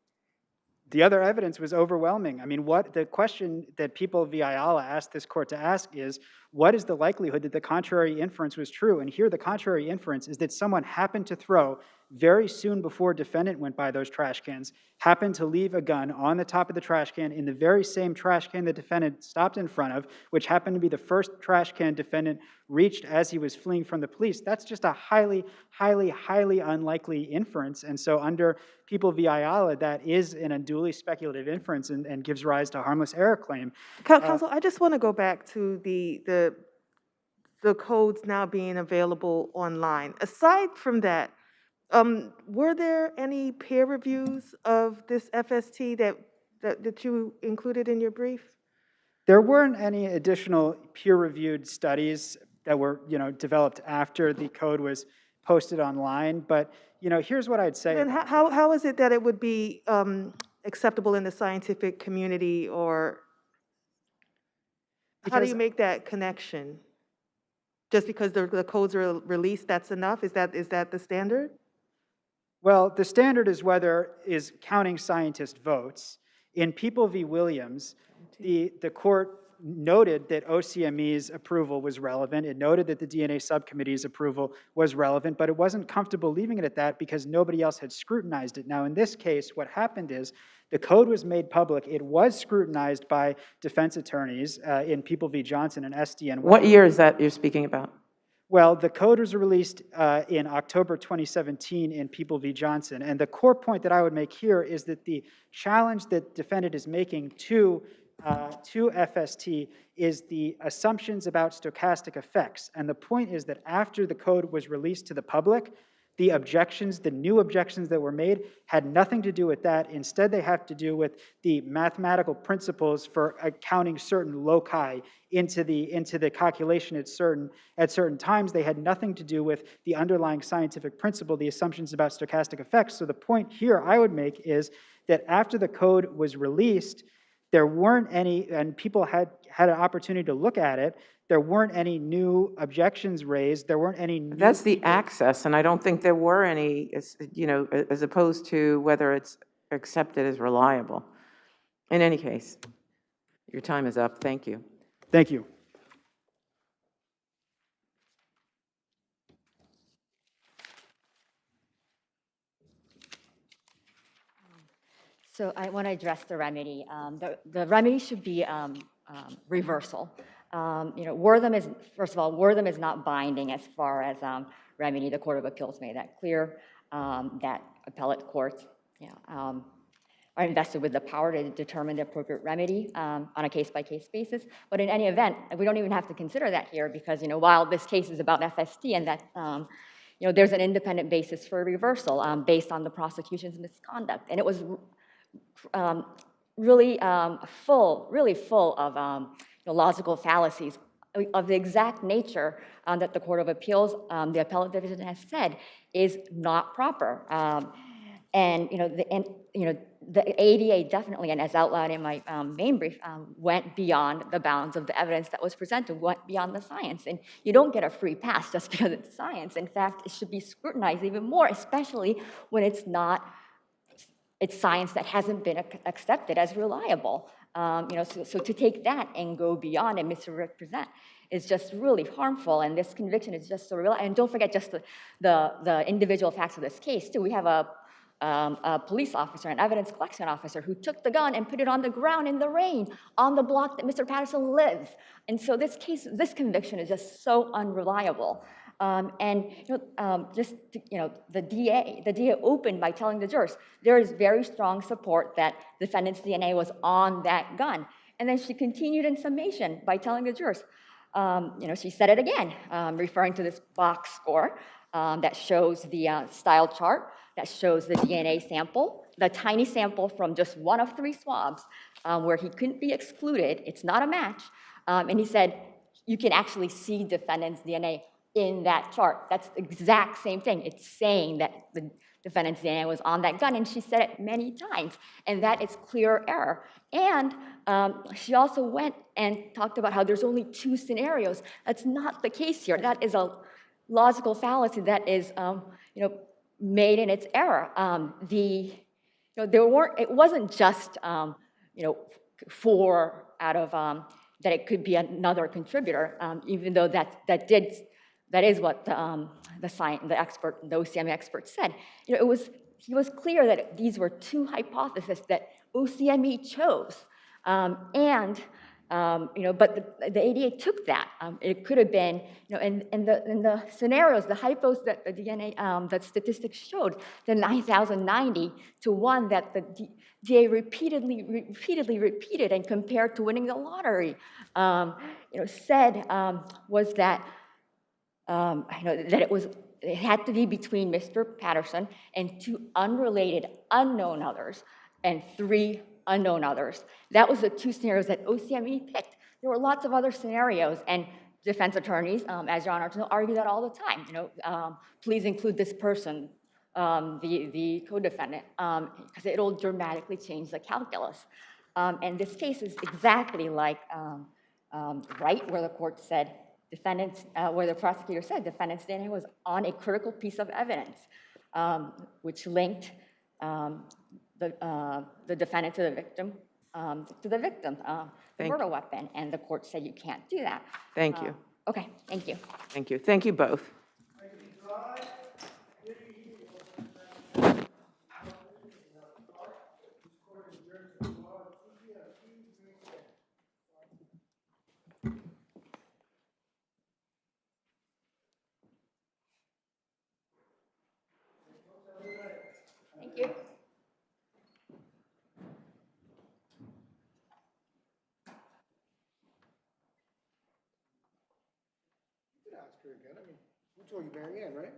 The other evidence was overwhelming. I mean, the question that people v. Ayala asked this court to ask is, what is the likelihood that the contrary inference was true? And here the contrary inference is that someone happened to throw, very soon before defendant went by those trash cans, happened to leave a gun on the top of the trash can in the very same trash can the defendant stopped in front of, which happened to be the first trash can defendant reached as he was fleeing from the police. That's just a highly, highly, highly unlikely inference. And so under People v. Ayala, that is an unduly speculative inference and gives rise to a harmless error claim. Counsel, I just want to go back to the codes now being available online. Aside from that, were there any peer reviews of this FST that you included in your brief? There weren't any additional peer-reviewed studies that were, developed after the code was posted online. But, here's what I'd say. Then how is it that it would be acceptable in the scientific community, or how do you make that connection? Just because the codes are released, that's enough? Is that the standard? Well, the standard is counting scientist votes. In People v. Williams, the court noted that OCME's approval was relevant. It noted that the DNA subcommittee's approval was relevant, but it wasn't comfortable leaving it at that because nobody else had scrutinized it. Now, in this case, what happened is the code was made public. It was scrutinized by defense attorneys in People v. Johnson and SDN. What year is that you're speaking about? Well, the code was released in October 2017 in People v. Johnson. And the core point that I would make here is that the challenge that defendant is making to FST is the assumptions about stochastic effects. And the point is that after the code was released to the public, the new objections that were made had nothing to do with that. Instead, they have to do with the mathematical principles for accounting certain loci into the calculation at certain times. They had nothing to do with the underlying scientific principle, the assumptions about stochastic effects. So the point here I would make is that after the code was released, there weren't any, and people had an opportunity to look at it, there weren't any new objections raised. There weren't any new... That's the access, and I don't think there were any, as opposed to whether it's accepted as reliable. In any case, your time is up. Thank you. Thank you. So I want to address the remedy. The remedy should be reversal. Wortham is, first of all, Wortham is not binding as far as remedy. The Court of Appeals made that clear, that appellate courts are invested with the power to determine the appropriate remedy on a case-by-case basis. But in any event, we don't even have to consider that here because, while this case is about FST and that, there's an independent basis for reversal based on the prosecution's misconduct. And it was really full of logical fallacies of the exact nature that the Court of Appeals, the appellate division has said is not proper. And the ADA definitely, and as outlined in my main brief, went beyond the bounds of the evidence that was presented, went beyond the science. And you don't get a free pass just because it's science. In fact, it should be scrutinized even more, especially when it's science that hasn't been accepted as reliable. So to take that and go beyond and misrepresent is just really harmful, and this conviction is just so real. And don't forget just the individual facts of this case, too. We have a police officer, an evidence collection officer, who took the gun and put it on the ground in the rain on the block that Mr. Patterson lives. And so this conviction is just so unreliable. The DA opened by telling the jurors there is very strong support that defendant's DNA was on that gun. And then she continued in summation by telling the jurors, she said it again, referring to this box score that shows the style chart, that shows the DNA sample, the tiny sample from just one of 3 swabs where he couldn't be excluded. It's not a match. And he said, you can actually see defendant's DNA in that chart. That's the exact same thing. It's saying that the defendant's DNA was on that gun, and she said it many times, and that is clear error. And she also went and talked about how there's only 2 scenarios. That's not the case here. That is a logical fallacy that is, made in its error. It wasn't just, 4 out of that it could be another contributor, even though that is what the OCME expert said. He was clear that these were 2 hypotheses that OCME chose, but the ADA took that. It could have been, in the scenarios, the hypos that the DNA, that statistics showed, the 9,090 to 1 that the DA repeatedly repeated and compared to winning the lottery, said was that it had to be between Mr. Patterson and 2 unrelated unknown others and 3 unknown others. That was the 2 scenarios that OCME picked. There were lots of other scenarios, and defense attorneys, as Your Honor, argue that all the time. Please include this person, the co-defendant, because it'll dramatically change the calculus. And this case is exactly like Wright, where the court said where the prosecutor said defendant's DNA was on a critical piece of evidence, which linked the defendant to the victim, the murder weapon, and the court said you can't do that. Thank you. Okay, thank you. Thank you. Thank you both. Thank you. Ask her again. I mean, who told you, Mary Ann, right?